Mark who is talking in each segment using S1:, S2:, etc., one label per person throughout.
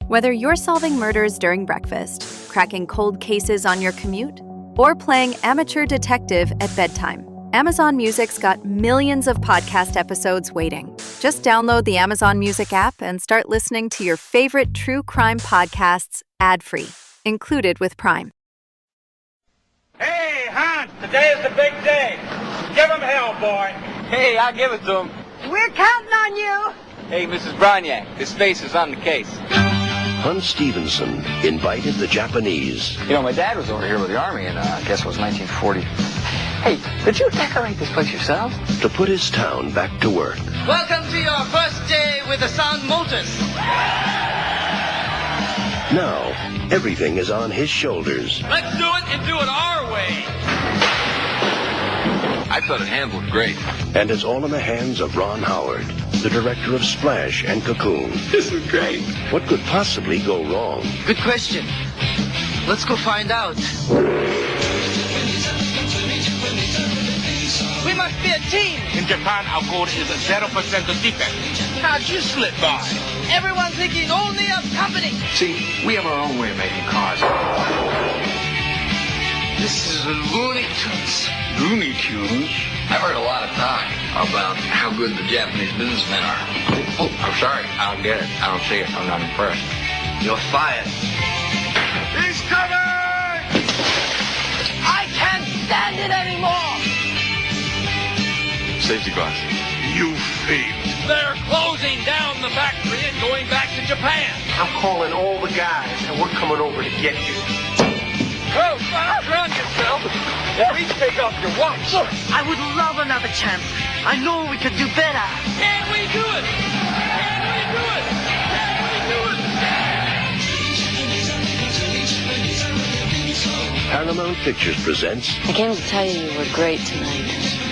S1: Whether you're solving murders during breakfast, cracking cold cases on your commute, or playing amateur detective at bedtime, Amazon Music's got millions of podcast episodes waiting. Just download the Amazon Music app and start listening to your favorite true crime podcasts ad-free, included with Prime.
S2: Hey, Hans, today is the big day. Give him hell, boy.
S3: Hey, I'll give it to him.
S4: We're counting on you.
S3: Hey, Mrs. Broniak, this face is on the case.
S5: Hans Stevenson invited the Japanese.
S6: You know, my dad was over here with the army in, I guess it was 1940. Hey, did you decorate this place yourself?
S5: To put his town back to work.
S7: Welcome to your first day with the Sound Motors.
S5: Now, everything is on his shoulders.
S7: Let's do it and do it our way.
S6: I thought it handled great.
S5: And it's all in the hands of Ron Howard, the director of Splash and Cocoon.
S6: This is great.
S5: What could possibly go wrong?
S7: Good question. Let's go find out. We must be a team.
S2: In Japan, our goal is 0% of defect. How'd you slip by?
S7: Everyone thinking only of company.
S6: See, we have our own way of making cars.
S7: This is Looney Tunes.
S6: Looney Tunes? I've heard a lot of talk about how good the Japanese businessmen are. Oh, I'm sorry. I don't get it. I don't see it. I'm not impressed.
S7: You're fired.
S2: He's coming!
S7: I can't stand it anymore.
S6: Safety glasses.
S2: You failed.
S7: They're closing down the factory and going back to Japan.
S8: I'm calling all the guys, and we're coming over to get you.
S7: Oh, stop around yourself. At least take off your watch.
S4: Look, I would love another chance. I know we could do better.
S7: Can we do it? Can we do it? Can we do it?
S5: Paramount Pictures presents
S9: I came to tell you you were great tonight.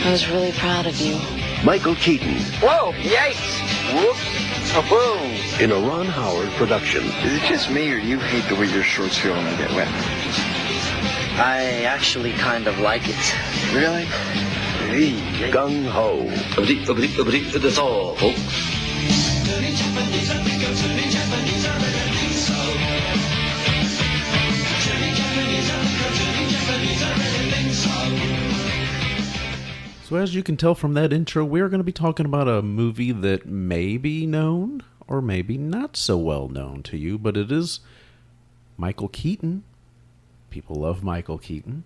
S9: I was really proud of you.
S5: Michael Keaton
S3: Whoa, yikes. Whoops. A boom.
S5: in a Ron Howard production.
S6: Is it just me, or you hate the way your shorts feel when they get wet?
S7: I actually kind of like it.
S6: Really?
S5: Gung Ho.
S6: That's all, folks.
S10: So as you can tell from that intro, we're going to be talking about a movie that may be known or maybe not so well known to you, but it is Michael Keaton. People love Michael Keaton.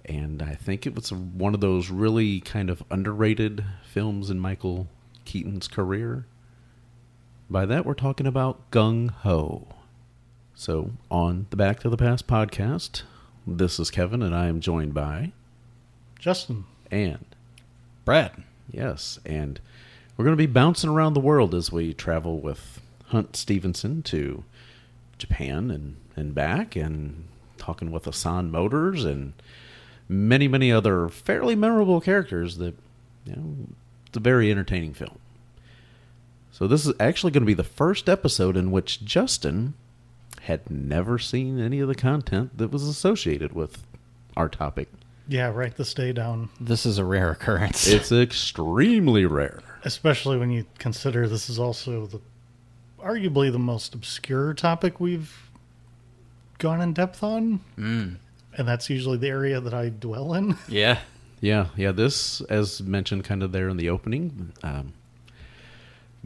S10: And I think it was one of those really kind of underrated films in Michael Keaton's career. By that, we're talking about Gung Ho. So, on the Back to the Past podcast, this is Kevin, and I am joined by
S11: Justin.
S10: And
S11: Brad.
S10: Yes, and we're going to be bouncing around the world as we travel with Hunt Stevenson to Japan and back, and talking with Asan Motors and many, many other fairly memorable characters that, you know, it's a very entertaining film. So this is actually going to be the first episode in which Justin had never seen any of the content that was associated with our topic.
S11: Yeah, write this day down.
S12: This is a rare occurrence.
S10: It's extremely rare.
S11: Especially when you consider this is also arguably the most obscure topic we've gone in depth on. And that's usually the area that I dwell in.
S12: Yeah.
S10: Yeah. This, as mentioned kind of there in the opening,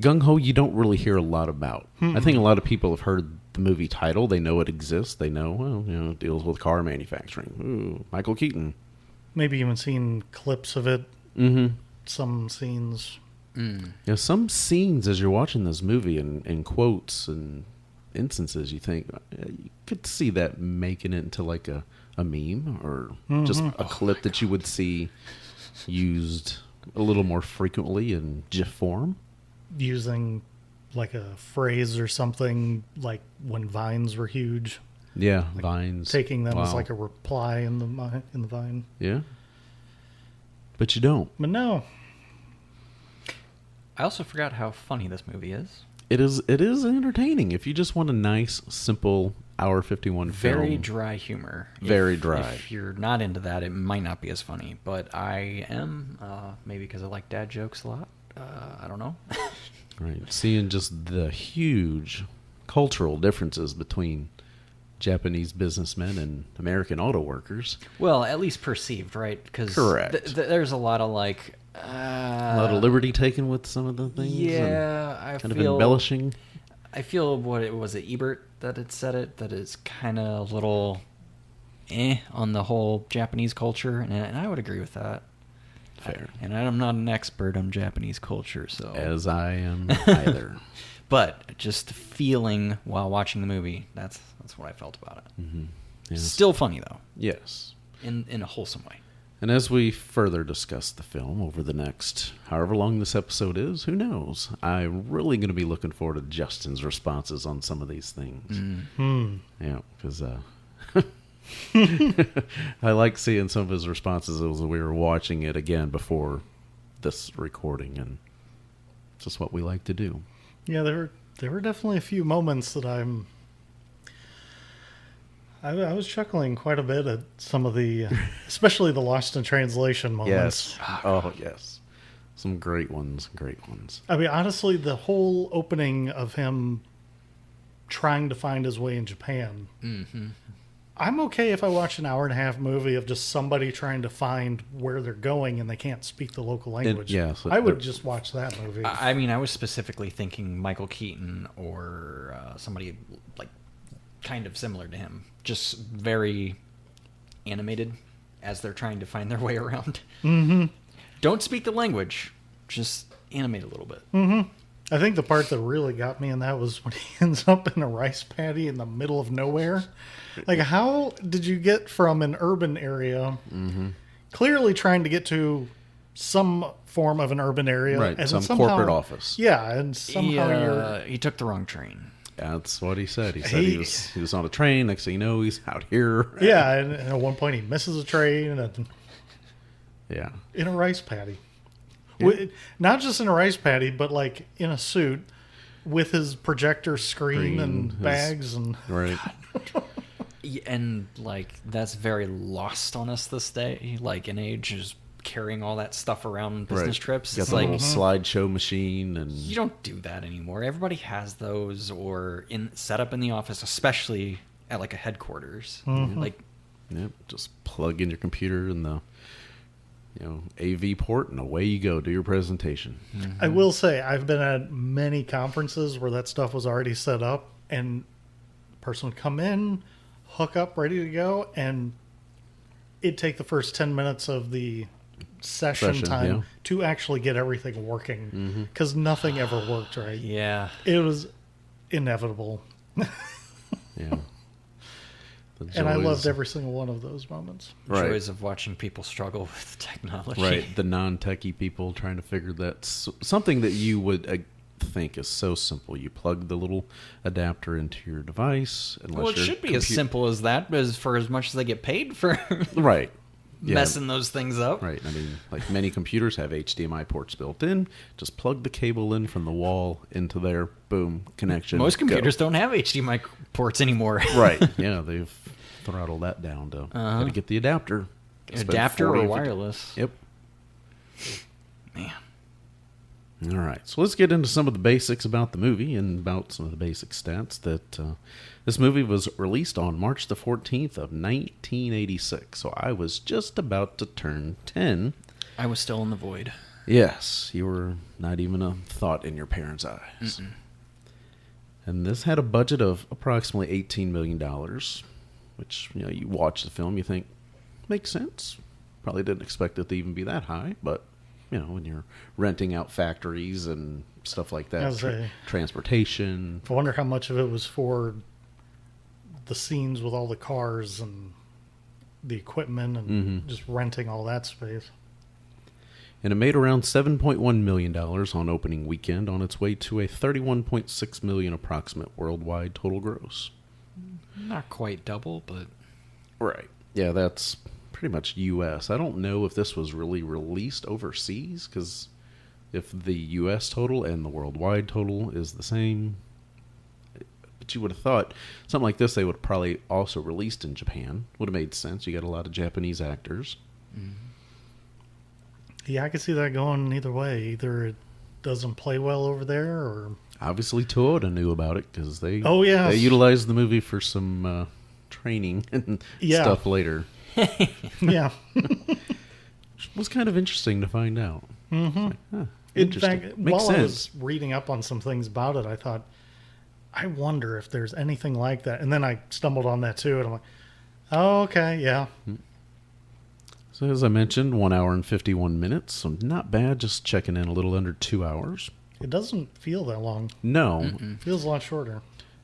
S10: Gung Ho, you don't really hear a lot about. I think a lot of people have heard the movie title. They know it exists. They know, well, you know, it deals with car manufacturing. Ooh, Michael Keaton.
S11: Maybe even seen clips of it.
S10: Mm-hmm.
S11: Some scenes.
S10: Yeah, some scenes as you're watching this movie and quotes and instances, you think you could see that making it into like a meme or just a clip that you would see used a little more frequently in GIF form. Using
S11: like a phrase or something, like when Vines were huge.
S10: Yeah,
S11: like
S10: Vines.
S11: Taking them as like a reply in the Vine.
S10: Yeah. But you don't.
S11: But no.
S12: I also forgot how funny this movie is.
S10: It is entertaining. If you just want a nice, simple hour 51 film.
S12: Very dry humor.
S10: Very dry.
S12: If you're not into that, it might not be as funny. But I am, maybe because I like dad jokes a lot. I don't know.
S10: Right. Seeing just the huge cultural differences between Japanese businessmen and American auto workers.
S12: Well, at least perceived, right? Because there's a lot of like
S10: a lot of liberty taken with some of the things.
S12: Yeah, I
S10: kind
S12: feel
S10: of embellishing.
S12: I feel what it was, Ebert that had said it, that is kind of a little on the whole Japanese culture, and I would agree with that.
S10: Fair.
S12: And I'm not an expert on Japanese culture, so
S10: as I am either.
S12: But just the feeling while watching the movie, that's what I felt about it.
S10: Mm-hmm. Yes.
S12: Still funny, though.
S10: Yes.
S12: In a wholesome way.
S10: And as we further discuss the film over the next, however long this episode is, who knows? I'm really going to be looking forward to Justin's responses on some of these things.
S11: Mm-hmm.
S10: Yeah, because I like seeing some of his responses as we were watching it again before this recording, and it's just what we like to do.
S11: Yeah, there were definitely a few moments that I was chuckling quite a bit at some of the, especially the lost in translation moments.
S10: Yes. Oh, yes. Some great ones.
S11: I mean, honestly, the whole opening of him trying to find his way in Japan.
S12: Mm-hmm.
S11: I'm okay if I watch an hour-and-a-half movie of just somebody trying to find where they're going and they can't speak the local language.
S10: So
S11: I would just watch that movie.
S12: I mean, I was specifically thinking Michael Keaton or somebody like kind of similar to him. Just very animated as they're trying to find their way around.
S11: Mm-hmm.
S12: Don't speak the language. Just animate a little bit.
S11: Mm-hmm. I think the part that really got me in that was when he ends up in a rice paddy in the middle of nowhere. Like, how did you get from an urban area, clearly trying to get to some form of an urban area,
S10: right?
S11: And
S10: some
S11: somehow,
S10: corporate office.
S11: Yeah, and somehow
S12: he took the wrong train.
S10: That's what he said. He said he was on a train. Next thing you know, he's out here.
S11: Yeah, and at one point he misses a train. And
S10: yeah,
S11: in a rice paddy. Yeah. Not just in a rice paddy, but like in a suit with his projector screen and bags and
S10: right.
S12: And like that's very lost on us this day. Like an age is carrying all that stuff around business trips.
S10: Got
S12: it's
S10: the
S12: like
S10: little slideshow machine, and
S12: you don't do that anymore. Everybody has those or set up in the office, especially at like a headquarters. Like,
S10: just plug in your computer in the AV port, and away you go. Do your presentation.
S11: I will say I've been at many conferences where that stuff was already set up, and the person would come in, hook up, ready to go, and it'd take the first 10 minutes of the session time to actually get everything working, because nothing ever worked right.
S12: Yeah.
S11: It was inevitable.
S10: Yeah.
S11: And I loved every single one of those moments.
S10: Right.
S12: Joys of watching people struggle with technology.
S10: Right. The non-techie people trying to figure that. Something that you would think is so simple. You plug the little adapter into your device.
S12: Well, it should be as simple as that, but for as much as they get paid for
S10: right.
S12: messing those things up.
S10: Right. I mean, like many computers have HDMI ports built in. Just plug the cable in from the wall into their boom connection.
S12: Most computers don't have HDMI ports anymore.
S10: Right. Yeah, they've throttled that down to gotta get the adapter.
S12: Adapter or wireless.
S10: Yep.
S12: Man.
S10: All right. So let's get into some of the basics about the movie and about some of the basic stats. That this movie was released on March the 14th of 1986. So I was just about to turn 10.
S12: I was still in the void.
S10: Yes. You were not even a thought in your parents' eyes.
S12: Mm-mm.
S10: And this had a budget of approximately $18 million, which, you watch the film, you think, makes sense. Probably didn't expect it to even be that high, but, when you're renting out factories and stuff like that, transportation.
S11: I wonder how much of it was for the scenes with all the cars and the equipment and just renting all that space.
S10: And it made around $7.1 million on opening weekend, on its way to a $31.6 million approximate worldwide total gross.
S12: Not quite double, but...
S10: Right. Yeah, that's pretty much U.S. I don't know if this was really released overseas, because if the U.S. total and the worldwide total is the same... But you would have thought something like this they would have probably also released in Japan. Would have made sense. You got a lot of Japanese actors.
S11: Yeah, I could see that going either way. Either it doesn't play well over there, or
S10: Obviously, Toyota knew about it because they
S11: yes.
S10: they utilized the movie for some training and stuff later.
S11: Yeah.
S10: It was kind of interesting to find out.
S11: Mm-hmm.
S10: Like,
S11: in fact,
S10: Makes
S11: while
S10: sense.
S11: I was reading up on some things about it, I thought, I wonder if there's anything like that. And then I stumbled on that too, and I'm like, oh, okay, yeah.
S10: So as I mentioned, 1 hour and 51 minutes. So not bad, just checking in a little under 2 hours.
S11: It doesn't feel that long.
S10: No.
S11: It feels a lot shorter.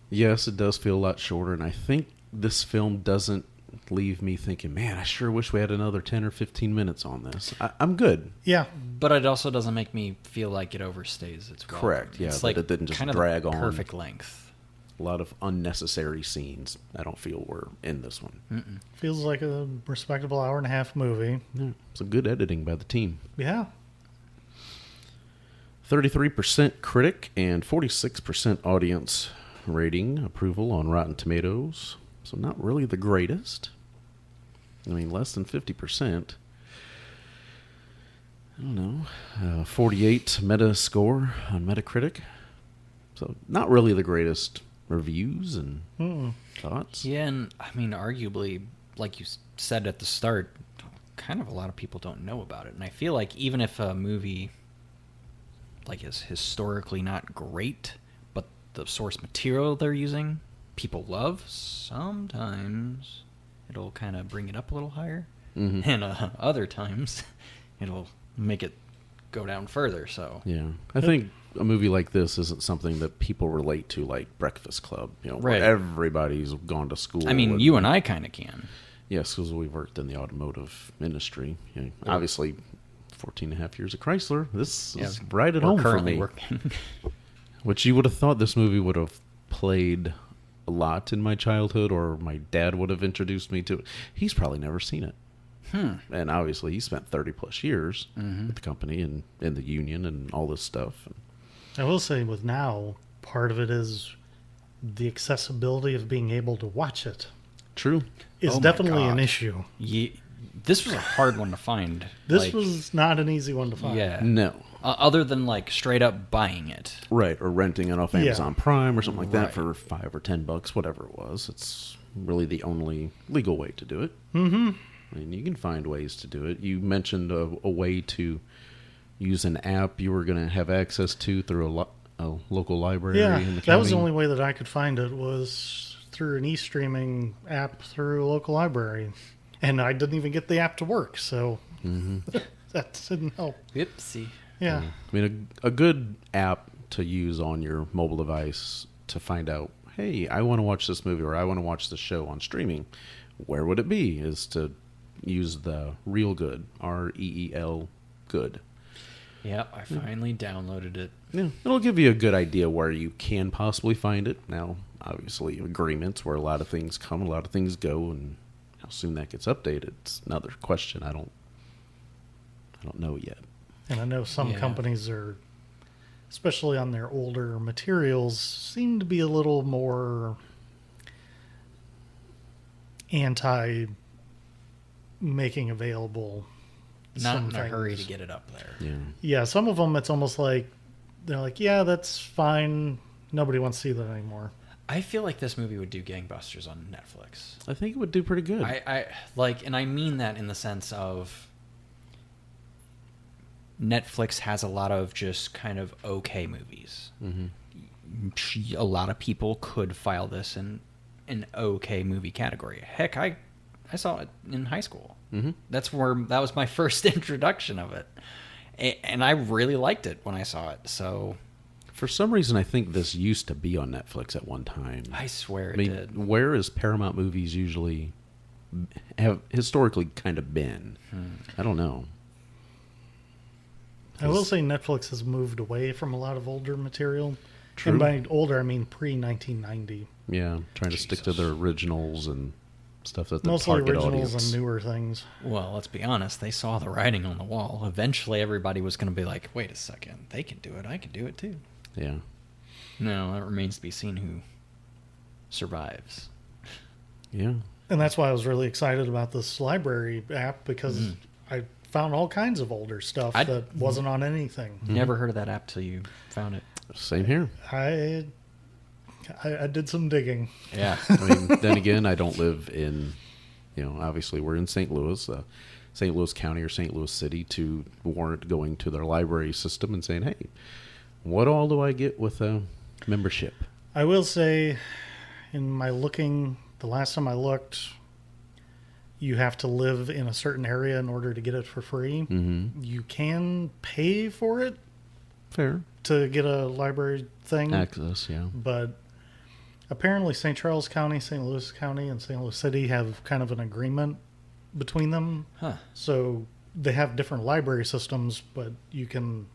S10: Yes, it does feel a lot shorter, and I think this film doesn't leave me thinking, man, I sure wish we had another 10 or 15 minutes on this. I'm good.
S11: Yeah.
S12: But it also doesn't make me feel like it overstays its welcome.
S10: Correct, yeah,
S12: It's
S10: that
S12: like
S10: it didn't just
S12: kind of
S10: drag
S12: the
S10: on.
S12: perfect length.
S10: A lot of unnecessary scenes I don't feel were in this one.
S11: Feels like a respectable hour and a half movie.
S10: Yeah, some good editing by the team.
S11: Yeah.
S10: 33% critic and 46% audience rating approval on Rotten Tomatoes. So not really the greatest. I mean, less than 50%. I don't know. 48 meta score on Metacritic. So not really the greatest reviews and thoughts.
S12: Yeah, and I mean, arguably, like you said at the start, kind of a lot of people don't know about it. And I feel like even if a movie like is historically not great, but the source material they're using people love, sometimes it'll kind of bring it up a little higher, and other times it'll make it go down further. So
S10: yeah, I think a movie like this isn't something that people relate to, like Breakfast Club, where everybody's gone to school.
S12: I mean, you and I kind of can.
S10: Yes, because we worked in the automotive industry. Obviously, 14 and a half years at Chrysler. This is right at home for me. Which you would have thought this movie would have played a lot in my childhood, or my dad would have introduced me to it. He's probably never seen it. And obviously, he spent 30 plus years with the company and in the union and all this stuff.
S11: I will say with now, part of it is the accessibility of being able to watch it.
S10: True.
S11: It's definitely an issue.
S12: This was a hard one to find.
S11: This was not an easy one to find.
S12: Yeah.
S10: No.
S12: Other than like straight up buying it.
S10: Right, or renting it off Amazon Prime or something like that for $5 or $10, whatever it was. It's really the only legal way to do it.
S11: Mm-hmm.
S10: I mean, you can find ways to do it. You mentioned a way to use an app you were going to have access to through a local library in the county.
S11: That was the only way that I could find it, was through an e-streaming app through a local library. And I didn't even get the app to work, so that didn't help.
S12: Oopsie.
S11: Yeah.
S10: I mean, a good app to use on your mobile device to find out, hey, I want to watch this movie or I want to watch this show on streaming. Where would it be? Is to use the Reel Good, REEL Good.
S12: Yeah, I finally downloaded it.
S10: Yeah, it'll give you a good idea where you can possibly find it. Now, obviously, agreements where a lot of things come, a lot of things go, and how soon that gets updated, it's another question. I don't know yet.
S11: And I know some companies are, especially on their older materials, seem to be a little more anti making available.
S12: Not in a hurry to get it up there.
S11: Yeah, some of them it's almost like they're like, yeah, that's fine. Nobody wants to see that anymore.
S12: I feel like this movie would do gangbusters on Netflix.
S10: I think it would do pretty good.
S12: I like, and I mean that in the sense of Netflix has a lot of just kind of okay movies. A lot of people could file this in an okay movie category. Heck, I saw it in high school. That was my first introduction of it, and I really liked it when I saw it. So,
S10: for some reason, I think this used to be on Netflix at one time.
S12: I swear it did.
S10: Where is Paramount Movies usually have historically kind of been? I don't know.
S11: I will say Netflix has moved away from a lot of older material.
S10: True.
S11: And by older, I mean pre-1990.
S10: Yeah, trying to stick to their originals and stuff that the
S11: mostly
S10: target
S11: originals
S10: audience.
S11: and newer things.
S12: Well, let's be honest. They saw the writing on the wall. Eventually, everybody was going to be like, wait a second. They can do it. I can do it, too.
S10: Yeah.
S12: No, it remains to be seen who survives.
S10: Yeah.
S11: And that's why I was really excited about this library app, because I found all kinds of older stuff that wasn't on anything.
S12: Never heard of that app till you found it.
S10: Same here.
S11: I did some digging.
S12: Yeah.
S10: I mean, then again, I don't live in, obviously we're in St. Louis, St. Louis County or St. Louis City to warrant going to their library system and saying, hey, what all do I get with a membership?
S11: I will say, in my looking, the last time I looked, you have to live in a certain area in order to get it for free.
S10: Mm-hmm.
S11: You can pay for it.
S10: Fair.
S11: To get a library thing.
S10: Access, yeah.
S11: But apparently St. Charles County, St. Louis County, and St. Louis City have kind of an agreement between them.
S12: Huh.
S11: So they have different library systems, but you can,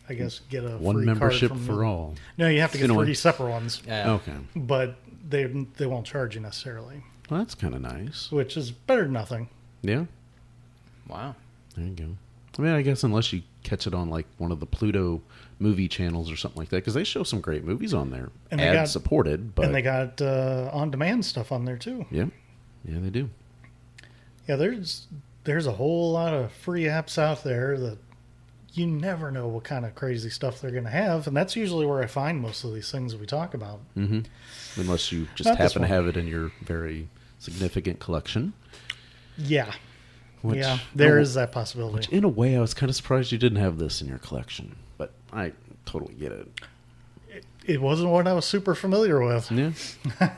S11: I guess, get a
S10: one
S11: free
S10: membership
S11: card from
S10: for
S11: them.
S10: all.
S11: No, you have to get 3 separate ones.
S12: Yeah.
S10: Okay.
S11: But they won't charge you necessarily.
S10: Well, that's kind of nice.
S11: Which is better than nothing.
S10: Yeah.
S12: Wow.
S10: There you go. I mean, I guess unless you catch it on like one of the Pluto movie channels or something like that, because they show some great movies on there,
S11: and
S10: ad supported. But
S11: and they got on-demand stuff on there too.
S10: Yeah, they do.
S11: Yeah, there's a whole lot of free apps out there that you never know what kind of crazy stuff they're going to have, and that's usually where I find most of these things we talk about.
S10: Mm-hmm. Unless you just
S11: Not
S10: happen to have it in your very significant collection.
S11: Yeah. There is that possibility.
S10: Which, in a way, I was kind of surprised you didn't have this in your collection, but I totally get it.
S11: It wasn't what I was super familiar with.
S10: Yeah.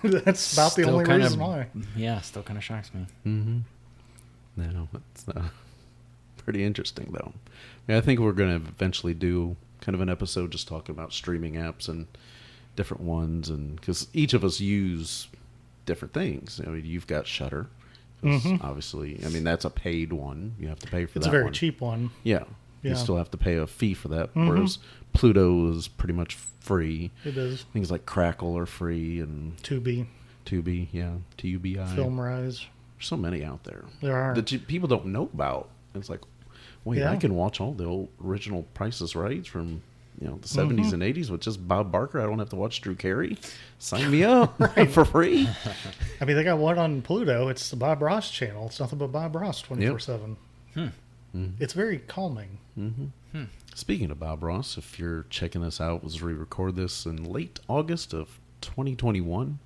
S11: That's about
S12: Still
S11: the only
S12: kind
S11: reason
S12: of,
S11: why.
S12: Yeah, still kind of shocks me.
S10: Mm-hmm. No, it's pretty interesting, though. Yeah, I think we're going to eventually do kind of an episode just talking about streaming apps and different ones, and because each of us use different things. I mean, you've got Shudder. Obviously, I mean, that's a paid one. You have to pay for that.
S11: It's a very
S10: one.
S11: cheap one.
S10: Yeah. You still have to pay a fee for that,
S11: Mm-hmm.
S10: whereas Pluto is pretty much free.
S11: It is.
S10: Things like Crackle are free, and
S11: Tubi,
S10: yeah, TUBI.
S11: Filmrise.
S10: There's so many out there.
S11: There are.
S10: That people don't know about. It's like, wait, I can watch all the old original Price is Right from the 70s and 80s with just Bob Barker. I don't have to watch Drew Carey. Sign me up for free.
S11: I mean, they got one on Pluto. It's the Bob Ross channel. It's nothing but Bob Ross 24/7. It's very calming.
S10: Mm-hmm. Speaking of Bob Ross, if you're checking this out as we record this in late August of 2021,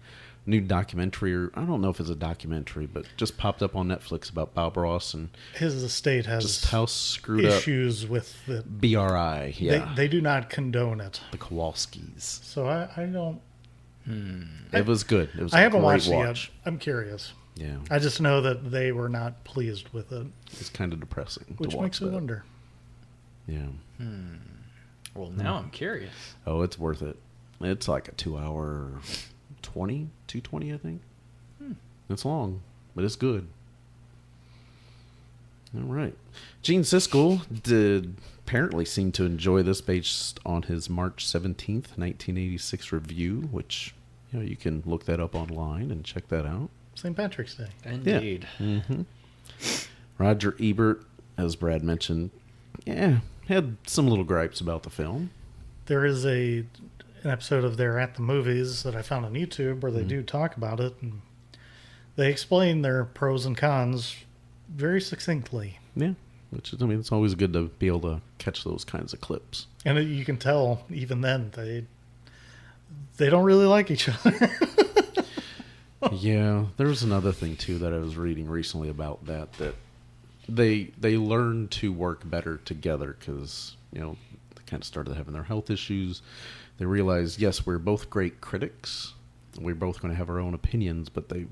S10: new documentary, or I don't know if it's a documentary, but just popped up on Netflix about Bob Ross and
S11: his estate has
S10: just how screwed
S11: issues with the
S10: BRI. Yeah,
S11: they do not condone it.
S10: The Kowalskis.
S11: So I don't.
S10: It was good. It was.
S11: I haven't watched
S10: it
S11: yet. I'm curious.
S10: Yeah,
S11: I just know that they were not pleased with it.
S10: It's kind of depressing,
S11: which makes me wonder.
S10: Yeah.
S12: Well, now I'm curious.
S10: Oh, it's worth it. It's like a 2-hour 220, I think. It's long, but it's good. All right. Gene Siskel did apparently seem to enjoy this based on his March 17th, 1986 review, which you can look that up online and check that out.
S11: St. Patrick's Day.
S12: Indeed.
S10: Yeah. Mm-hmm. Roger Ebert, as Brad mentioned, had some little gripes about the film.
S11: There is an episode of They're at the Movies that I found on YouTube where they do talk about it, and they explain their pros and cons very succinctly.
S10: Yeah, which is, I mean, it's always good to be able to catch those kinds of clips.
S11: And you can tell, even then, they don't really like each other.
S10: Yeah, there was another thing, too, that I was reading recently about that they learn to work better together because, they kind of started having their health issues. They realized, yes, we're both great critics. We're both going to have our own opinions, but they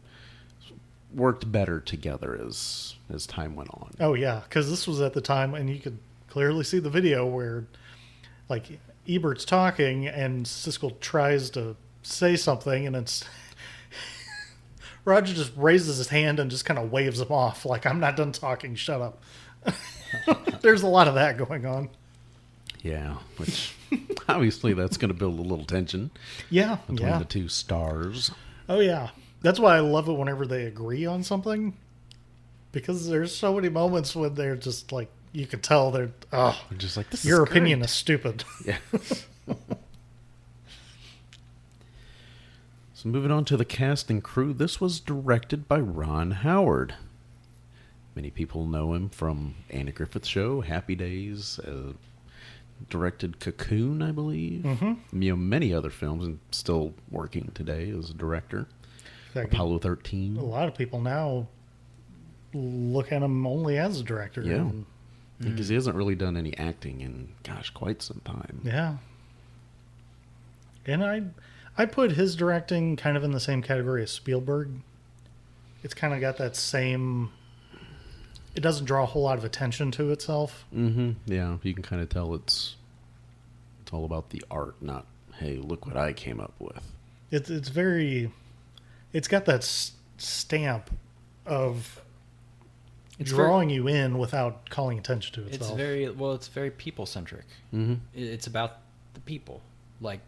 S10: worked better together as time went on.
S11: Oh, yeah, because this was at the time, and you could clearly see the video where, like, Ebert's talking, and Siskel tries to say something, and it's... Roger just raises his hand and just kind of waves him off, like, I'm not done talking, shut up. There's a lot of that going on.
S10: Yeah, which obviously that's going to build a little tension.
S11: Yeah,
S10: between the two stars.
S11: Oh, yeah. That's why I love it whenever they agree on something, because there's so many moments when they're just like, you can tell they're
S10: just like, this
S11: your
S10: is
S11: opinion
S10: great.
S11: is stupid.
S10: Yeah. So moving on to the cast and crew, this was directed by Ron Howard. Many people know him from Andy Griffith Show, Happy Days, directed Cocoon, I believe. Mm-hmm. Many other films, and still working today as a director. Apollo 13.
S11: A lot of people now look at him only as a director.
S10: Yeah. Because he hasn't really done any acting in, quite some time.
S11: Yeah. And I put his directing kind of in the same category as Spielberg. It's kind of got that same... It doesn't draw a whole lot of attention to itself.
S10: Mm-hmm. Yeah, you can kind of tell it's all about the art, not, hey, look what I came up with.
S11: It's very... It's got that stamp of drawing you in without calling attention to itself.
S12: It's very people-centric.
S10: Mm-hmm.
S12: It's about the people. Like,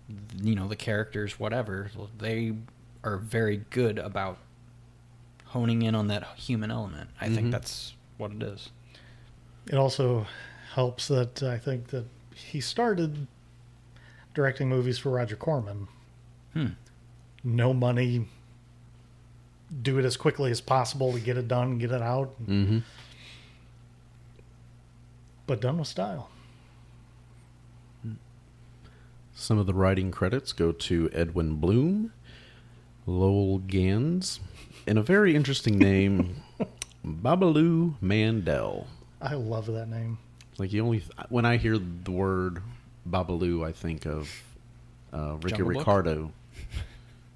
S12: the characters, whatever, they are very good about honing in on that human element. I think that's what it is.
S11: It also helps that I think that he started directing movies for Roger Corman. No money, do it as quickly as possible to get it done, get it out.
S10: Mm-hmm.
S11: But done with style.
S10: Some of the writing credits go to Edwin Bloom, Lowell Gans, and a very interesting name, Babaloo Mandel.
S11: I love that name.
S10: Like when I hear the word Babaloo, I think of Ricky
S12: Jungle
S10: Ricardo.
S12: Book?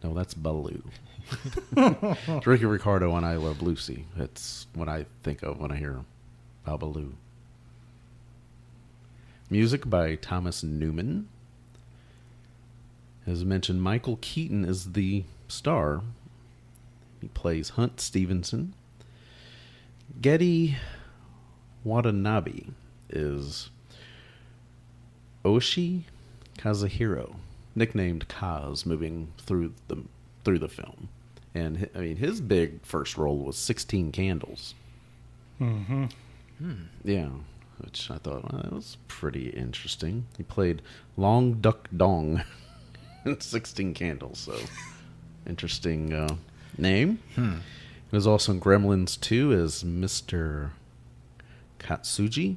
S10: No, that's Baloo. It's Ricky Ricardo on I Love Lucy. That's what I think of when I hear Babaloo. Music by Thomas Newman. As mentioned, Michael Keaton is the star. He plays Hunt Stevenson. Gedde Watanabe is Oshi Kazuhiro, nicknamed Kaz, moving through the film. And his big first role was 16 Candles.
S11: Mm-hmm.
S10: Yeah, which I thought that was pretty interesting. He played Long Duck Dong in 16 Candles, so interesting name. He was also in Gremlins 2 as Mr. Katsuji.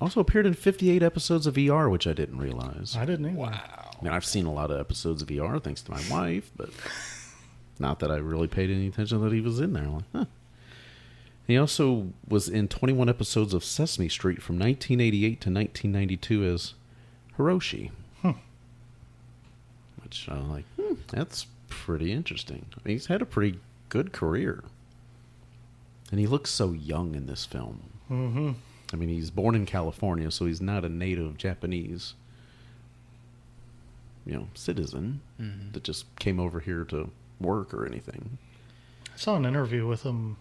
S10: Also appeared in 58 episodes of ER, which I didn't realize.
S11: I didn't either.
S12: Wow.
S10: I mean, I've seen a lot of episodes of ER thanks to my wife, but not that I really paid any attention that he was in there. Like, huh. He also was in 21 episodes of Sesame Street from 1988 to 1992 as Hiroshi. Which I'm like, that's pretty interesting. I mean, he's had a pretty good career. And he looks so young in this film.
S11: Mm-hmm.
S10: I mean, he's born in California, so he's not a native Japanese, citizen that just came over here to work or anything.
S11: I saw an interview with him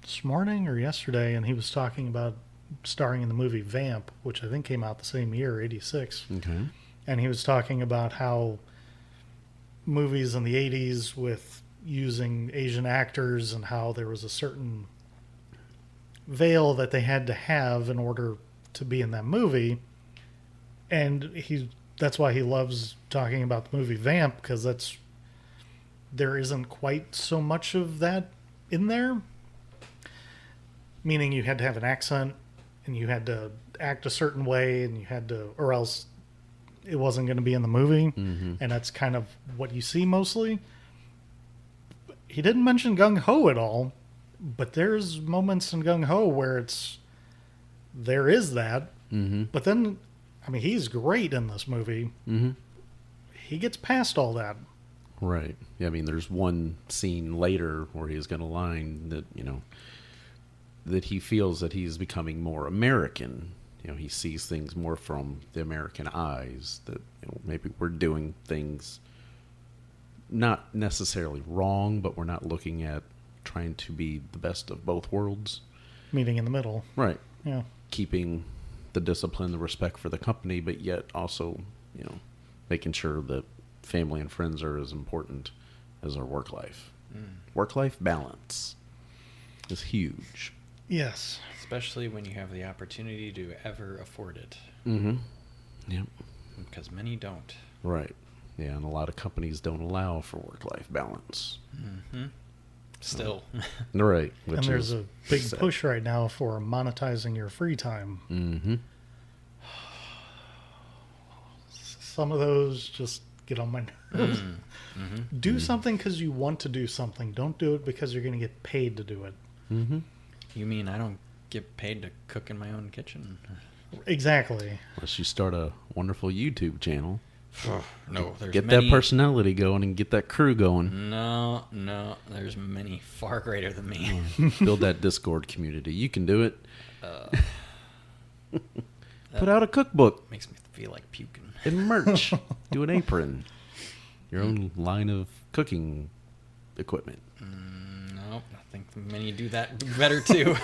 S11: this morning or yesterday, and he was talking about starring in the movie Vamp, which I think came out the same year, 86.
S10: Okay.
S11: And he was talking about how movies in the 80s with using Asian actors and how there was a certain veil that they had to have in order to be in that movie. And that's why he loves talking about the movie Vamp, because there isn't quite so much of that in there. Meaning you had to have an accent and you had to act a certain way and or else it wasn't going to be in the movie.
S10: Mm-hmm. And
S11: that's kind of what you see mostly. He didn't mention Gung Ho at all, but there's moments in Gung Ho where there is that.
S10: Mm-hmm.
S11: But then, he's great in this movie.
S10: Mm-hmm.
S11: He gets past all that.
S10: Right. Yeah, there's one scene later where he's got a line that, that he feels that he's becoming more American. He sees things more from the American eyes, that maybe we're doing things not necessarily wrong, but we're not looking at trying to be the best of both worlds.
S11: Meeting in the middle.
S10: Right.
S11: Yeah.
S10: Keeping the discipline, the respect for the company, but yet also, making sure that family and friends are as important as our work life. Work-life balance is huge.
S11: Yes.
S12: Especially when you have the opportunity to ever afford it.
S10: Mm-hmm. Yep.
S12: Because many don't.
S10: Right. Yeah, and a lot of companies don't allow for work-life balance.
S12: Mm-hmm. Still.
S10: Right.
S11: And there's a big push right now for monetizing your free time.
S10: Mm-hmm.
S11: some of those just get on my nerves. Do something because you want to do something. Don't do it because you're going to get paid to do it.
S10: Mm-hmm.
S12: You mean I don't get paid to cook in my own kitchen?
S11: Exactly.
S10: Unless you start a wonderful YouTube channel.
S12: No, there's
S10: get
S12: many...
S10: that personality going and get that crew going.
S12: No, there's many far greater than me.
S10: Build that Discord community. You can do it. Put out a cookbook.
S12: Makes me feel like puking.
S10: And merch. Do an apron. Your own line of cooking equipment.
S12: No, I think many do that better too.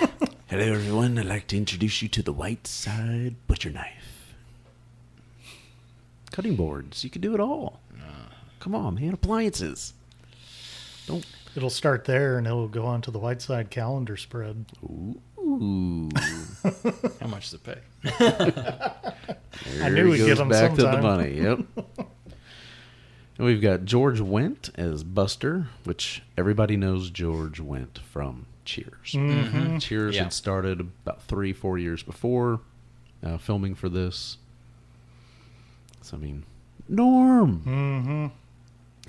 S10: Hello everyone, I'd like to introduce you to the White Side Butcher Knife. Cutting boards, you can do it all. Come on, man, appliances. Don't.
S11: It'll start there and it'll go on to the White Side calendar spread.
S10: Ooh.
S12: How much does it pay?
S11: I knew we'd get them
S10: back
S11: sometime.
S10: to the money, yep. And we've got George Wendt as Buster, which everybody knows George Wendt from Cheers.
S11: Mm-hmm.
S10: Cheers had started about 3-4 years before filming for this. So, I mean, Norm.
S11: Mm-hmm.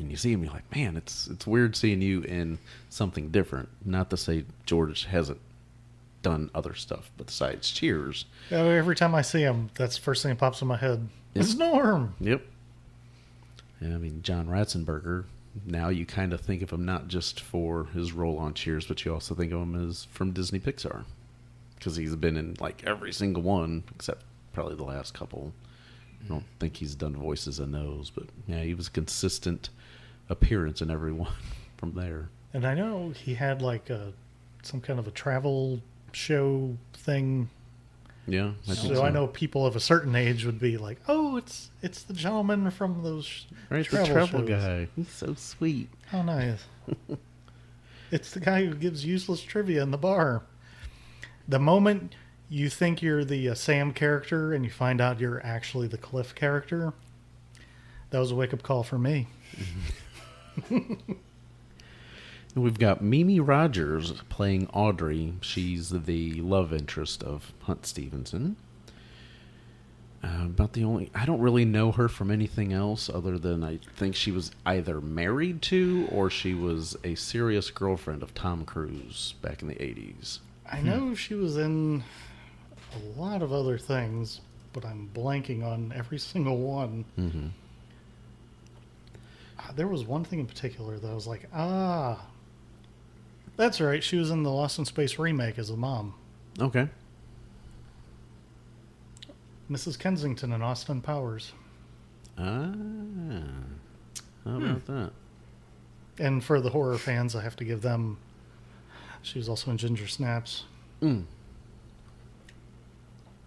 S10: And you see him, you're like, man, it's weird seeing you in something different. Not to say George hasn't done other stuff besides Cheers.
S11: Every time I see him, that's the first thing that pops in my head.
S10: Yep.
S11: It's Norm.
S10: Yep. And I mean, John Ratzenberger, now you kind of think of him not just for his role on Cheers, but you also think of him as from Disney Pixar. Because he's been in like every single one, except probably the last couple. I don't think he's done voices in those, but yeah, he was a consistent appearance in every one from there.
S11: And I know he had like some kind of a travel show thing.
S10: Yeah.
S11: So I know people of a certain age would be like, oh, it's the gentleman from those
S10: right,
S11: travel
S10: the travel
S11: shows.
S10: guy. He's so sweet.
S11: How nice. It's the guy who gives useless trivia in the bar. The moment you think you're the Sam character and you find out you're actually the Cliff character, that was a wake-up call for me.
S10: And we've got Mimi Rogers playing Audrey. She's the love interest of Hunt Stevenson. About the only... I don't really know her from anything else other than I think she was either married to or she was a serious girlfriend of Tom Cruise back in the 80s.
S11: I know she was in a lot of other things, but I'm blanking on every single one.
S10: Mm-hmm.
S11: There was one thing in particular that I was like, that's right. She was in the Lost in Space remake as a mom.
S10: Okay.
S11: Mrs. Kensington and Austin Powers.
S10: How about that?
S11: And for the horror fans, I have to give them... She was also in Ginger Snaps.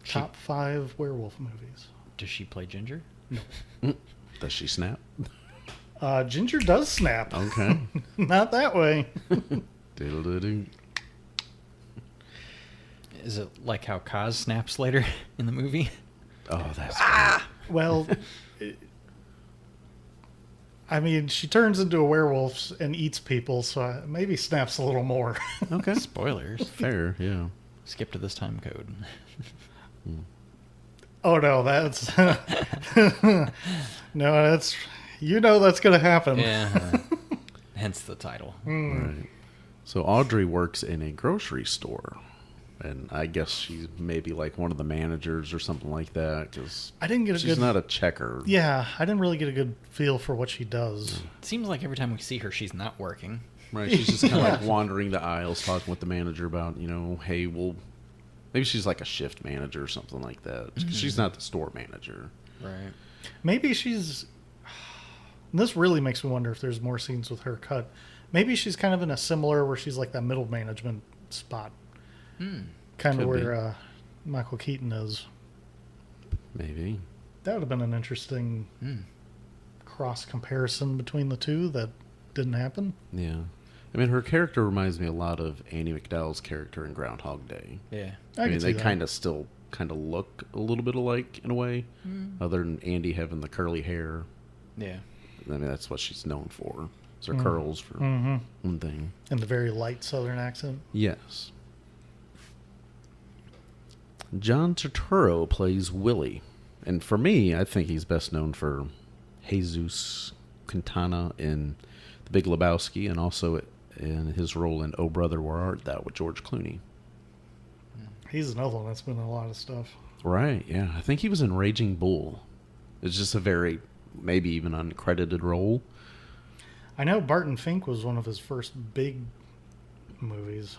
S11: Top 5 werewolf movies.
S12: Does she play Ginger?
S11: No.
S10: Does she snap?
S11: Ginger does snap.
S10: Okay.
S11: Not that way.
S10: Diddle-diddle.
S12: Is it like how Kaz snaps later in the movie?
S10: Oh, that's
S11: Well, I mean, she turns into a werewolf and eats people, so maybe snaps a little more.
S10: okay.
S12: Spoilers.
S10: Fair, yeah.
S12: Skip to this time code.
S11: Oh, no, that's... No, that's... You know that's going to happen.
S12: Yeah. Hence the title.
S10: Right. So Audrey works in a grocery store. And I guess she's maybe like one of the managers or something like that. Cause
S11: I didn't get a
S10: she's
S11: good...
S10: not a checker.
S11: Yeah, I didn't really get a good feel for what she does.
S12: It seems like every time we see her, she's not working.
S10: Right, she's just kind of like wandering the aisles, talking with the manager about, hey, well, maybe she's like a shift manager or something like that. Mm-hmm. She's not the store manager.
S12: Right.
S11: Maybe she's... This really makes me wonder if there's more scenes with her cut. Maybe she's kind of in a similar where she's like that middle management spot. Kind of where Michael Keaton is.
S10: Maybe.
S11: That would have been an interesting cross comparison between the two that didn't happen.
S10: Yeah. I mean, her character reminds me a lot of Andie MacDowell's character in Groundhog Day.
S12: Yeah.
S10: I mean, they kind of still kind of look a little bit alike in a way, other than Andy having the curly hair.
S12: Yeah.
S10: I mean, that's what she's known for. It's her curls for one thing.
S11: And the very light southern accent.
S10: Yes. John Turturro plays Willie. And for me, I think he's best known for Jesus Quintana in The Big Lebowski, and also in his role in Oh Brother, Where Art Thou with George Clooney.
S11: He's another one that's been in a lot of stuff.
S10: Right, yeah. I think he was in Raging Bull. It's just a very, maybe even uncredited role.
S11: I know Barton Fink was one of his first big movies.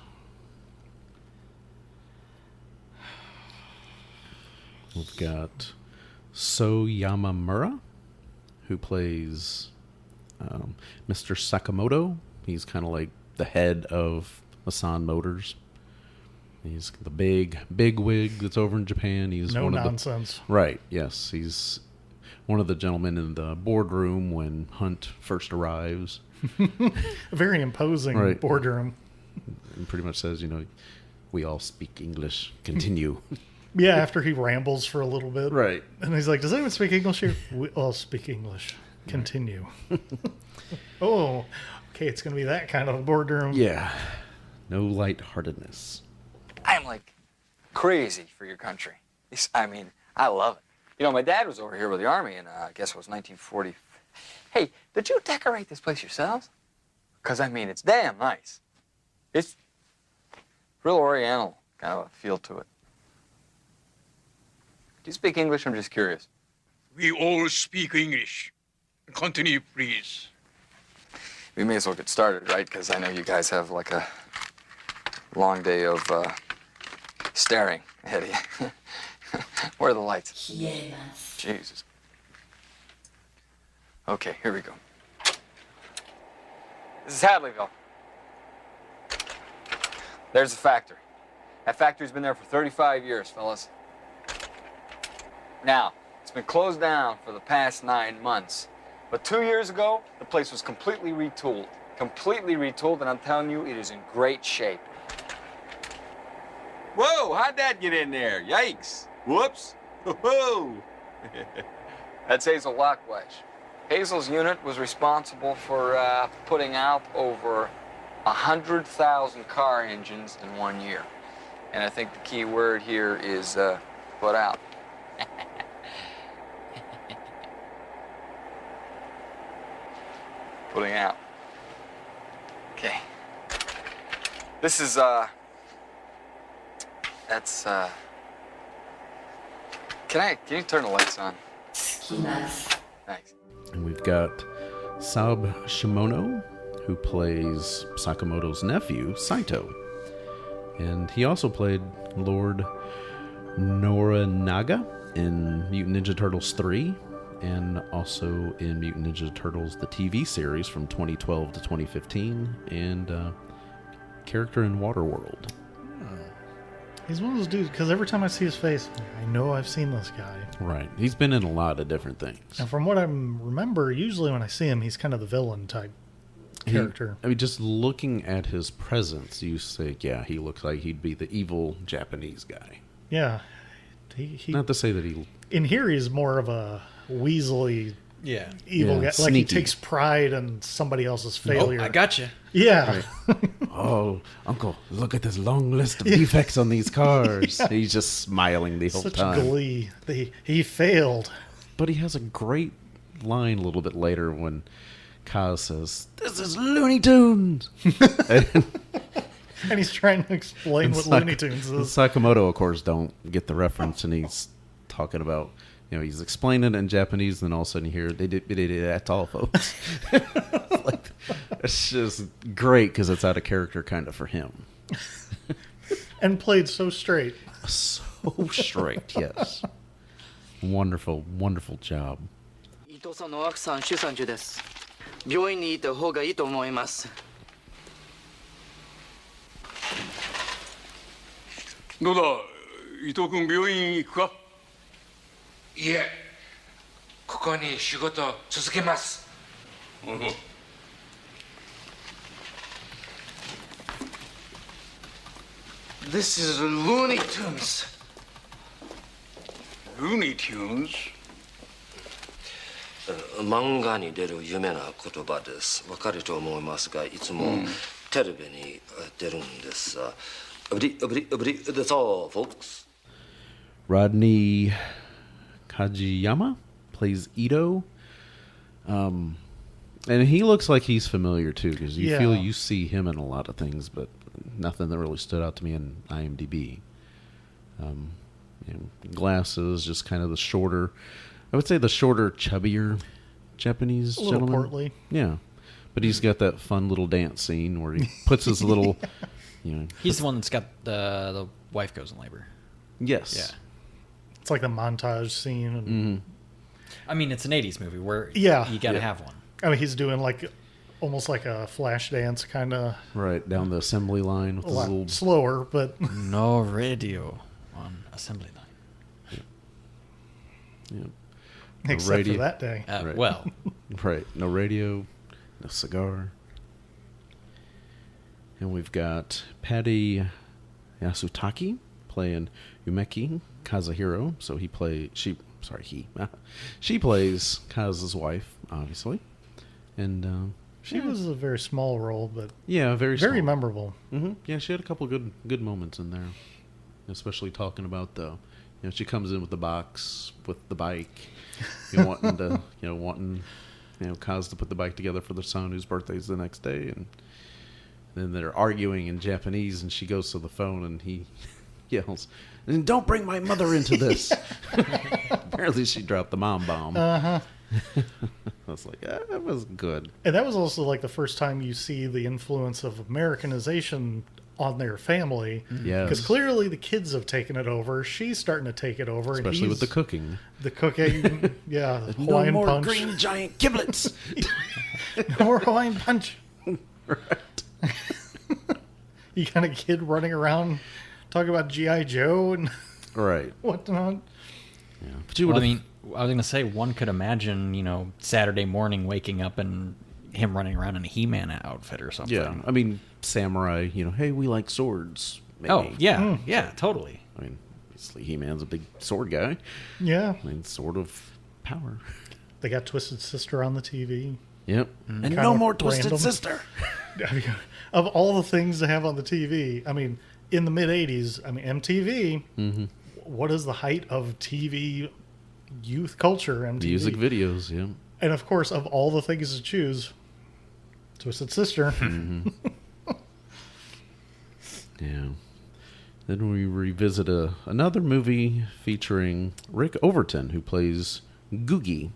S10: We've got So Yamamura, who plays Mr. Sakamoto. He's kind of like the head of Nissan Motors. He's the big wig that's over in Japan. He's
S11: no
S10: one
S11: nonsense.
S10: Of the, right, yes. He's one of the gentlemen in the boardroom when Hunt first arrives.
S11: A very imposing boardroom.
S10: And pretty much says, we all speak English. Continue.
S11: Yeah, after he rambles for a little bit.
S10: Right.
S11: And he's like, does anyone speak English here? We all speak English. Continue. Oh, okay, it's going to be that kind of a boardroom.
S10: Yeah. No lightheartedness.
S6: I'm like crazy for your country. I mean, I love it. My dad was over here with the Army in, I guess it was 1940. Hey, did you decorate this place yourselves? Because, I mean, it's damn nice. It's real Oriental kind of a feel to it. Do you speak English? I'm just curious.
S2: We all speak English. Continue, please.
S6: We may as well get started, right? Because I know you guys have like a long day of staring ahead of you. Where are the lights?
S9: Yes.
S6: Jesus. Okay, here we go. This is Hadleyville. There's the factory. That factory's been there for 35 years, fellas. Now, it's been closed down for the past 9 months. But 2 years ago, the place was completely retooled. Completely retooled, and I'm telling you, it is in great shape. Whoa, how'd that get in there? Yikes. Whoops. Whoa. That's Hazel Lockwedge. Hazel's unit was responsible for putting out over 100,000 car engines in 1 year. And I think the key word here is put out. Putting out. Okay. This is, that's, Can you turn the lights on? Thanks.
S10: And we've got Sab Shimono, who plays Sakamoto's nephew, Saito. And he also played Lord Noranaga in Mutant Ninja Turtles 3, and also in Mutant Ninja Turtles, the TV series from 2012 to 2015, and character in Waterworld.
S11: He's one of those dudes, because every time I see his face, I know I've seen this guy.
S10: Right. He's been in a lot of different things.
S11: And from what I remember, usually when I see him, he's kind of the villain type character.
S10: Just looking at his presence, you say, yeah, he looks like he'd be the evil Japanese guy.
S11: Yeah.
S10: Not to say that he...
S11: In here, he's more of a weaselly evil guy.
S10: Sneaky.
S11: Like he takes pride in somebody else's failure.
S12: Oh, I gotcha.
S11: Yeah.
S10: Right. Oh, Uncle, look at this long list of defects on these cars. Yeah. He's just smiling the whole time.
S11: Such glee. He failed.
S10: But he has a great line a little bit later when Kaz says, "This is Looney Tunes."
S11: And he's trying to explain what Looney Tunes is.
S10: Sakamoto, of course, don't get the reference, and he's talking about, he's explaining it in Japanese, and then all of a sudden you hear, they did at all, folks. It's just great because it's out of character kind of for him.
S11: And played so straight.
S10: So straight, yes. Wonderful, wonderful job.
S4: 伊藤さんの奥さん、主産中です。病院にいた方がいいと思います。
S2: どうだ、伊藤君病院行くか？いえ、ここに仕事続けます。
S4: This is Looney Tunes.
S2: Looney Tunes?
S13: 漫画に出る有名な言葉です。わかると思いますが、いつもテレビに出るんです。That's all, folks.
S10: Rodney Kajiyama plays Ito. And he looks like he's familiar too, because you feel you see him in a lot of things, but nothing that really stood out to me in IMDb. Glasses, just kind of the shorter, I would say the shorter, chubbier Japanese
S11: a little
S10: gentleman.
S11: portly.
S10: Yeah. But he's got that fun little dance scene where he puts his little,
S12: He's the one that's got the wife goes in labor.
S10: Yes.
S12: Yeah.
S11: It's like the montage scene. And
S12: I mean, it's an 80s movie where you got to have one.
S11: I mean, he's doing almost like a flash dance kind of.
S10: Right, down the assembly line. With
S11: A lot slower, but.
S12: No radio on assembly line.
S10: Yeah.
S11: Except for that day.
S10: Right.
S12: Well.
S10: Right. No radio, no cigar. And we've got Patty Yasutaki playing Umeki Kazuhiro. So she plays Kazu's wife, obviously. And
S11: she was a very small role, but
S10: very small.
S11: memorable.
S10: Mm-hmm. Yeah, she had a couple good moments in there, especially talking about she comes in with the box with the bike, wanting Kaz to put the bike together for their son whose birthday's the next day, and then they're arguing in Japanese, and she goes to the phone and he yells, "And don't bring my mother into this." Apparently she dropped the mom bomb.
S11: Uh-huh.
S10: I was like, that was good.
S11: And that was also like the first time you see the influence of Americanization on their family.
S10: Yes.
S11: Because clearly the kids have taken it over. She's starting to take it over.
S10: Especially with the cooking.
S11: The cooking, the
S10: no
S11: Hawaiian
S10: more
S11: punch.
S10: green giant giblets.
S11: No more Hawaiian punch.
S10: Right.
S11: You got a kid running around talking about G.I. Joe and
S10: right.
S11: whatnot.
S10: Yeah. But
S12: I was going to say, one could imagine, Saturday morning waking up and him running around in a He-Man outfit or something.
S10: Yeah. I mean, samurai, hey, we like swords. Maybe.
S12: Oh, yeah. Yeah, totally.
S10: I mean, obviously He-Man's a big sword guy.
S11: Yeah.
S10: I mean, sword of power.
S11: They got Twisted Sister on the TV.
S10: Yep. And no more Twisted Sister.
S11: I mean, of all the things to have on the TV, I mean, in the mid-'80s, MTV, what is the height of TV youth culture, MTV?
S10: Music videos, yeah.
S11: And, of course, of all the things to choose, Twisted Sister.
S10: Mm-hmm. Yeah. Then we revisit another movie featuring Rick Overton, who plays Googie,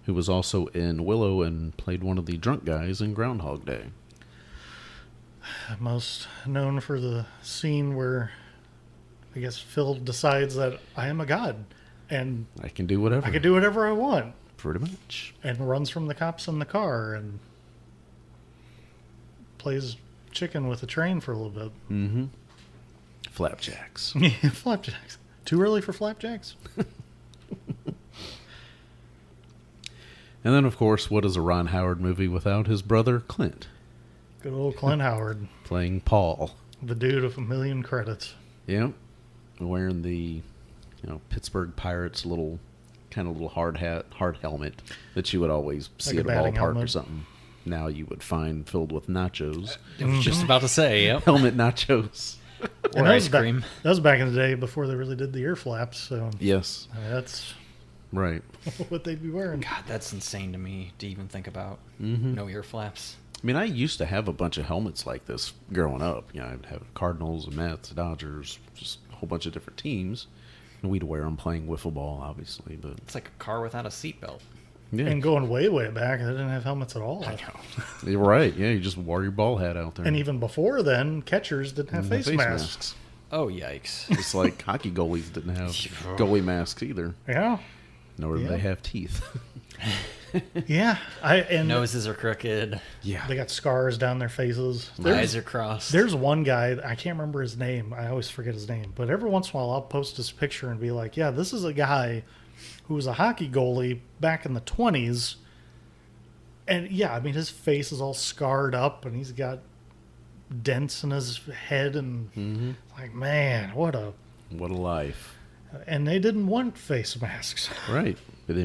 S10: who was also in Willow and played one of the drunk guys in Groundhog Day.
S11: Most known for the scene where, I guess, Phil decides that I am a god. And
S10: I can do whatever.
S11: I can do whatever I want.
S10: Pretty much.
S11: And runs from the cops in the car and plays chicken with a train for a little bit.
S10: Mm-hmm. Flapjacks.
S11: Yeah, flapjacks. Too early for flapjacks?
S10: And then, of course, what is a Ron Howard movie without his brother Clint?
S11: Good old Clint Howard.
S10: Playing Paul.
S11: The dude of a million credits.
S10: Yep. Wearing the Pittsburgh Pirates little hard helmet that you would always see at a ballpark helmet. Or something. Now you would find filled with nachos.
S12: I was just about to say, yep.
S10: Helmet nachos.
S12: Or ice cream.
S11: That was back in the day before they really did the ear flaps. So
S10: yes.
S11: That's
S10: right.
S11: what they'd be wearing.
S12: God, that's insane to me to even think about.
S10: Mm-hmm.
S12: No ear flaps.
S10: I mean, I used to have a bunch of helmets like this growing up. I'd have Cardinals, Mets, Dodgers, just a whole bunch of different teams. And we'd wear them playing wiffle ball, obviously. But
S12: it's like a car without a seatbelt.
S10: Yeah.
S11: And going way, way back, they didn't have helmets at all.
S12: I know.
S10: You're right. Yeah, you just wore your ball hat out there.
S11: And even before then, catchers didn't have face masks.
S12: Oh, yikes.
S10: Just like hockey goalies didn't have goalie masks either.
S11: Yeah.
S10: Nor did they have teeth.
S11: Yeah. And
S12: noses are crooked.
S10: Yeah.
S11: They got scars down their faces.
S12: Eyes are crossed.
S11: There's one guy, I can't remember his name. I always forget his name. But every once in a while, I'll post his picture and be like, yeah, this is a guy who was a hockey goalie back in the 20s. And yeah, I mean, his face is all scarred up and he's got dents in his head. And like, man, what a
S10: life.
S11: And they didn't want face masks.
S10: Right. It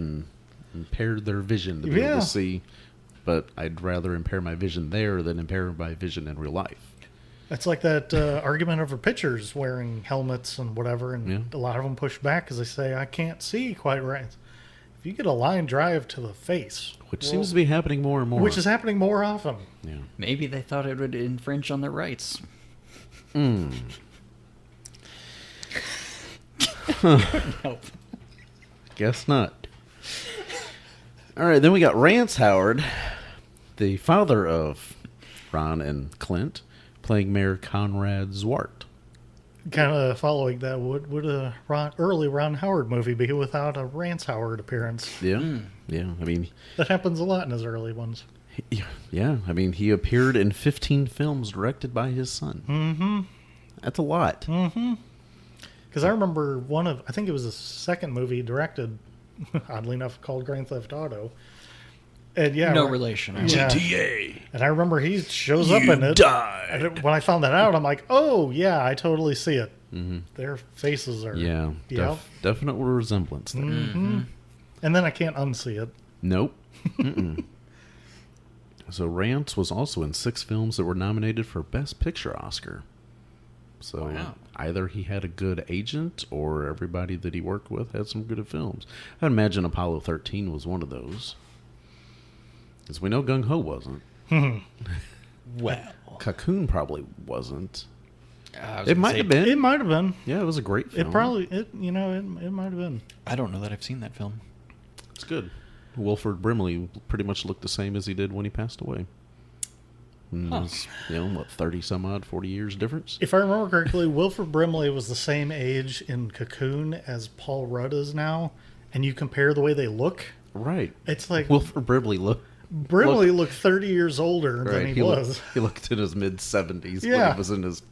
S10: impaired their vision to be able to see. But I'd rather impair my vision there than impair my vision in real life.
S11: It's like that argument over pitchers wearing helmets and whatever, and a lot of them push back because they say, I can't see quite right. If you get a line drive to the face...
S10: Which seems to be happening more and more.
S11: Which is happening more often.
S10: Yeah.
S12: Maybe they thought it would infringe on their rights.
S10: Nope. Guess not. All right, then we got Rance Howard, the father of Ron and Clint, playing Mayor Conrad Zwart.
S11: Kind of following that, would a early Ron Howard movie be without a Rance Howard appearance?
S10: Yeah, yeah. I mean,
S11: that happens a lot in his early ones.
S10: Yeah, I mean, he appeared in 15 films directed by his son.
S11: Mm-hmm.
S10: That's a lot.
S11: Mm-hmm. Because I remember I think it was the second movie he directed, oddly enough, called Grand Theft Auto. And
S12: no relation.
S11: Yeah.
S10: GTA.
S11: And I remember he shows up in it. And when I found that out, I'm like, oh, yeah, I totally see it.
S10: Mm-hmm.
S11: Their faces are...
S10: Yeah, definite resemblance there.
S11: Mm-hmm. And then I can't unsee it.
S10: Nope. So Rance was also in 6 films that were nominated for Best Picture Oscar. So either he had a good agent or everybody that he worked with had some good films. I'd imagine Apollo 13 was one of those. Because we know Gung Ho wasn't.
S12: Well.
S10: Cocoon probably wasn't. It might have been.
S11: It might have been.
S10: Yeah, it was a great film.
S11: It might have been.
S12: I don't know that I've seen that film.
S10: It's good. Wilford Brimley pretty much looked the same as he did when he passed away. And it was, 30 some odd, 40 years difference?
S11: If I remember correctly, Wilford Brimley was the same age in Cocoon as Paul Rudd is now, and you compare the way they look.
S10: Right.
S11: It's like...
S10: Wilford Brimley looked
S11: 30 years older than he was.
S10: He looked in his mid-70s when he was in his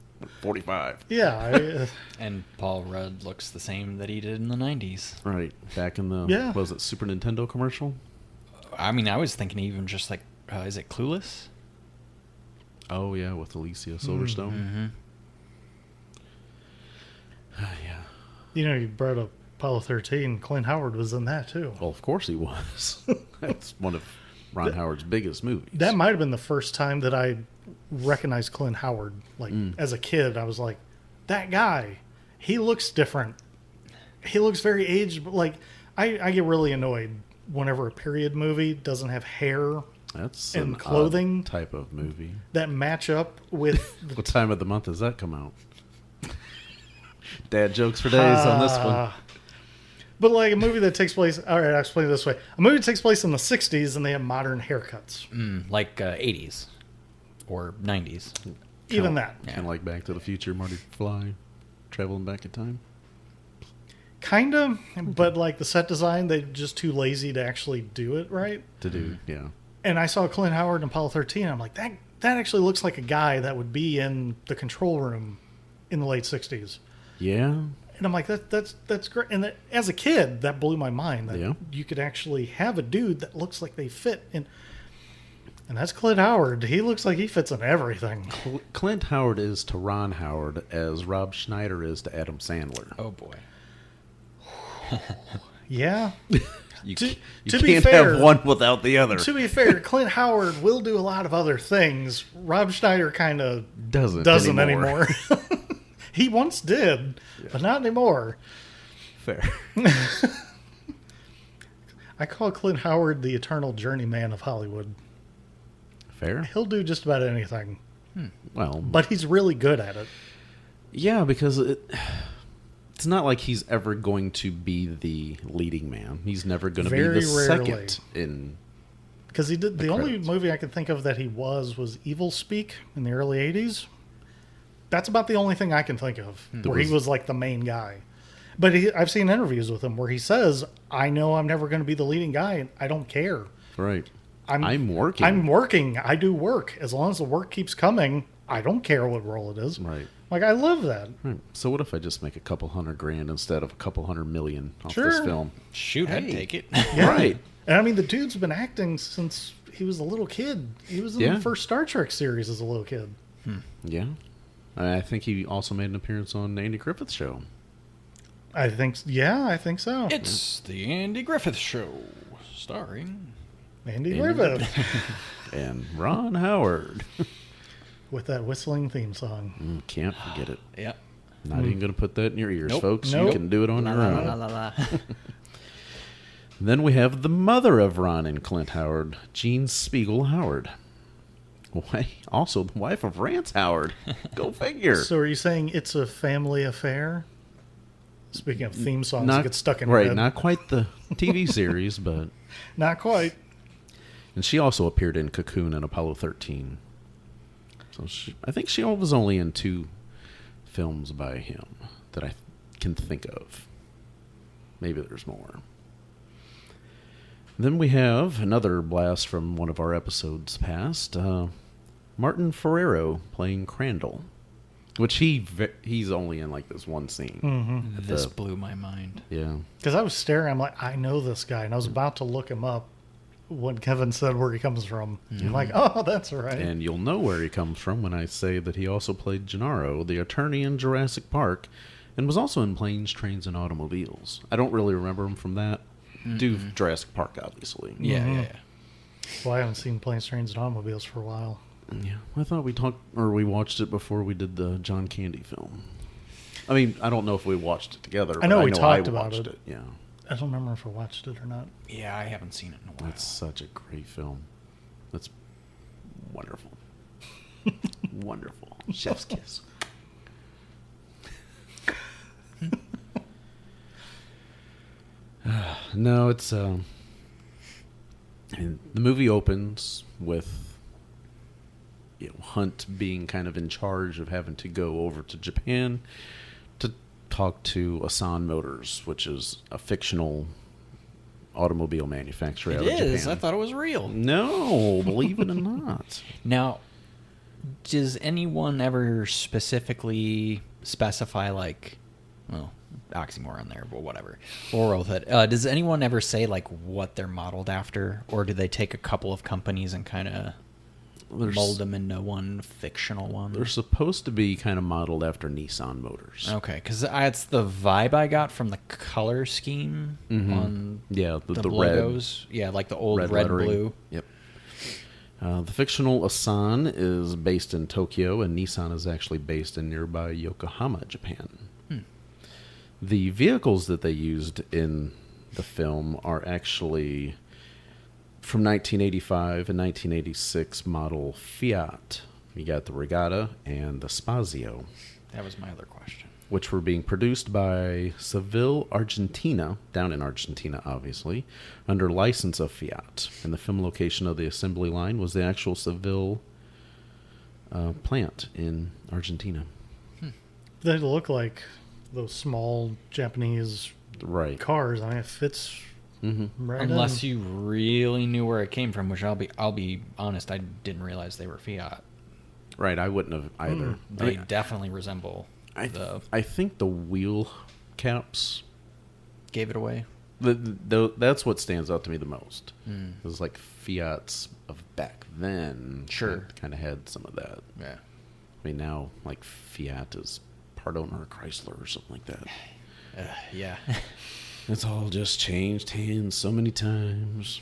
S10: 45.
S11: Yeah.
S12: And Paul Rudd looks the same that he did in the 90s.
S10: Right. Back in the, was it Super Nintendo commercial?
S12: I mean, I was thinking even just like, is it Clueless?
S10: Oh, yeah, with Alicia Silverstone.
S12: Mm-hmm.
S10: Yeah.
S11: You brought up Apollo 13. Clint Howard was in that, too.
S10: Well, of course he was. That's one of Ron Howard's biggest movies.
S11: That might have been the first time that I recognized Clint Howard. As a kid, I was like, that guy, he looks different. He looks very aged. But I get really annoyed whenever a period movie doesn't have hair and clothing
S10: type of movie
S11: that match up with...
S10: What time of the month does that come out? Dad jokes for days on this one.
S11: But a movie that takes place... All right, I'll explain it this way. A movie that takes place in the 60s and they have modern haircuts.
S12: Like 80s or 90s.
S11: Even that.
S10: Kind of like Back to the Future, Marty McFly traveling back in time.
S11: Kind of, but the set design, they're just too lazy to actually do it right.
S10: Yeah.
S11: And I saw Clint Howard in Apollo 13. I'm like, that actually looks like a guy that would be in the control room in the late 60s.
S10: Yeah.
S11: And I'm like, that's great. And as a kid, that blew my mind that you could actually have a dude that looks like they fit in. And that's Clint Howard. He looks like he fits in everything.
S10: Clint Howard is to Ron Howard as Rob Schneider is to Adam Sandler.
S12: Oh, boy.
S11: Yeah.
S10: You
S11: to
S10: can't
S11: be fair,
S10: have one without the other.
S11: To be fair, Clint Howard will do a lot of other things. Rob Schneider kind of
S10: doesn't
S11: anymore. He once did, but not anymore.
S10: Fair.
S11: I call Clint Howard the eternal journeyman of Hollywood.
S10: Fair.
S11: He'll do just about anything.
S10: Well,
S11: but he's really good at it.
S10: Yeah, because it's not like he's ever going to be the leading man. He's never going to be the second in.
S11: Because he did the only movie I can think of that he was Evil Speak in the early 80s. That's about the only thing I can think of where he was the main guy. But I've seen interviews with him where he says, I know I'm never going to be the leading guy, and I don't care.
S10: Right.
S11: I'm
S10: working.
S11: I'm working. I do work. As long as the work keeps coming, I don't care what role it is.
S10: Right.
S11: I love that.
S10: Right. So what if I just make a couple $100,000 instead of a couple $100 million off
S11: Sure.
S10: this film?
S12: Shoot, I'd take it.
S11: Yeah.
S10: Right.
S11: And I mean, the dude's been acting since he was a little kid. He was in the first Star Trek series as a little kid.
S10: Yeah. I think he also made an appearance on Andy Griffith's show.
S11: I think so.
S12: It's the Andy Griffith Show, starring
S11: Andy Griffith.
S10: And Ron Howard.
S11: with that whistling theme song.
S10: Can't forget it.
S12: Yep.
S10: Not even going to put that in your ears,
S12: Nope.
S10: folks.
S11: Nope.
S10: You can do it on your own.
S12: La, la, la, la.
S10: Then we have the mother of Ron and Clint Howard, Jean Spiegel Howard. Also the wife of Rance Howard. Go figure.
S11: So are you saying it's a family affair? Speaking of theme songs that get stuck in
S10: right,
S11: your head.
S10: not quite the TV series, but...
S11: Not quite.
S10: And she also appeared in Cocoon and Apollo 13. So I think she was only in 2 films by him that I can think of. Maybe there's more. Then we have another blast from one of our episodes past. Martin Ferrero playing Crandall. Which he's only in like this one scene.
S11: Mm-hmm.
S12: This blew my mind.
S10: Yeah.
S11: Because I was staring, I'm like, I know this guy. And I was about to look him up when Kevin said where he comes from. I'm like, oh, that's right.
S10: And you'll know where he comes from when I say that he also played Gennaro, the attorney in Jurassic Park, and was also in Planes, Trains, and Automobiles. I don't really remember him from that. Do Jurassic Park, obviously.
S12: Yeah.
S11: Well, I haven't seen Planes, Trains, and Automobiles for a while.
S10: Yeah, I thought we watched it before we did the John Candy film. I mean, I don't know if we watched it together.
S11: I know we talked
S10: I
S11: about
S10: watched
S11: it.
S10: Yeah.
S11: I don't remember if I watched it or not.
S12: Yeah, I haven't seen it in a while.
S10: It's such a great film. It's wonderful. Wonderful. Chef's kiss. No, it's and the movie opens with Hunt being kind of in charge of having to go over to Japan to talk to Asan Motors, which is a fictional automobile manufacturer out of Japan.
S12: It is. I thought it was real.
S10: No, believe it or not.
S12: Now, does anyone ever specifically specify, like, well, oxymoron there, but whatever. We'll roll with it. Does anyone ever say, like, what they're modeled after? Or do they take a couple of companies and kind of mold them into one fictional one?
S10: They're supposed to be kind of modeled after Nissan Motors.
S12: Okay, because it's the vibe I got from the color scheme on
S10: the
S12: logos.
S10: Red,
S12: yeah, like the old red
S10: lettering.
S12: blue.
S10: Yep. The fictional Asan is based in Tokyo, and Nissan is actually based in nearby Yokohama, Japan. The vehicles that they used in the film are actually from 1985 and 1986 model Fiat. You got the Regatta and the Spazio.
S12: That was my other question.
S10: Which were being produced by Seville, Argentina, down in Argentina, obviously, under license of Fiat. And the film location of the assembly line was the actual Seville plant in Argentina.
S11: They look like those small Japanese cars. I mean, it fits right
S12: Unless
S11: in.
S12: you really knew where it came from, which I'll be honest, I didn't realize they were Fiat.
S10: Right, I wouldn't have either.
S12: They definitely resemble
S10: I think the wheel caps
S12: gave it away.
S10: That's what stands out to me the most. It was like Fiats of back then.
S12: Sure.
S10: Kind of had some of that.
S12: Yeah.
S10: I mean, now, like, Fiat is part owner of Chrysler or something like that.
S12: Yeah.
S10: It's all just changed hands so many times.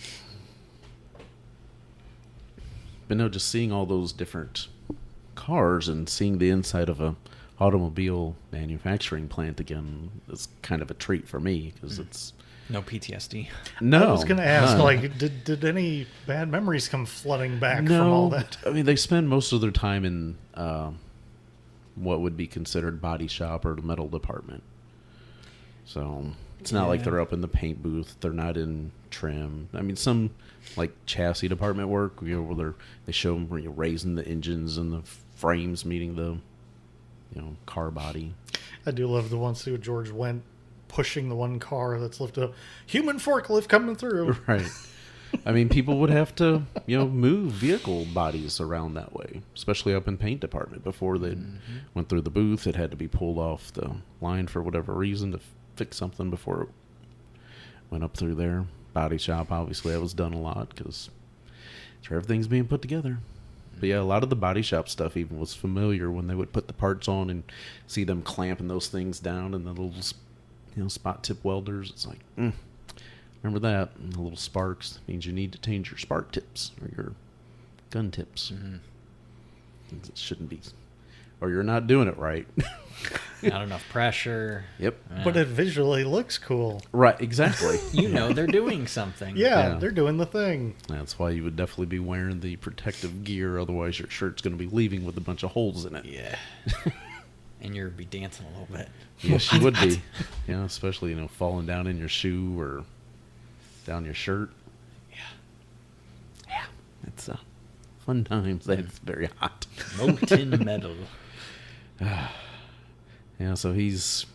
S10: But no, just seeing all those different cars and seeing the inside of a automobile manufacturing plant again is kind of a treat for me because it's
S12: no PTSD.
S10: No,
S11: I was going to ask, like, did any bad memories come flooding back from all that?
S10: I mean, they spend most of their time in what would be considered body shop or the metal department. So it's not like they're up in the paint booth. They're not in trim. I mean, some like chassis department work, where they show them raising the engines and the frames meeting the car body.
S11: I do love the ones who George went pushing the one car that's lifted up. Human forklift coming through.
S10: Right. I mean, people would have to, move vehicle bodies around that way, especially up in paint department. Before they went through the booth, it had to be pulled off the line for whatever reason to fix something before it went up through there. Body shop, obviously, that was done a lot because everything's being put together. But yeah, a lot of the body shop stuff even was familiar when they would put the parts on and see them clamping those things down and the little, spot tip welders. It's like, remember that? And the little sparks means you need to change your spark tips or your gun tips. It shouldn't be, or you're not doing it right.
S12: Not enough pressure.
S10: Yep.
S12: Yeah.
S11: But it visually looks cool.
S10: Right, exactly.
S12: They're doing something.
S11: Yeah, they're doing the thing.
S10: That's why you would definitely be wearing the protective gear, otherwise your shirt's going to be leaving with a bunch of holes in it.
S12: Yeah. And you'd be dancing a little bit.
S10: Yes, you would be. Yeah, especially, falling down in your shoe or down your shirt. Yeah. It's fun times. It's very hot.
S12: Molten metal.
S10: Yeah, so he's,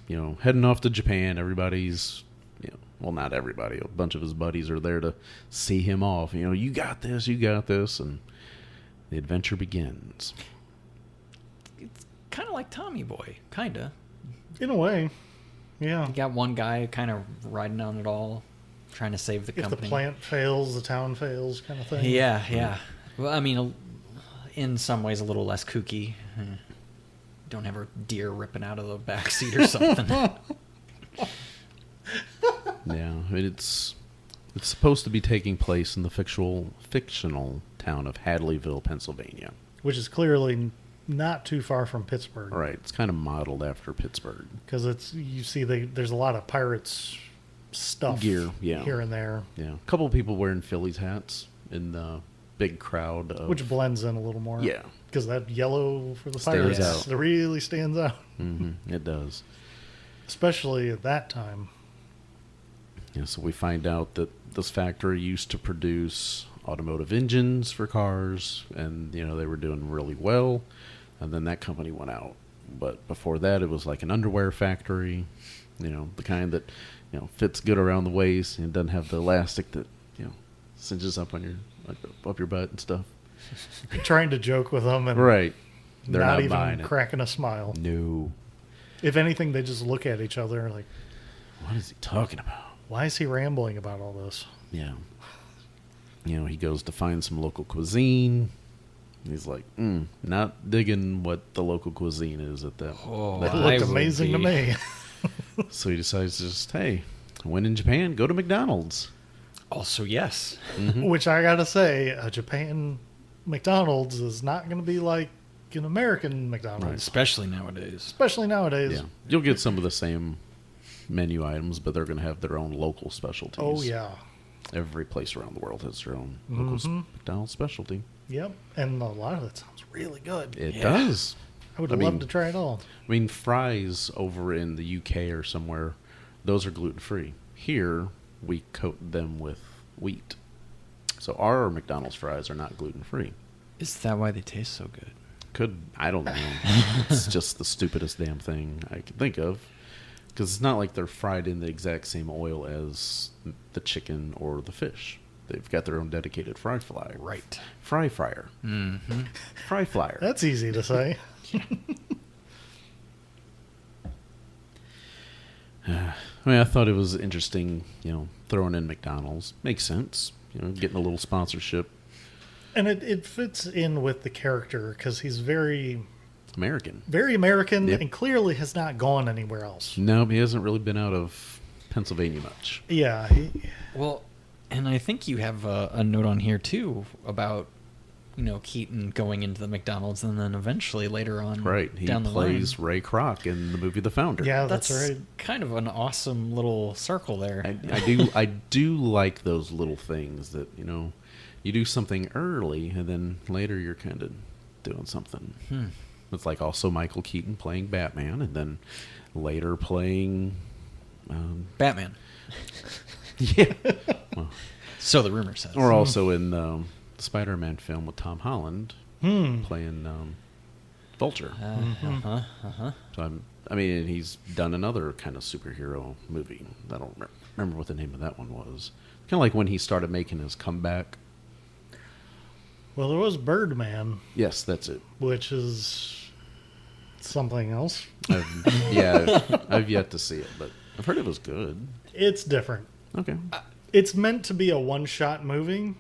S10: heading off to Japan. Everybody's, well, not everybody. A bunch of his buddies are there to see him off. You got this, and the adventure begins.
S12: It's kind of like Tommy Boy, kind of.
S11: In a way, yeah.
S12: You got one guy kind of riding on it all, trying to save the company.
S11: If the plant fails, the town fails, kind of thing.
S12: Yeah. Well, I mean, in some ways, a little less kooky. Don't have a deer ripping out of the back seat or something.
S10: Yeah, it's supposed to be taking place in the fictional town of Hadleyville, Pennsylvania,
S11: which is clearly not too far from Pittsburgh.
S10: Right, it's kind of modeled after Pittsburgh
S11: because there's a lot of pirates stuff
S10: gear, yeah,
S11: here and there.
S10: Yeah, a couple of people wearing Phillies hats in the big crowd,
S11: which blends in a little more.
S10: Yeah,
S11: because that yellow for the pirates really stands out.
S10: Mm-hmm. It does,
S11: especially at that time.
S10: Yeah, so we find out that this factory used to produce automotive engines for cars, and they were doing really well, and then that company went out. But before that, it was like an underwear factory, the kind that fits good around the waist and doesn't have the elastic that cinches up on your up your butt and stuff.
S11: Trying to joke with them, and
S10: right, they're not
S11: even cracking a smile.
S10: No.
S11: If anything, they just look at each other like,
S10: "What is he talking about?
S11: Why is he rambling about all this?"
S10: Yeah. He goes to find some local cuisine. He's like, not digging what the local cuisine is at that.
S11: Oh, that looked amazing to me.
S10: So he decides to just, hey, when in Japan, go to McDonald's.
S12: Also, yes.
S10: Mm-hmm.
S11: Which I gotta say, a Japan McDonald's is not going to be like an American McDonald's.
S10: Right.
S12: Especially nowadays.
S11: Yeah.
S10: You'll get some of the same menu items, but they're going to have their own local specialties.
S11: Oh, yeah.
S10: Every place around the world has their own local McDonald's specialty.
S11: Yep. And a lot of it sounds really good.
S10: It does.
S11: I would love to try it all.
S10: I mean, fries over in the UK or somewhere, those are gluten-free. Here, we coat them with wheat. So our McDonald's fries are not gluten-free.
S12: Is that why they taste so good?
S10: I don't know. It's just the stupidest damn thing I can think of. Because it's not like they're fried in the exact same oil as the chicken or the fish. They've got their own dedicated fry fryer.
S12: Right.
S10: Fry fryer.
S12: Mm-hmm.
S10: Fry flyer.
S11: That's easy to say.
S10: I thought it was interesting, throwing in McDonald's. Makes sense. Getting a little sponsorship.
S11: And it fits in with the character because he's very
S10: American.
S11: Very American,
S10: yep.
S11: And clearly has not gone anywhere else.
S10: No, he hasn't really been out of Pennsylvania much.
S11: Yeah.
S12: Well, and I think you have a note on here, too, about, Keaton going into the McDonald's and then eventually later on
S10: right. He
S12: down the
S10: plays
S12: line.
S10: Ray Kroc in the movie The Founder.
S11: Yeah, that's right.
S12: Kind of an awesome little circle there.
S10: I do like those little things that, you do something early and then later you're kind of doing something. It's like also Michael Keaton playing Batman and then later playing...
S12: Batman.
S10: Yeah. Well,
S12: so the rumor says.
S10: Or also in the Spider-Man film with Tom Holland playing Vulture. So he's done another kind of superhero movie. I don't remember what the name of that one was. Kind of like when he started making his comeback.
S11: Well, there was Birdman.
S10: Yes, that's it.
S11: Which is something else.
S10: I've yet to see it, but I've heard it was good.
S11: It's different.
S10: Okay.
S11: It's meant to be a one-shot movie,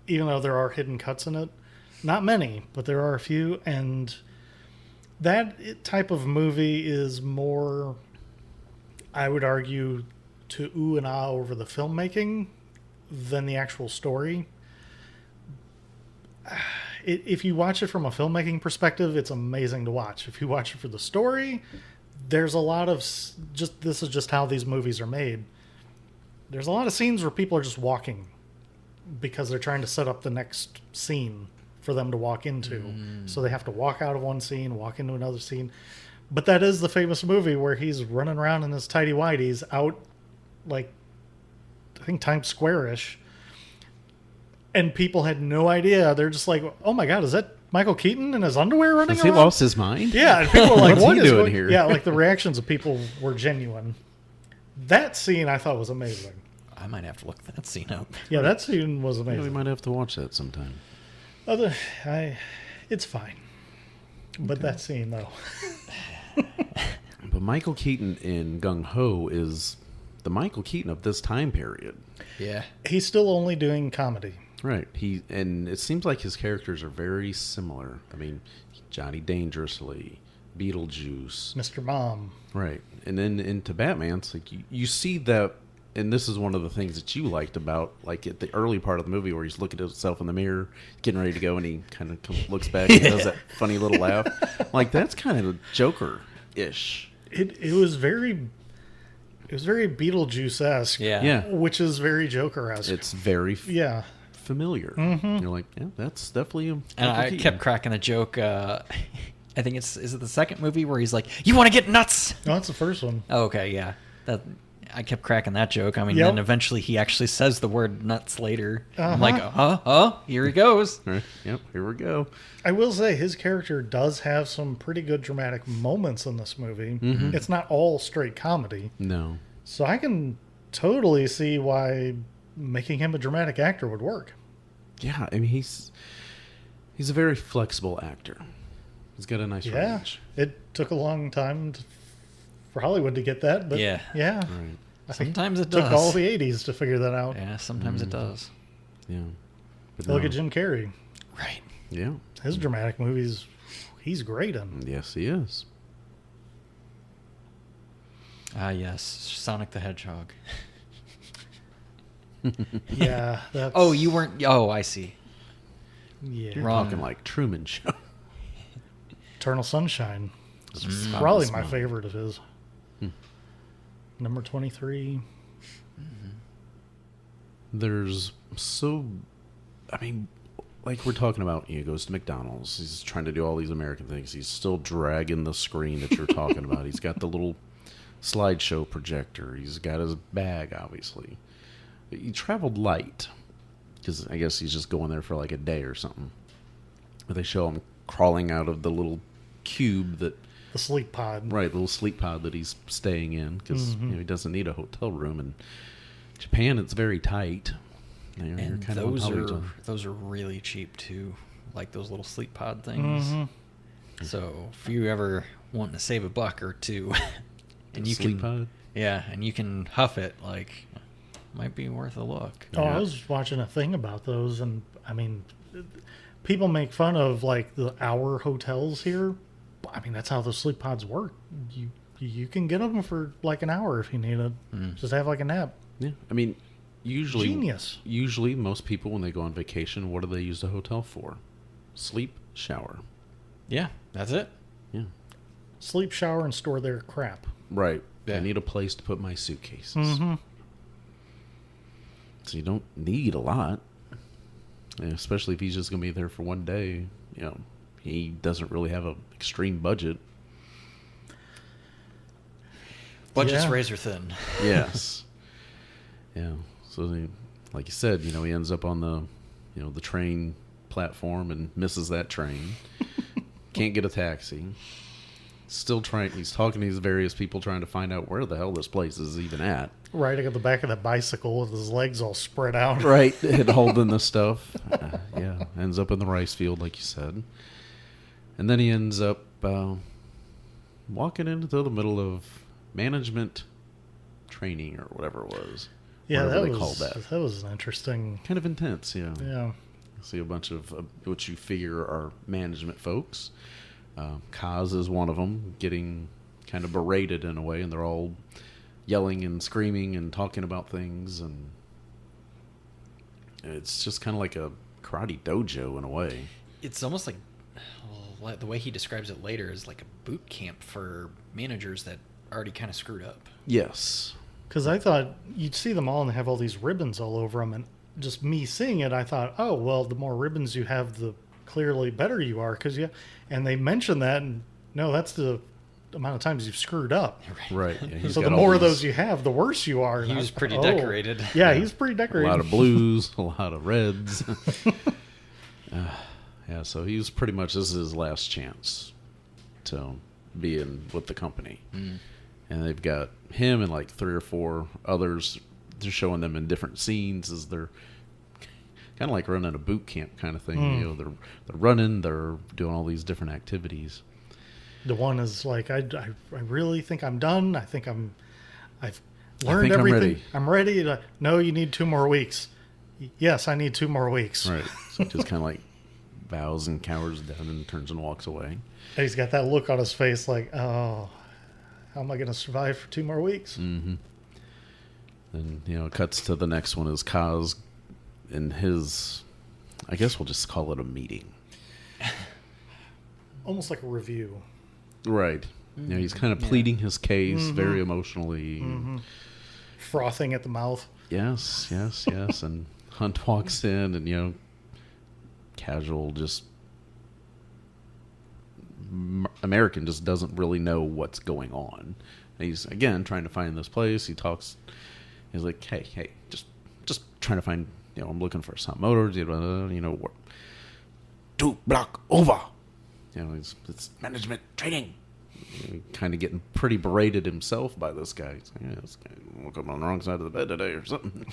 S11: even though there are hidden cuts in it. Not many, but there are a few, and that type of movie is more, I would argue, to ooh and ah over the filmmaking than the actual story. if you watch it from a filmmaking perspective, it's amazing to watch. If you watch it for the story, there's a lot of this is just how these movies are made. There's a lot of scenes where people are just walking because they're trying to set up the next scene for them to walk into. So they have to walk out of one scene, walk into another scene. But that is the famous movie where he's running around in his tighty whities out, like, I think Times Square-ish. And people had no idea. They're just like, oh my God, is that Michael Keaton in his underwear running around?
S10: Has he lost his mind?
S11: Yeah, and people were like,
S10: What's
S11: what
S10: he
S11: is
S10: doing here?
S11: Yeah, like the reactions of people were genuine. That scene I thought was amazing.
S12: I might have to look that scene up.
S11: Yeah, that scene was amazing.
S10: We might have to watch that sometime.
S11: It's fine. But that scene, though.
S10: But Michael Keaton in Gung Ho is the Michael Keaton of this time period.
S12: Yeah.
S11: He's still only doing comedy.
S10: Right. And it seems like his characters are very similar. I mean, Johnny Dangerously, Beetlejuice,
S11: Mr. Mom.
S10: Right. And then into Batman, it's like you see that, and this is one of the things that you liked about, like, at the early part of the movie where he's looking at himself in the mirror, getting ready to go, and he kind of looks back and does that funny little laugh. Like, that's kind of Joker-ish.
S11: It was very Beetlejuice-esque.
S10: Yeah.
S11: Which is very Joker-esque.
S10: It's very familiar.
S11: Mm-hmm.
S10: You're like, yeah, that's definitely a
S12: And I kept cracking the joke. I think is it the second movie where he's like, "You want to get nuts?"
S11: No, that's the first one.
S12: Oh, okay, yeah. I kept cracking that joke. I mean,
S11: Yep.
S12: then eventually he actually says the word nuts later. I'm
S11: Uh-huh.
S12: like, here he goes.
S10: Right. Yep, here we go.
S11: I will say his character does have some pretty good dramatic moments in this movie.
S10: Mhm.
S11: It's not all straight comedy.
S10: No.
S11: So I can totally see why making him a dramatic actor would work.
S10: Yeah, I mean, he's a very flexible actor. He's got a nice range.
S11: It took a long time for Hollywood to get that, but
S12: Yeah.
S10: Right.
S11: I think
S12: Sometimes it
S11: took
S12: does.
S11: all the 80s to figure that out.
S12: Yeah, sometimes it does.
S10: Yeah. But
S11: Look
S10: no.
S11: at Jim Carrey.
S12: Right.
S10: Yeah.
S11: His dramatic movies, he's great in.
S10: Yes, he is.
S12: Ah, yes, Sonic the Hedgehog.
S11: Yeah. That's,
S12: Oh, you weren't. Oh, I see.
S11: yeah.
S10: You're
S12: Wrong.
S10: talking like Truman Show.
S11: Eternal Sunshine. It's
S10: Mm.
S11: probably
S10: Smile.
S11: my favorite of his.
S10: Hmm.
S11: Number 23.
S10: There's I mean, like we're talking about, he goes to McDonald's. He's trying to do all these American things. He's still dragging the screen that you're talking about. He's got the little slideshow projector. He's got his bag, obviously. He traveled light because I guess he's just going there for like a day or something. But they show him crawling out of the little cube that...
S11: The sleep pod.
S10: Right, the little sleep pod that he's staying in because
S11: Mhm.
S10: he doesn't need a hotel room. In Japan, it's very tight. You're
S12: And
S10: kind of
S12: those are really cheap too, like those little sleep pod things.
S11: Mhm.
S12: So if you ever want to save a buck or two, and you
S10: sleep
S12: can,
S10: pod?
S12: yeah, and you can huff it, like, might be worth a look.
S11: Oh, I was watching a thing about those, and I mean, people make fun of like the hour hotels here. I mean, that's how the sleep pods work. You can get them for like an hour if you need it. Just have like a nap.
S10: Yeah, I mean, usually,
S11: Genius.
S10: Usually, most people when they go on vacation, what do they use the hotel for? Sleep, shower.
S12: Yeah, that's it.
S10: Yeah,
S11: Sleep, shower, and store their crap.
S10: right.
S12: Yeah.
S10: I need a place to put my suitcases.
S11: Mm-hmm.
S10: So you don't need a lot, and especially if he's just going to be there for one day. You know, he doesn't really have an extreme budget.
S12: Budget's
S11: Yeah.
S12: razor thin.
S10: Yes. Yeah. So, like you said, he ends up on the, the train platform and misses that train. Can't get a taxi. Still trying. He's talking to these various people trying to find out where the hell this place is even at.
S11: Riding at the back of that bicycle with his legs all spread out.
S10: Right. And holding the stuff. Yeah. Ends up in the rice field, like you said. And then he ends up walking into the middle of management training or whatever it was.
S11: Yeah,
S10: whatever
S11: that
S10: they
S11: was
S10: called that.
S11: That was an interesting.
S10: Kind of intense, yeah.
S11: Yeah.
S10: See a bunch of what you figure are management folks. Kaz is one of them, getting kind of berated in a way, and they're all yelling and screaming and talking about things, and it's just kind of like a karate dojo in a way.
S12: It's almost like the way he describes it later is like a boot camp for managers that already kind of screwed up.
S10: Yes.
S11: Because I thought you'd see them all and they have all these ribbons all over them. And just me seeing it, I thought, oh, well, the more ribbons you have, the clearly better you are. And they mentioned that, and no, that's the amount of times you've screwed up.
S10: Right. Yeah,
S11: so the more of those you have, the worse you are.
S12: He was pretty decorated.
S11: Yeah, he's pretty decorated.
S10: A lot of blues, a lot of reds. Yeah, so he's pretty much, this is his last chance to be in with the company. And they've got him and like 3 or 4 others. They're showing them in different scenes as they're kind of like running a boot camp kind of thing. You know, they're running, they're doing all these different activities.
S11: The one is like, I really think I'm done. I've learned everything. I'm ready. No, you need 2 more weeks. Yes, I need 2 more weeks.
S10: Right. So just kind of like bows and cowers down and turns and walks away.
S11: And he's got that look on his face like, oh, how am I going to survive for 2 more weeks?
S10: Mm-hmm. Then, you know, it cuts to the next one is Kaz in his, I guess we'll just call it a meeting.
S11: Almost like a review.
S10: Right. You know, he's kind of pleading his case very emotionally.
S11: Frothing at the mouth.
S10: Yes. And Hunt walks in and, you know, casual, just American just doesn't really know what's going on. And he's, again, trying to find this place. He talks, he's like, hey, just trying to find, you know, I'm looking for some motors, you know, 2 block over. You know, it's management training. You know, kind of getting pretty berated himself by this guy. He's like, yeah, this guy woke up on the wrong side of the bed today or something.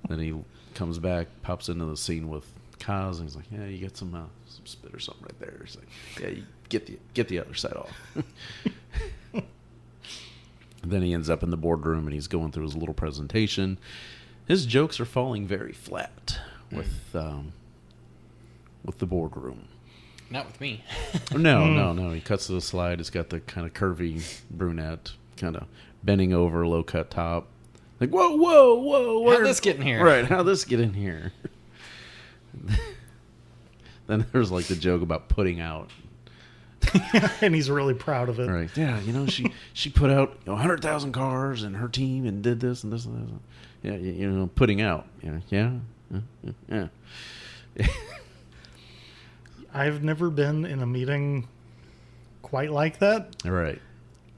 S10: Then he comes back, pops into the scene with Kaz, and he's like, yeah, you get some spit or something right there. He's like, yeah, you get the other side off. Then he ends up in the boardroom, and he's going through his little presentation. His jokes are falling very flat with the boardroom.
S12: Not with me.
S10: No. He cuts to the slide. It's got the kind of curvy brunette, kind of bending over, low cut top. Like, whoa.
S12: How'd this get in here?
S10: Right, how'd this get in here? Then there's like the joke about putting out.
S11: And he's really proud of it.
S10: Right. Yeah, you know, she put out 100,000 cars and her team and did this and this and this. Yeah, you know, putting out. Yeah.
S11: I've never been in a meeting quite like that.
S10: Right.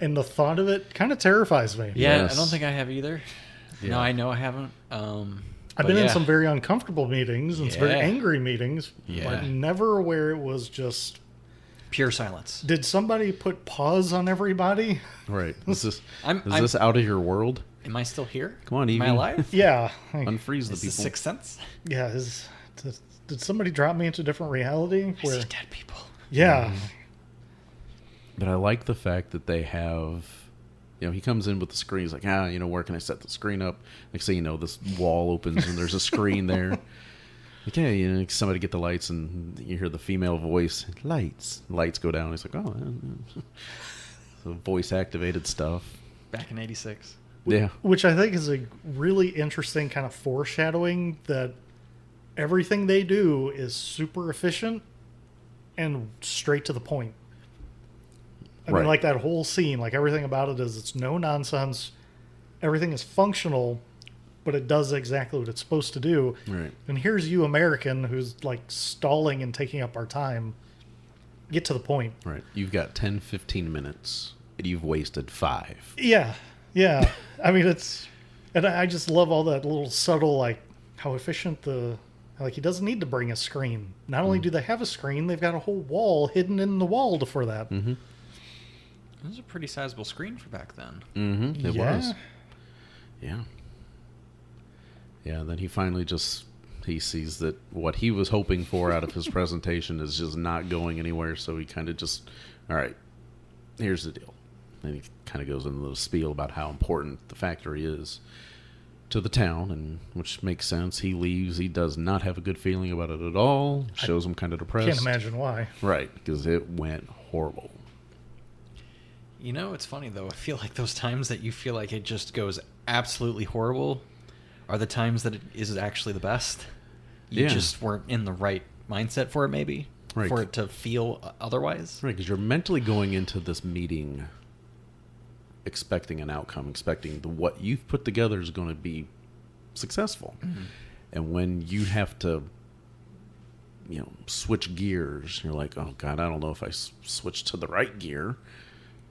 S11: And the thought of it kind of terrifies me.
S12: Yeah, yes. I don't think I have either. Yeah. No, I know I haven't.
S11: I've been in some very uncomfortable meetings and some very angry meetings, but never where it was just
S12: pure silence.
S11: Did somebody put pause on everybody?
S10: Right. Is this out of your world?
S12: Am I still here?
S10: Come on, Evie.
S12: Am I alive?
S11: Yeah.
S10: Unfreeze the people.
S12: Is this Sixth Sense?
S11: Yeah. Did somebody drop me into a different reality?
S12: I see dead people.
S11: Yeah.
S10: But I like the fact that they have, you know, he comes in with the screen. He's like, you know, where can I set the screen up? Like, so, you know, this wall opens and there's a screen there. Okay, you know, somebody get the lights, and you hear the female voice, lights go down. He's like, oh, so voice activated stuff.
S12: Back in '86.
S10: Yeah.
S11: Which I think is a really interesting kind of foreshadowing that everything they do is super efficient and straight to the point. I mean, like that whole scene, like everything about it is, it's no nonsense. Everything is functional, but it does exactly what it's supposed to do.
S10: Right.
S11: And here's you, American, who's like stalling and taking up our time. Get to the point.
S10: Right. You've got 10, 15 minutes, and you've wasted 5.
S11: Yeah. I mean, and I just love all that little subtle, like how efficient like he doesn't need to bring a screen. Not only do they have a screen, they've got a whole wall hidden in the wall for that.
S10: Mm-hmm.
S12: It was a pretty sizable screen for back then.
S10: Mm-hmm. It was. Yeah. Yeah, then he finally he sees that what he was hoping for out of his presentation is just not going anywhere, so he kind of just, all right, here's the deal. And he kind of goes into the spiel about how important the factory is to the town, and which makes sense. He leaves. He does not have a good feeling about it at all. Shows him kind of depressed.
S11: Can't imagine why.
S10: Right, because it went horrible.
S12: You know, it's funny, though. I feel like those times that you feel like it just goes absolutely horrible are the times that it is actually the best. You just weren't in the right mindset for it, maybe.
S10: Right.
S12: For it to feel otherwise.
S10: Right, because you're mentally going into this meeting expecting an outcome, expecting what you've put together is going to be successful. Mm-hmm. And when you have to, switch gears, you're like, oh, God, I don't know if I switched to the right gear.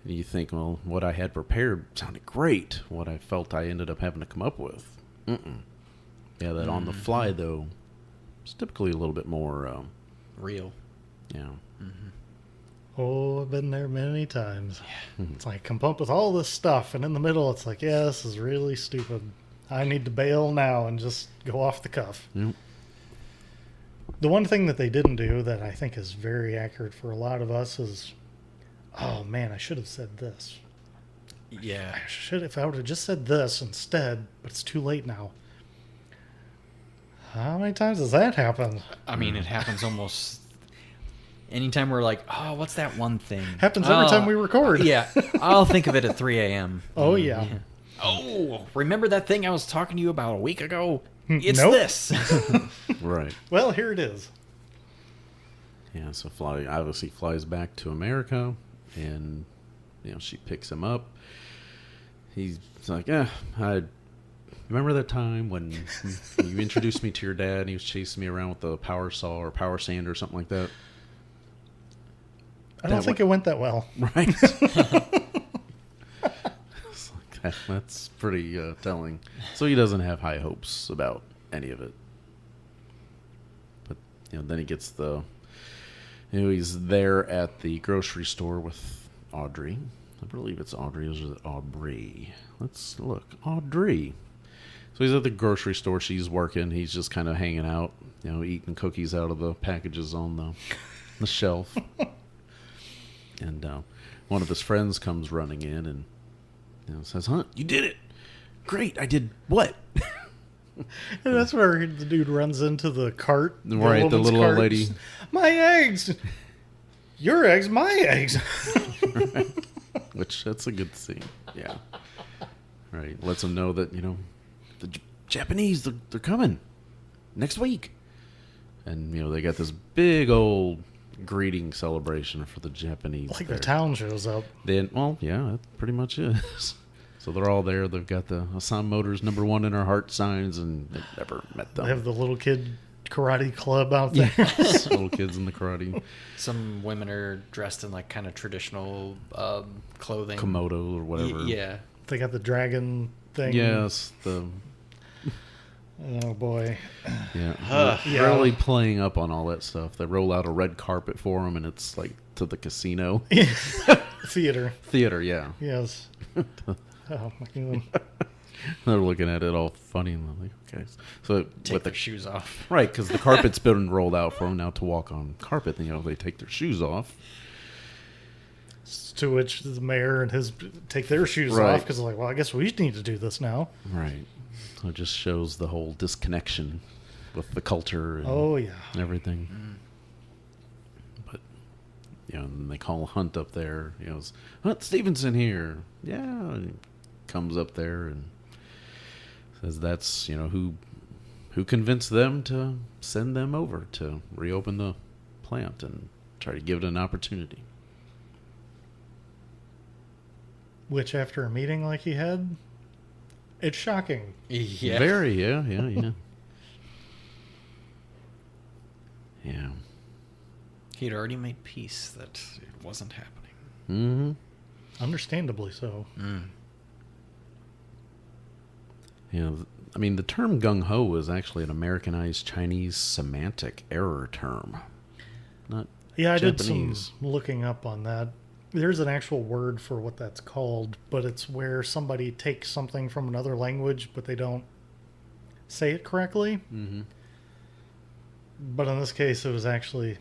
S10: And you think, well, what I had prepared sounded great. What I felt I ended up having to come up with. Yeah, that on the fly, though, is typically a little bit more...
S12: real.
S10: Yeah.
S11: Mm-hmm. Oh, I've been there many times. Yeah. It's like, come up with all this stuff, and in the middle, it's like, yeah, this is really stupid. I need to bail now and just go off the cuff.
S10: Yep.
S11: The one thing that they didn't do that I think is very accurate for a lot of us is, oh, man, I should have said this.
S12: Yeah.
S11: If I would have just said this instead, but it's too late now. How many times has that happened?
S12: I mean, it happens almost anytime we're like, oh, what's that one thing?
S11: Happens every time we record.
S12: Yeah. I'll think of it at 3 a.m.
S11: Oh, yeah.
S12: Oh, remember that thing I was talking to you about a week ago? It's
S11: Nope.
S12: this.
S10: Right.
S11: Well, here it is.
S10: Yeah, so Fly obviously flies back to America, and, she picks him up. He's like, I remember that time when you introduced me to your dad and he was chasing me around with a power saw or power sander or something like that?
S11: I don't think it went that well.
S10: Right. It's like that's pretty telling. So he doesn't have high hopes about any of it. But, then he gets he's there at the grocery store with Audrey. I believe it's Audrey. Or is it Aubrey? Let's look. Audrey. So he's at the grocery store. She's working. He's just kind of hanging out, eating cookies out of the packages on the shelf. And one of his friends comes running in and says, "Huh, you did it. Great. I did what?"
S11: And that's where the dude runs into the cart.
S10: Right, the little old lady.
S11: My eggs. Your eggs, my eggs.
S10: Right. Which, that's a good scene. Yeah. Right. Lets them know that, the Japanese, they're coming next week. And, they got this big old greeting celebration for the Japanese.
S11: Like
S10: there.
S11: the town shows up.
S10: Then, well, yeah, that pretty much is. So they're all there. They've got the Assam Motors #1 in our heart signs, and they've never met them.
S11: They have the little kid karate club out there.
S10: Yes, little kids in the karate.
S12: Some women are dressed in like kind of traditional clothing.
S10: Komodo or whatever.
S12: Yeah.
S11: They got the dragon thing.
S10: Yes.
S11: Oh, boy.
S10: Yeah. Really playing up on all that stuff. They roll out a red carpet for them, and it's like to the casino.
S11: Theater.
S10: Theater, yeah.
S11: Yes. Oh, my God.
S10: They're looking at it all funny and like, okay. So
S12: take their shoes off.
S10: Right, because the carpet's been rolled out for them now to walk on carpet. They take their shoes off.
S11: To which the mayor and his take their shoes off because they're like, well, I guess we need to do this now.
S10: Right. So it just shows the whole disconnection with the culture and everything. But, and they call Hunt up there. It's Hunt Stevenson here. Yeah. And he comes up there and says that's, who convinced them to send them over to reopen the plant and try to give it an opportunity.
S11: Which, after a meeting like he had, it's shocking.
S12: Yeah.
S10: Very, yeah. Yeah.
S12: He'd already made peace that it wasn't happening.
S10: Mm-hmm.
S11: Understandably so.
S10: Yeah, the term Gung Ho is actually an Americanized Chinese semantic error term. Not
S11: I
S10: Japanese.
S11: did some looking up on that. There's an actual word for what that's called, but it's where somebody takes something from another language, but they don't say it correctly.
S10: Mm-hmm.
S11: But in this case, it was actually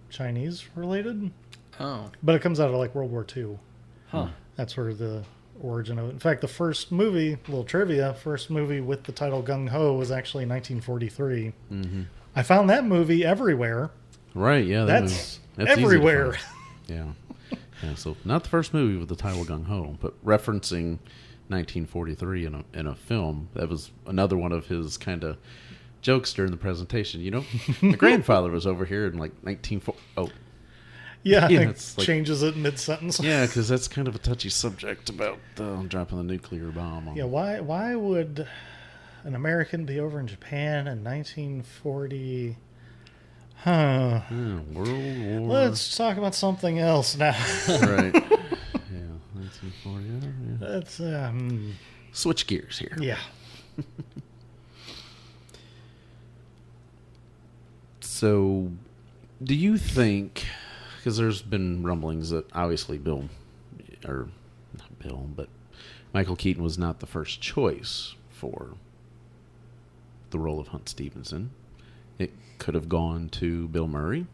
S11: Chinese related.
S12: Oh.
S11: But it comes out of like World War II.
S12: Huh.
S11: That's where the origin of it. In fact, the first movie, little trivia, first movie with the title Gung Ho was actually 1943.
S10: Mm-hmm.
S11: I found that movie everywhere.
S10: Right, yeah.
S11: That's
S10: Easy
S11: everywhere.
S10: to find. Yeah, so not the first movie with the title Gung Ho, but referencing 1943 in a film. That was another one of his kind of jokes during the presentation. You know, my grandfather was over here in like 1940. Oh,
S11: yeah,
S10: it's like,
S11: changes it mid-sentence.
S10: Yeah, because that's kind of a touchy subject about dropping the nuclear bomb.
S11: Yeah, why would an American be over in Japan in 1940? Huh.
S10: Yeah, World War.
S11: Let's talk about something else now.
S10: Right. Yeah, 1940. Yeah.
S11: That's
S10: switch gears here.
S11: Yeah.
S10: So, do you think? Because there's been rumblings that obviously but Michael Keaton was not the first choice for the role of Hunt Stevenson. It could have gone to Bill Murray.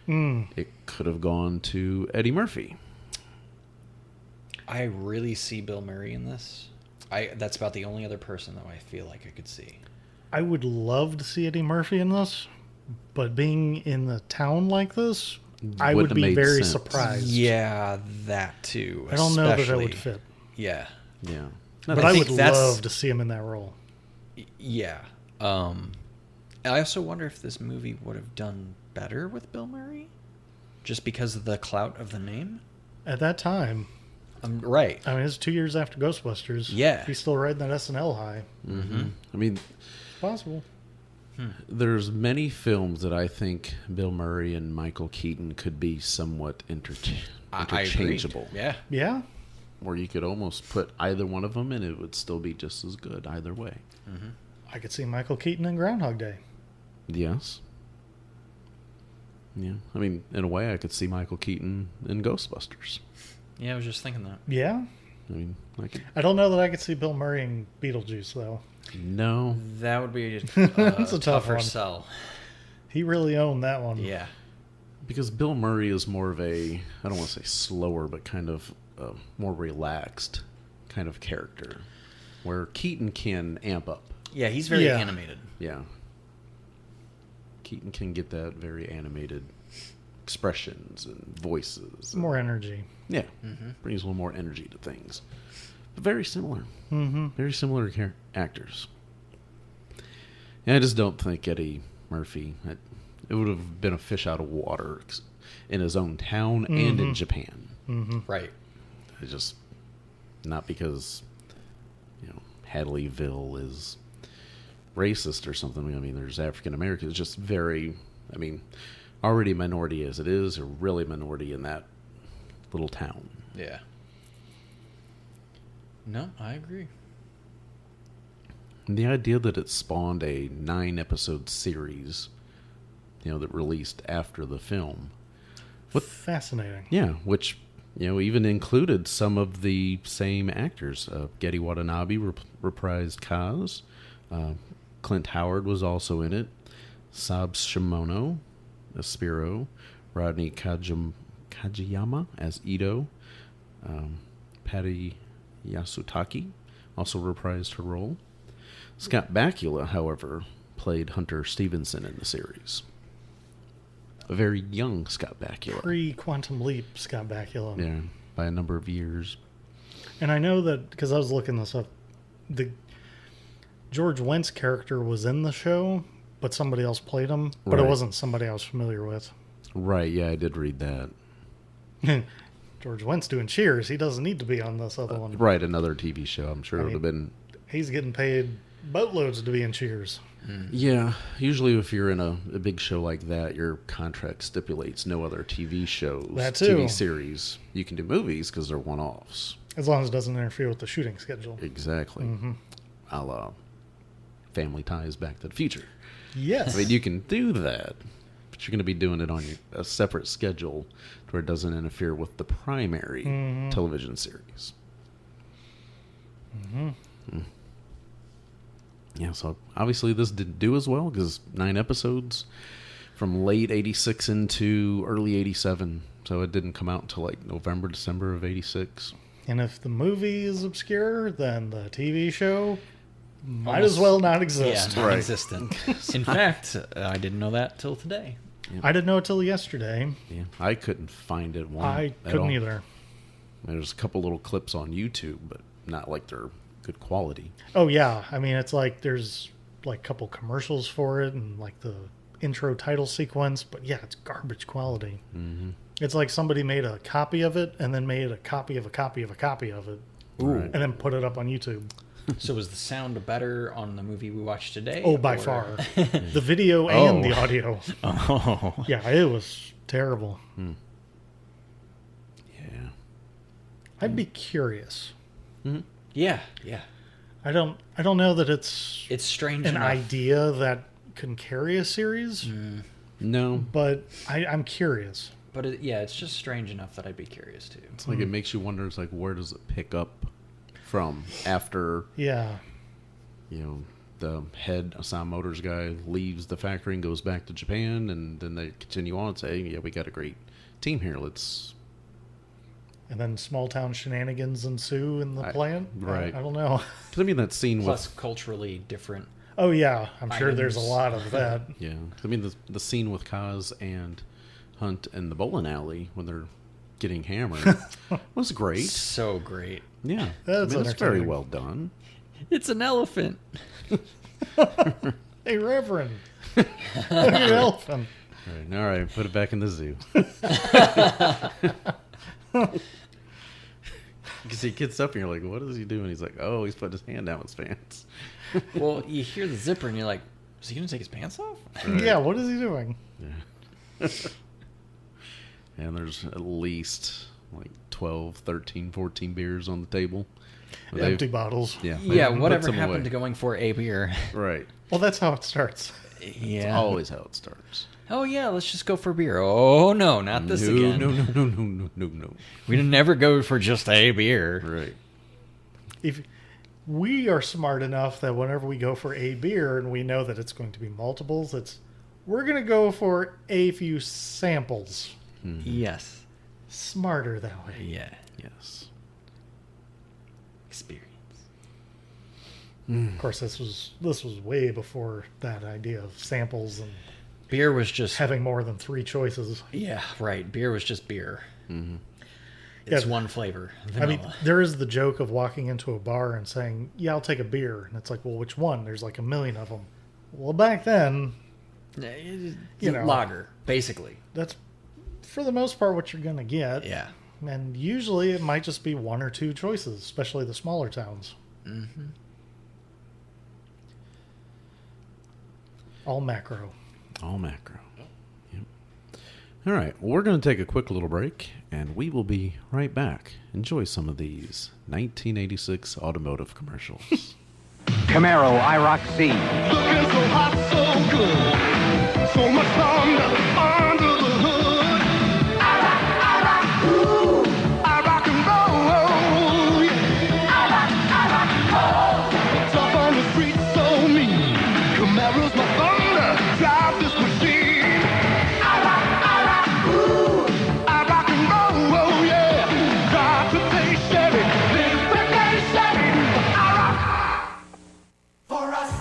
S10: It could have gone to Eddie Murphy.
S12: I really see Bill Murray in this. That's about the only other person that I feel like I could see.
S11: I would love to see Eddie Murphy in this, but being in a town like this, I would be very surprised.
S12: Yeah, that too.
S11: I don't know that that would fit.
S12: Yeah.
S10: Yeah.
S11: But I would love to see him in that role.
S12: Yeah. I also wonder if this movie would have done better with Bill Murray, just because of the clout of the name.
S11: At that time,
S12: right.
S11: I mean, it's 2 years after Ghostbusters.
S12: Yeah,
S11: he's still riding that SNL high.
S10: Mm-hmm. I mean,
S11: possible.
S10: There's many films that I think Bill Murray and Michael Keaton could be somewhat interchangeable.
S11: Yeah.
S10: Or you could almost put either one of them and it would still be just as good either way.
S12: Mm-hmm.
S11: I could see Michael Keaton in Groundhog Day.
S10: Yes. Yeah. I mean, in a way, I could see Michael Keaton in Ghostbusters.
S12: Yeah, I was just thinking that.
S11: Yeah.
S10: I mean,
S11: I don't know that I could see Bill Murray in Beetlejuice, though.
S10: No.
S12: That would be
S11: that's a
S12: tougher
S11: one.
S12: sell.
S11: He really owned that one.
S12: Yeah.
S10: Because Bill Murray is more of I don't want to say slower, but kind of more relaxed kind of character. Where Keaton can amp up.
S12: Yeah, he's very animated.
S10: Yeah. Keaton can get that very animated expressions and voices.
S11: More energy.
S10: Yeah. Mm-hmm. Brings a little more energy to things. But very similar.
S11: Mm-hmm.
S10: Very similar actors. And I just don't think Eddie Murphy, it would have been a fish out of water in his own town and in Japan.
S11: Mm-hmm.
S12: Right.
S10: It's just not because, Hadleyville is racist or something. I mean, there's African Americans. It's just very, already a minority as it is, or really minority in that little town.
S12: Yeah. No, I agree.
S10: And the idea that it spawned a 9-episode series, that released after the film.
S11: Fascinating.
S10: Yeah, which, even included some of the same actors. Gedde Watanabe reprised Kaz. Clint Howard was also in it. Sab Shimono as Spiro. Rodney Kajiyama as Ito. Patty Yasutaki also reprised her role. Scott Bakula, however, played Hunter Stevenson in the series. A very young Scott Bakula.
S11: Pre-Quantum Leap Scott Bakula.
S10: Yeah, by a number of years.
S11: And I know that, because I was looking this up, the George Wentz character was in the show, but somebody else played him. But it wasn't somebody I was familiar with.
S10: Right, yeah, I did read that.
S11: George Wentz doing Cheers. He doesn't need to be on this other one.
S10: Right, another TV show. I'm sure it would have been...
S11: He's getting paid boatloads to be in Cheers.
S10: Yeah, usually if you're in a big show like that, your contract stipulates no other TV shows, TV series. You can do movies because they're one-offs.
S11: As long as it doesn't interfere with the shooting schedule.
S10: Exactly.
S11: Mm-hmm.
S10: A la Family Ties, Back to the Future.
S11: Yes.
S10: I mean, you can do that, but you're going to be doing it on a separate schedule to where it doesn't interfere with the primary television series.
S11: Mm-hmm.
S10: Yeah, so obviously this didn't do as well because 9 episodes from late 86 into early 87. So it didn't come out until like November, December of 86.
S11: And if the movie is obscure, then the TV show might as well not exist.
S12: Yeah, non-existent. In fact, I didn't know that till today.
S10: Yeah.
S11: I didn't know it till yesterday.
S10: Yeah, I couldn't find it.
S11: I couldn't either.
S10: There's a couple little clips on YouTube, but not like they're good quality.
S11: Oh, yeah. I mean, it's like there's like couple commercials for it and like the intro title sequence, but yeah, it's garbage quality.
S10: Mm-hmm.
S11: It's like somebody made a copy of it and then made a copy of a copy of a copy of it.
S12: Ooh.
S11: And then put it up on YouTube.
S12: So was the sound better on the movie we watched today?
S11: Oh, by far. The video and the audio.
S12: Oh.
S11: Yeah, it was terrible.
S10: Yeah.
S11: I'd be curious.
S12: Mm-hmm. Yeah.
S11: I don't know that it's
S12: strange
S11: an
S12: enough.
S11: idea that can carry a series.
S10: No.
S11: But I'm curious.
S12: But it's just strange enough that I'd be curious too.
S10: It's like it makes you wonder. It's like, where does it pick up from after?
S11: Yeah.
S10: The head Assam Motors guy leaves the factory and goes back to Japan, and then they continue on and say, "Yeah, we got a great team here. Let's."
S11: And then small town shenanigans ensue in the plant.
S10: Right.
S11: I don't know.
S10: Because I mean that scene
S12: Plus
S10: with
S12: culturally different.
S11: Oh yeah, I'm sure
S12: items.
S11: there's a lot of that.
S10: Yeah, I mean the scene with Kaz and Hunt in the bowling alley when they're getting hammered was great.
S12: So great.
S10: Yeah,
S11: That's
S10: it's very
S11: entertaining.
S10: well done.
S12: It's an elephant.
S11: Hey, Reverend. Look at an elephant.
S10: All right, put it back in the zoo. Because he gets up and you're like, what is he doing? He's like, oh, he's putting his hand down his pants.
S12: Well, you hear the zipper and you're like, is he going to take his pants off?
S10: Right.
S11: Yeah, what is he doing?
S10: Yeah. And there's at least like 12, 13, 14 beers on the table.
S11: Empty bottles.
S10: Yeah.
S12: Yeah,
S10: they've put
S12: whatever
S10: some
S12: happened
S10: away.
S12: to going for a beer?
S10: Right.
S11: Well, that's how it starts.
S12: Yeah.
S10: It's always how it starts.
S12: Oh, yeah, let's just go for beer. Oh, no, not this again.
S10: No.
S12: We never go for just a beer.
S10: Right.
S11: If we are smart enough that whenever we go for a beer and we know that it's going to be multiples, we're going to go for a few samples.
S10: Mm-hmm.
S12: Yes.
S11: Smarter that way.
S12: Yeah.
S10: Yes.
S12: Experience.
S11: Of course, this was way before that idea of samples and
S12: beer was just
S11: having more than 3 choices.
S12: Yeah, right. Beer was just beer.
S10: Mm-hmm.
S12: It's one flavor. Vanilla.
S11: I mean, there is the joke of walking into a bar and saying, "Yeah, I'll take a beer," and it's like, "Well, which one?" There's like a million of them. Well, back then,
S12: lager, basically.
S11: That's for the most part what you're gonna get.
S12: Yeah.
S11: And usually it might just be 1 or 2 choices, especially the smaller towns.
S12: Mm-hmm.
S11: All macro.
S10: All macro. Yep. All right. Well, we're going to take a quick little break, and we will be right back. Enjoy some of these 1986 automotive commercials.
S3: Camaro IROC C.
S7: Looking so hot, so good. So much thunder under the hood. I rock, ooh. I rock and roll. I rock, tough on the streets, so mean. Camaro's my thunder. Drive this machine. I rock, ooh. I rock and roll, yeah. Drive today, Chevy. Live today, Chevy. I rock.
S14: For us,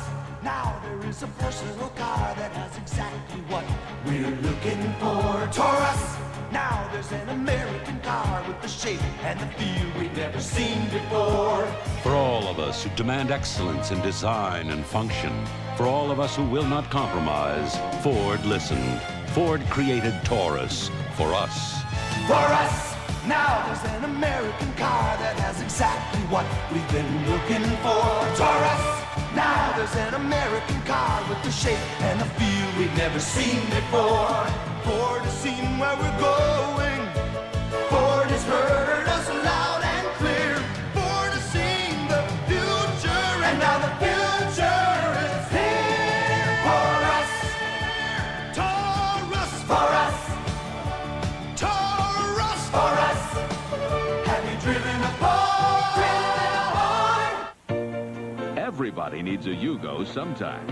S14: now there is a personal car that has exactly what we're looking for. Taurus, now there's an American car with the shape and the feel we've never seen before.
S15: For all of us who demand excellence in design and function, for all of us who will not compromise, Ford listened. Ford created Taurus for us.
S14: For us, now there's an American car that has exactly what we've been looking for. Taurus, now there's an American car with the shape and the feel we've never seen before.
S7: Ford has seen where we're going.
S14: Ford has heard us loud and clear.
S7: Ford has seen the future,
S14: And now the future is here. For us,
S7: Taurus,
S14: for us,
S7: Taurus,
S14: for us. Have you driven a Ford?
S15: Everybody needs a Yugo sometime.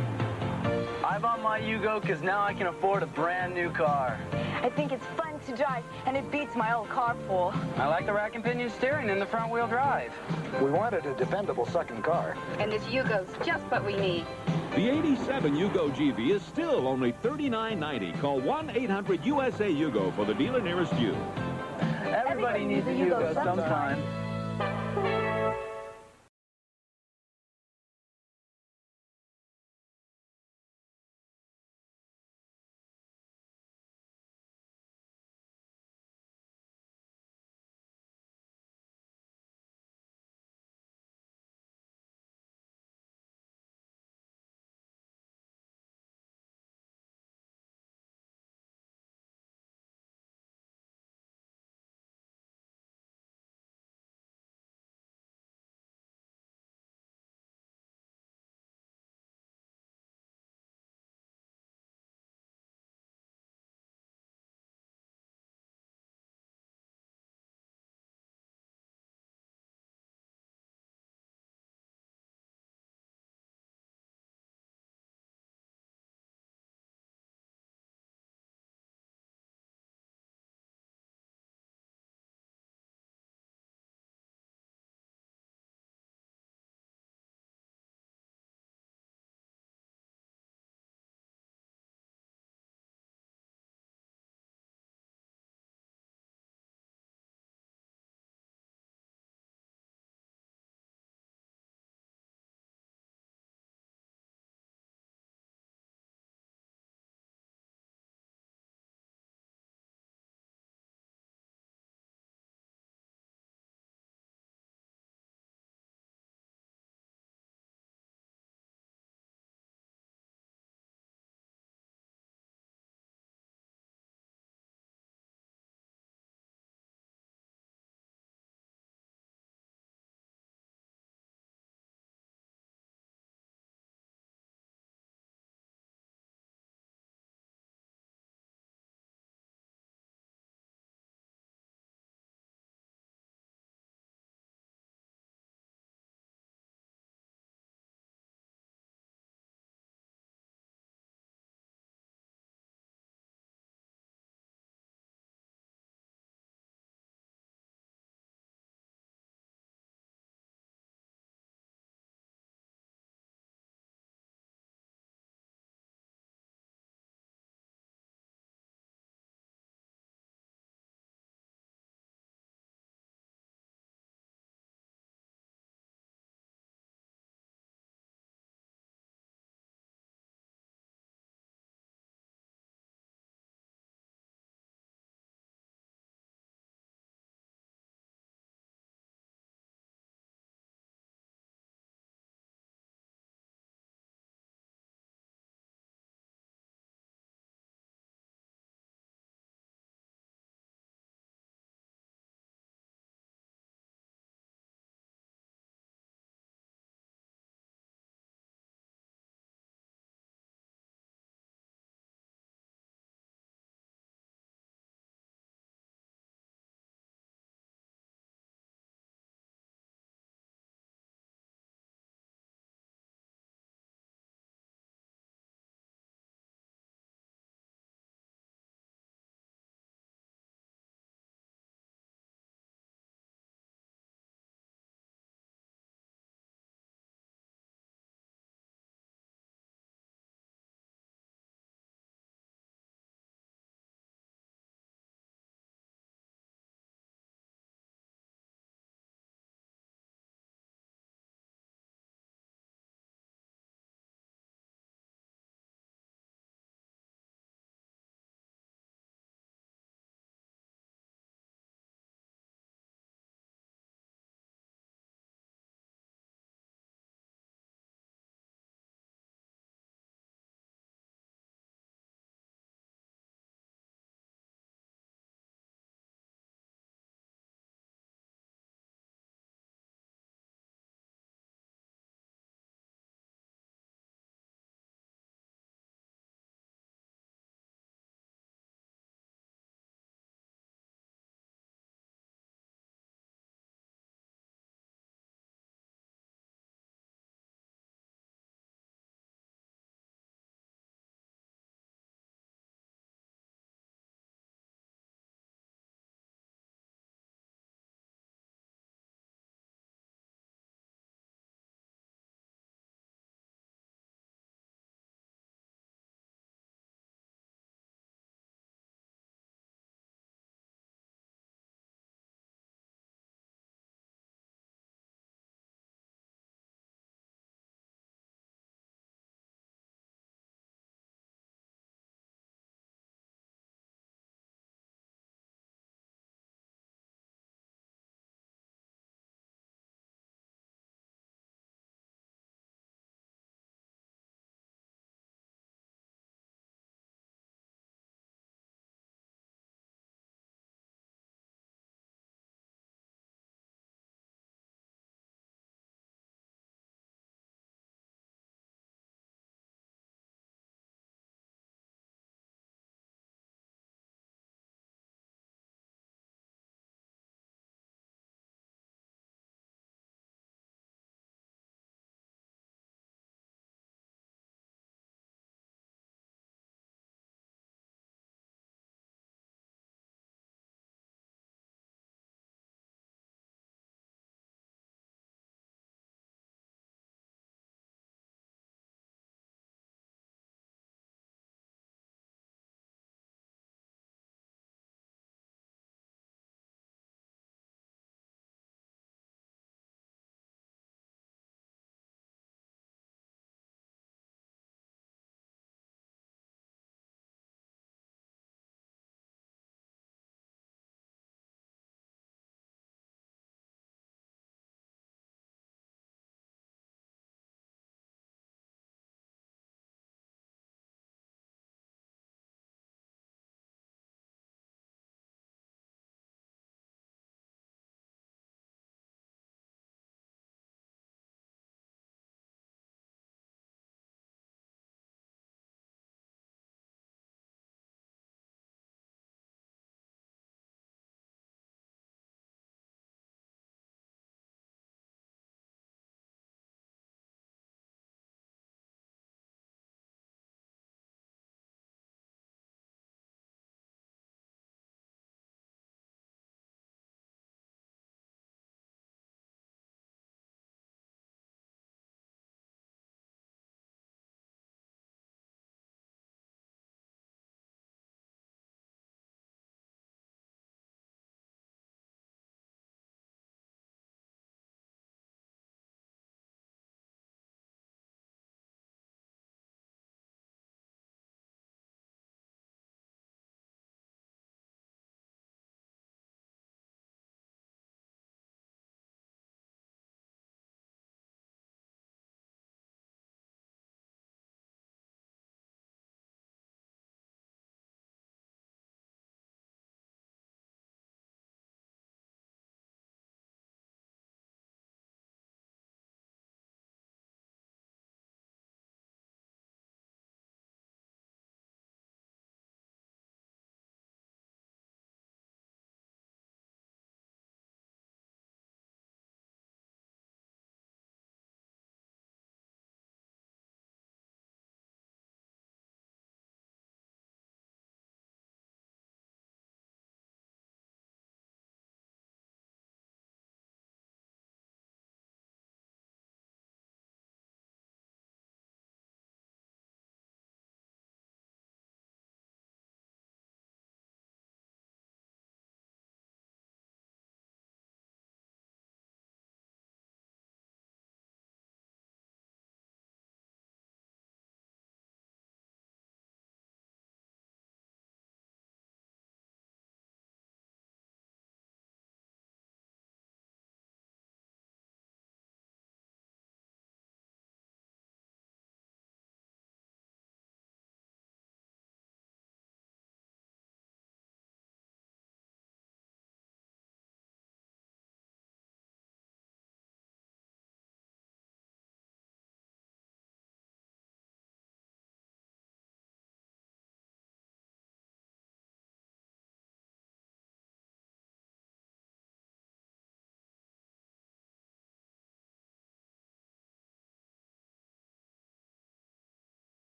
S4: I bought my Yugo because now I can afford a brand new car.
S16: I think it's fun to drive, and it beats my old carpool.
S4: I like the rack and pinion steering and the front wheel drive.
S17: We wanted a dependable second car.
S16: And this Yugo's just what we need.
S15: The 87 Yugo GV is still only $39.90. Call 1-800-USA-YUGO for the dealer nearest you.
S4: Everybody needs a Yugo sometime.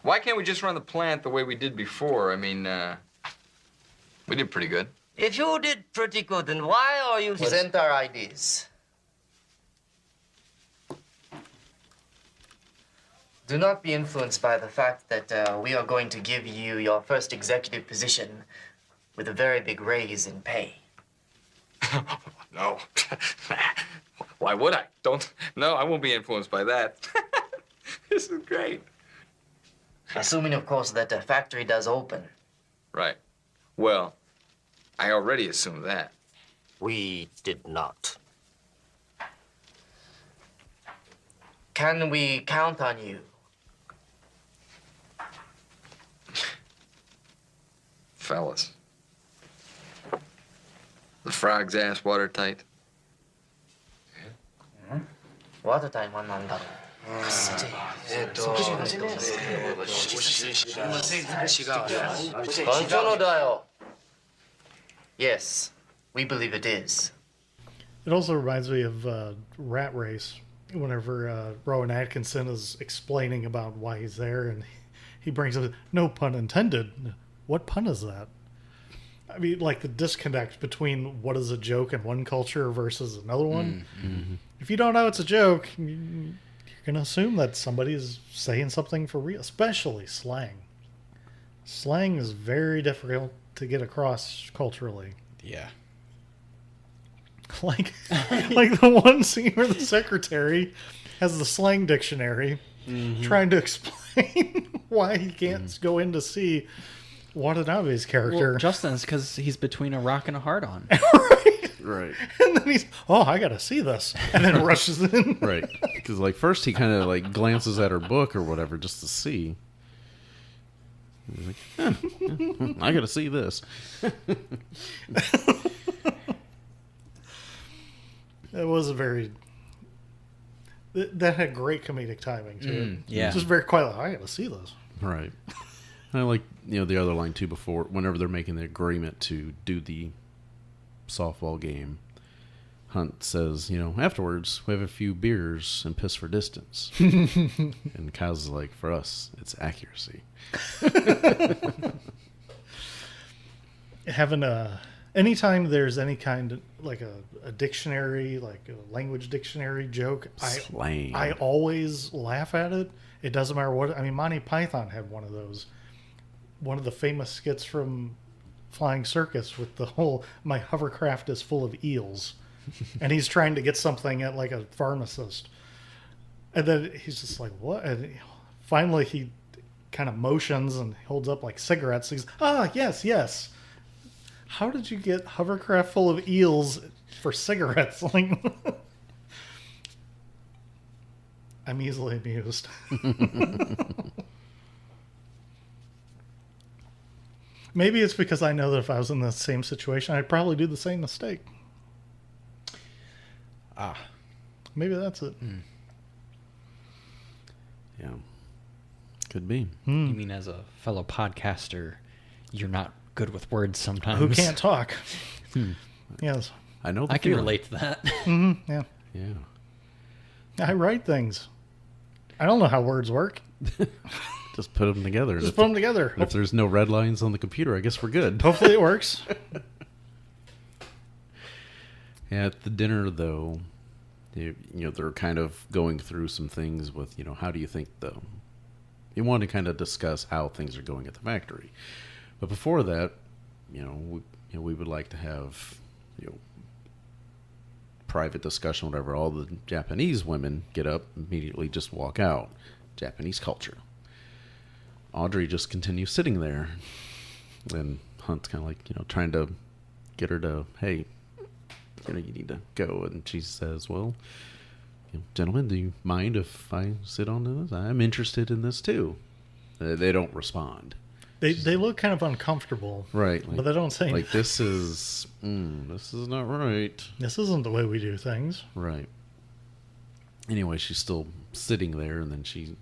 S6: Why can't we just run the plant the way we did before? I mean, we did pretty good.
S4: If you did pretty good, then why are you... Present our IDs. Do not be influenced by the fact that we are going to give you your first executive position with a very big raise in pay.
S6: No. Why would I? No, I won't be influenced by that. This is great.
S4: Assuming, of course, that the factory does open.
S6: Right. Well, I already assumed that.
S4: We did not. Can we count on you?
S6: Fellas. The frog's ass watertight.
S4: Watertight oneなんだろう。Yes, we believe it is.
S11: It also reminds me of Rat Race, whenever Rowan Atkinson is explaining about why he's there, and he brings up, no pun intended. What pun is that? I mean, like the disconnect between what is a joke in one culture versus another one.
S10: Mm-hmm.
S11: If you don't know it's a joke, you're going to assume that somebody's saying something for real, especially slang. Slang is very difficult to get across culturally.
S12: Yeah.
S11: Like the one scene where the secretary has the slang dictionary trying to explain why he can't go in to see Watanabe's character.
S12: Well, Justin's because he's between a rock and a hard on.
S10: Right.
S11: And then he's, I got to see this. And then rushes in.
S10: Right. Because, like, first he kind of, like, glances at her book or whatever just to see. He's like, I got to see this.
S11: It was a very... That had great comedic timing, too.
S12: Yeah.
S11: Just very quietly, I got to see this.
S10: Right. I like, the other line, too, before, whenever they're making the agreement to do the softball game, Hunt says, afterwards, we have a few beers and piss for distance. And Kaz is like, for us, it's accuracy.
S11: Having anytime there's any kind of, like a dictionary, like a language dictionary joke,
S10: Slang.
S11: I always laugh at it. It doesn't matter what, Monty Python had one of those. One of the famous skits from Flying Circus with the whole, my hovercraft is full of eels. And he's trying to get something at like a pharmacist. And then he's just like, what? And finally he kind of motions and holds up like cigarettes. He's, yes. How did you get hovercraft full of eels for cigarettes? Like, I'm easily amused. Maybe it's because I know that if I was in the same situation, I'd probably do the same mistake. Maybe that's it.
S10: Yeah. Could be.
S12: You mean as a fellow podcaster, you're not good with words sometimes?
S11: Who can't talk. Yes.
S10: I know
S12: I can relate to that.
S11: Yeah.
S10: Yeah.
S11: I write things. I don't know how words work.
S10: Just put them together.
S11: Just put them together.
S10: If there's no red lines on the computer, I guess we're good.
S11: Hopefully it works.
S10: Yeah, at the dinner, though, they're kind of going through some things with, how do you think, though? You want to kind of discuss how things are going at the factory. But before that, we would like to have, private discussion, whatever. All the Japanese women get up, immediately just walk out. Japanese culture. Audrey just continues sitting there. And Hunt's kind of like, trying to get her to, hey, you need to go. And she says, well, gentlemen, do you mind if I sit on this? I'm interested in this too. They don't respond.
S11: They look kind of uncomfortable.
S10: Right.
S11: But they don't say
S10: like, this is not right.
S11: This isn't the way we do things.
S10: Right. Anyway, she's still sitting there, and then she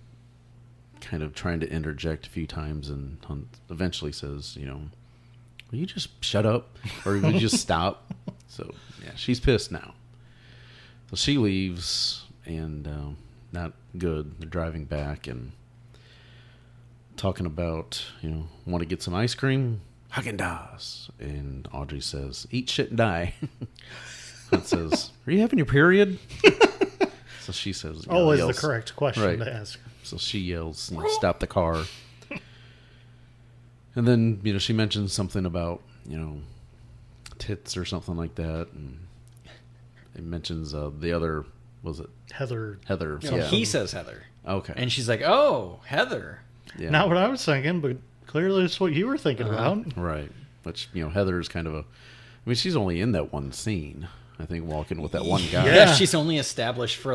S10: kind of trying to interject a few times, and Hunt eventually says, will you just shut up? Or will you just stop? So, yeah, she's pissed now. So she leaves, and not good. They're driving back, and talking about, want to get some ice cream? Haagen-Dazs. And Audrey says, eat shit and die. Hunt says, are you having your period? So she says,
S11: always
S10: yells,
S11: the correct question to ask.
S10: So she yells, stop the car. And then, she mentions something about, tits or something like that. And it mentions the other, was it?
S11: Heather.
S12: So he says Heather.
S10: Okay.
S12: And she's like, oh, Heather.
S10: Yeah.
S11: Not what I was thinking, but clearly it's what you were thinking about.
S10: Right. Which, Heather is kind of she's only in that one scene. I think walking with that one guy.
S12: Yeah, she's only established for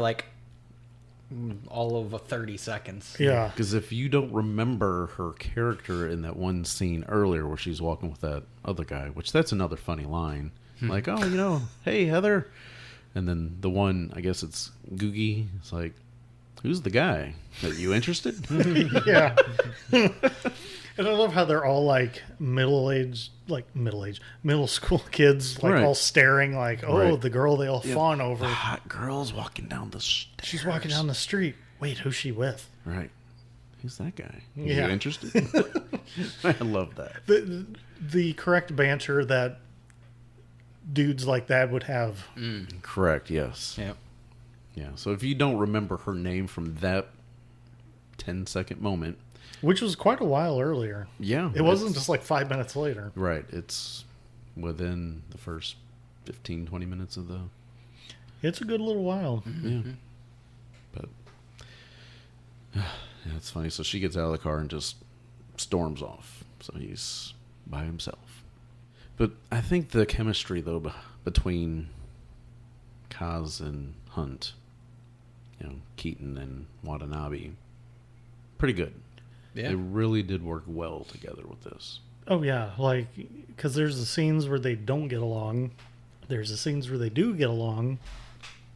S12: all of 30 seconds.
S11: Yeah.
S10: Because if you don't remember her character in that one scene earlier where she's walking with that other guy, which that's another funny line. Like, oh, hey, Heather. And then the one, I guess it's Googie. It's like, who's the guy? Are you interested?
S11: Yeah. And I love how they're all middle school kids,
S10: Right.
S11: all staring
S10: Right.
S11: the girl they all fawn over.
S10: The hot girl's walking down the stairs.
S11: She's walking down the street. Wait, who's she with?
S10: Right. Who's that guy? Are
S11: Yeah.
S10: you interested? I love that.
S11: The correct banter that dudes like that would have.
S10: Correct, yes.
S12: Yep.
S10: Yeah, so if you don't remember her name from that 10-second moment.
S11: Which was quite a while earlier.
S10: Yeah.
S11: It wasn't just 5 minutes later.
S10: Right. It's within the first 15, 20 minutes of the...
S11: It's a good little while.
S10: Yeah. But... yeah, it's funny. So she gets out of the car and just storms off. So he's by himself. But I think the chemistry, though, between Kaz and Hunt, Keaton and Watanabe, pretty good.
S12: Yeah.
S10: They really did work well together with this.
S11: Oh, yeah. Because there's the scenes where they don't get along. There's the scenes where they do get along.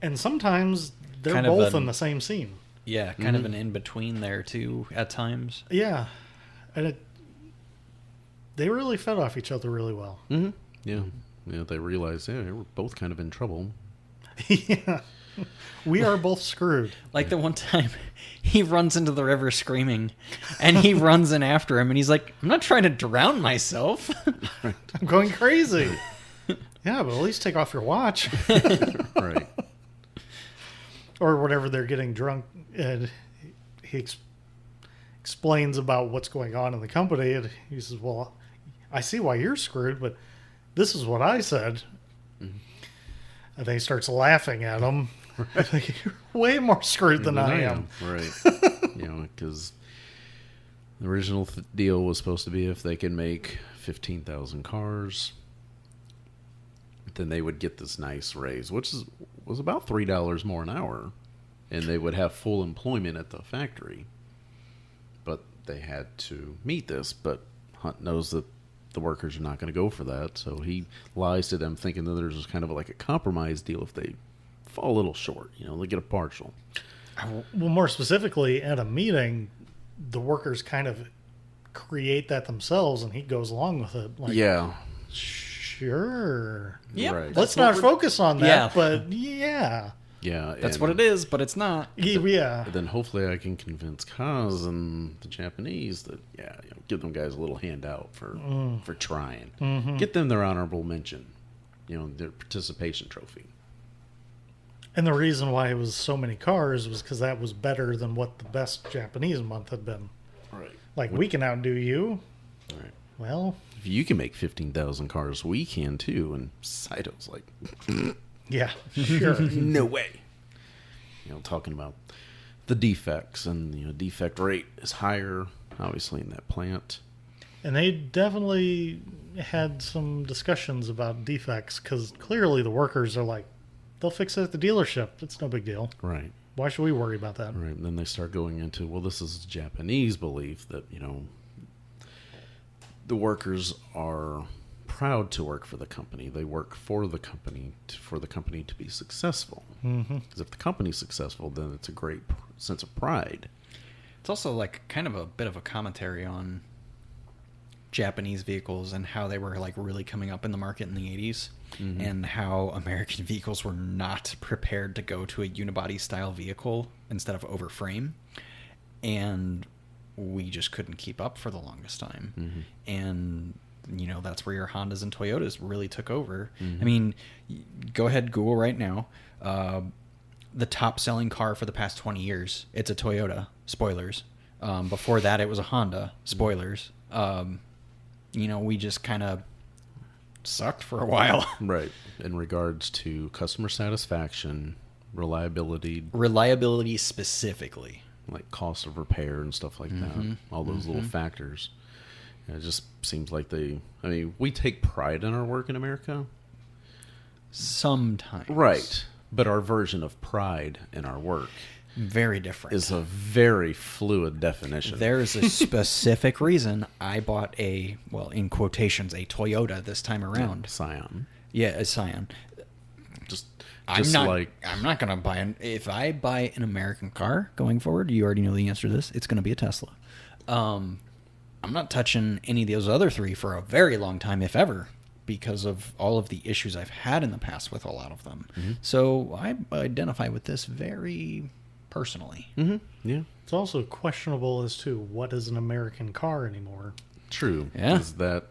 S11: And sometimes they're
S12: Kind of
S11: both in the same scene.
S12: Yeah, kind of an in-between there, too, at times.
S11: Yeah. And they really fed off each other really well.
S10: Mm-hmm. Yeah. Yeah, they realized, we're both kind of in trouble.
S11: Yeah. We are both screwed.
S12: Like the one time he runs into the river screaming and he runs in after him and he's like, I'm not trying to drown myself.
S11: I'm going crazy. Yeah, but at least take off your watch.
S10: Right.
S11: Or whatever, they're getting drunk and he explains about what's going on in the company and he says, well, I see why you're screwed, but this is what I said. Mm-hmm. And then he starts laughing at him. Right. You're way more screwed than I am.
S10: Right. Because the original deal was supposed to be if they can make 15,000 cars, then they would get this nice raise, which was about $3 more an hour, and they would have full employment at the factory. But they had to meet this, but Hunt knows that the workers are not going to go for that, so he lies to them thinking that there's kind of a compromise deal if they fall a little short, they get a partial.
S11: Well, more specifically, at a meeting, the workers kind of create that themselves, and he goes along with it.
S10: Yeah.
S11: Sure.
S12: Yeah.
S10: Right.
S11: Let's not focus on that, but yeah.
S10: Yeah.
S12: That's what it is, but it's not.
S11: Yeah.
S10: Then hopefully I can convince Kaz and the Japanese that, give them guys a little handout for trying.
S11: Mm-hmm.
S10: Get them their honorable mention, their participation trophy.
S11: And the reason why it was so many cars was because that was better than what the best Japanese month had been.
S10: Right.
S11: We can outdo you.
S10: Right.
S11: Well,
S10: if you can make 15,000 cars, we can too. And Saito's like,
S11: yeah, sure.
S10: No way. Talking about the defects, and defect rate is higher, obviously, in that plant.
S11: And they definitely had some discussions about defects because clearly the workers are like, they'll fix it at the dealership. It's no big deal.
S10: Right.
S11: Why should we worry about that?
S10: Right. And then they start going into, well, this is Japanese belief that, the workers are proud to work for the company. They work for the company to be successful.
S11: Mm-hmm.
S10: Because if the company's successful, then it's a great sense of pride.
S12: It's also kind of a bit of a commentary on Japanese vehicles and how they were really coming up in the market in the 80s, mm-hmm. and how American vehicles were not prepared to go to a unibody style vehicle instead of over frame. And we just couldn't keep up for the longest time.
S10: Mm-hmm.
S12: And, that's where your Hondas and Toyotas really took over.
S10: Mm-hmm.
S12: I mean, go ahead, Google right now. The top selling car for the past 20 years, it's a Toyota. Spoilers. Before that, it was a Honda. Spoilers. We just kind of sucked for a while.
S10: Right. In regards to customer satisfaction,
S12: reliability specifically,
S10: like cost of repair and stuff like
S12: Mm-hmm.
S10: that, all those little factors. It just seems like we take pride in our work in America
S12: sometimes,
S10: right, but our version of pride in our work
S12: very different,
S10: is a very fluid definition.
S12: There's a specific reason I bought in quotations, a Toyota this time around.
S10: Scion.
S12: Yeah, a Scion.
S10: I'm
S12: not going to buy if I buy an American car going forward, you already know the answer to this, it's going to be a Tesla. I'm not touching any of those other three for a very long time, if ever, because of all of the issues I've had in the past with a lot of them.
S10: Mm-hmm.
S12: So I identify with this very personally.
S10: Mm-hmm. Yeah.
S11: It's also questionable as to what is an American car anymore.
S10: True.
S12: Yeah.
S10: Because that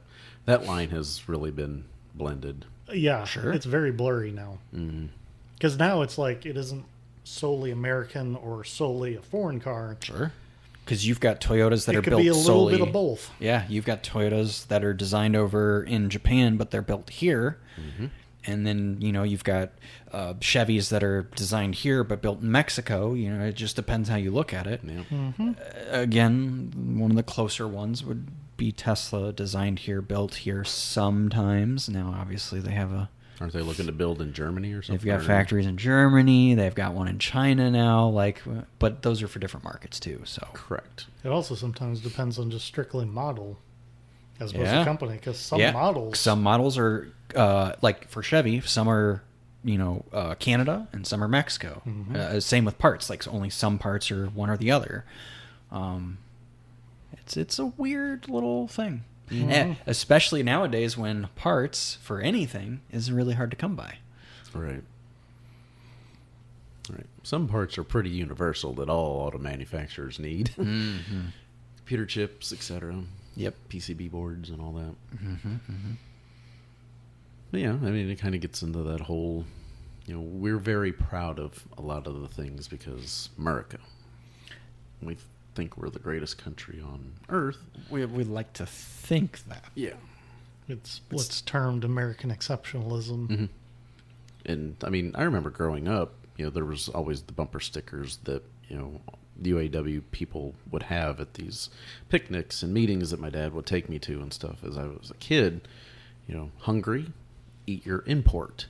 S10: line has really been blended.
S11: Yeah,
S12: sure.
S11: It's very blurry now.
S10: Mm-hmm.
S11: Because now it's like it isn't solely American or solely a foreign car.
S12: Sure. Because you've got Toyotas that are built solely...
S11: It could be a little bit of both.
S12: Yeah, you've got Toyotas that are designed over in Japan, but they're built here.
S10: Mm-hmm.
S12: And then, you've got Chevys that are designed here, but built in Mexico. It just depends how you look at it.
S10: Yeah.
S11: Mm-hmm.
S12: Again, one of the closer ones would be Tesla, designed here, built here sometimes. Now, obviously, they have
S10: Aren't they looking to build in Germany or something?
S12: They've got factories in Germany. They've got one in China now. But those are for different markets too. So
S10: correct.
S11: It also sometimes depends on just strictly model, as opposed to company. Because some
S12: models are like for Chevy. Some are Canada and some are Mexico.
S11: Mm-hmm.
S12: Same with parts. Like only some parts are one or the other. It's a weird little thing. Mm-hmm. And especially nowadays when parts for anything is really hard to come by.
S10: Right. Some parts are pretty universal that all auto manufacturers need.
S12: Mm-hmm.
S10: Computer chips, etc.
S12: Yep.
S10: PCB boards and all that.
S12: Mm-hmm. Mm-hmm.
S10: But yeah, it kind of gets into that whole, we're very proud of a lot of the things because America. We think we're the greatest country on earth.
S12: We like to think that.
S10: Yeah.
S11: It's what's termed American exceptionalism.
S10: Mm-hmm. And I remember growing up, there was always the bumper stickers that, the UAW people would have at these picnics and meetings that my dad would take me to and stuff as I was a kid. Hungry, eat your import.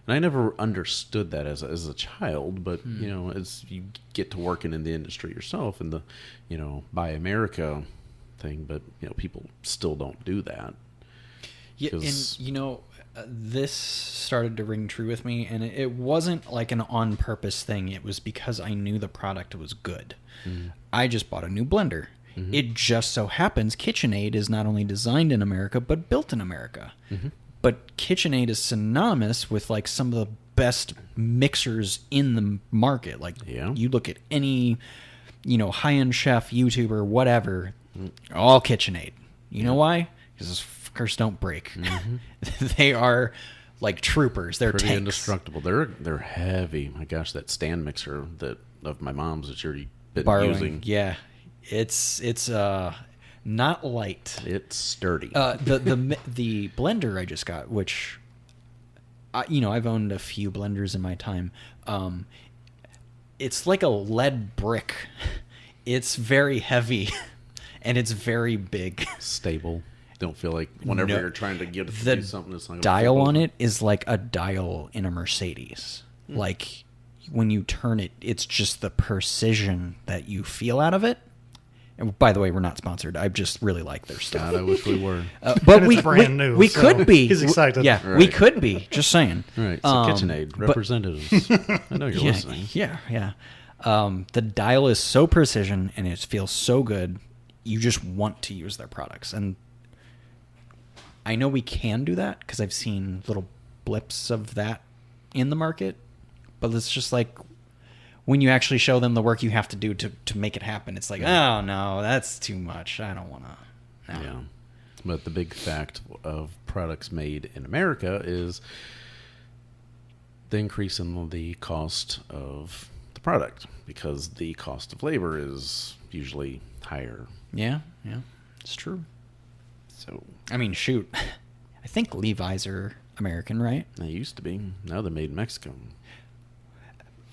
S10: And I never understood that as a child, but, as you get to working in the industry yourself and the, Buy America thing, but, people still don't do that.
S12: Yeah, and, this started to ring true with me, and it wasn't like an on-purpose thing. It was because I knew the product was good.
S10: Mm-hmm.
S12: I just bought a new blender.
S10: Mm-hmm.
S12: It just so happens KitchenAid is not only designed in America, but built in America.
S10: Mm-hmm.
S12: But KitchenAid is synonymous with like some of the best mixers in the market. Like you look at any, high-end chef, YouTuber, whatever, all KitchenAid. You know why? Because those fuckers don't break.
S10: Mm-hmm.
S12: They are like troopers. They're
S10: pretty
S12: tanks.
S10: Indestructible. They're heavy. My gosh, that stand mixer of my mom's that you've already been
S12: borrowing.
S10: Using.
S12: Yeah, it's not light.
S10: It's sturdy.
S12: The blender I just got, which I've owned a few blenders in my time. It's like a lead brick. It's very heavy, and it's very big.
S10: Stable. Don't feel like whenever you're trying to get it to do something, it's not gonna
S12: dial
S10: flip
S12: on
S10: over.
S12: it is like a dial in a Mercedes. Like when you turn it, it's just the precision that you feel out of it. And by the way, we're not sponsored. I just really like their stuff.
S10: God, I wish we were.
S12: But
S11: it's brand new.
S12: We
S11: so
S12: could be.
S11: He's excited.
S12: Yeah,
S10: Right.
S12: we could be. Just saying.
S10: Right. So KitchenAid representatives. I know you're listening.
S12: Yeah. The dial is so precision and it feels so good. You just want to use their products. And I know we can do that because I've seen little blips of that in the market. But it's just like when you actually show them the work you have to do to make it happen, it's like, oh no, that's too much. I don't want to. No.
S10: Yeah. But the big fact of products made in America is the increase in the cost of the product, because the cost of labor is usually higher.
S12: Yeah, it's true.
S10: So,
S12: I mean, shoot, I think Levi's are American, right?
S10: They used to be. Now they're made in Mexico.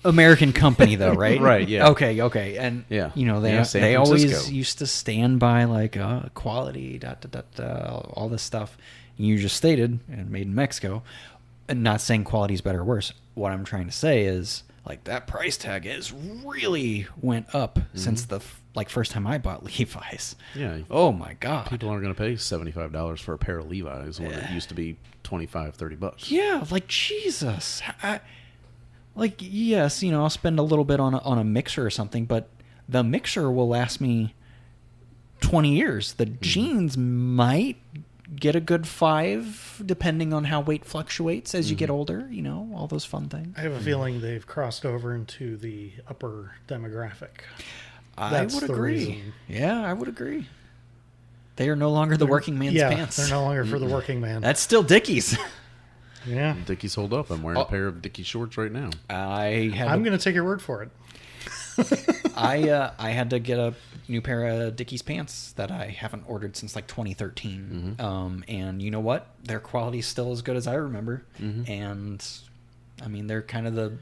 S12: American company, though, right?
S10: Right, yeah.
S12: Okay. And,
S10: yeah.
S12: They always used to stand by, like, quality, all this stuff. You just stated, and made in Mexico. And not saying quality is better or worse. What I'm trying to say is, like, that price tag is really went up since the first time I bought Levi's.
S10: Yeah.
S12: Oh my God.
S10: People aren't going to pay $75 for a pair of Levi's when it used to be $25-$30.
S12: Yeah, like Jesus. Yes, I'll spend a little bit on a mixer or something, but the mixer will last me 20 years. The jeans might get a good 5, depending on how weight fluctuates as you get older, all those fun things.
S11: I have a feeling they've crossed over into the upper demographic.
S12: I would agree.
S11: Reason.
S12: Yeah, I would agree. They are no longer the working man's pants.
S11: They're no longer for the working man.
S12: That's still Dickies.
S11: Yeah.
S10: Dickies hold up. I'm wearing a pair of Dickies shorts right now.
S11: I'm going to take your word for it.
S12: I had to get a new pair of Dickies pants that I haven't ordered since like 2013. And you know what? Their quality's still as good as I remember. And I mean, they're kind of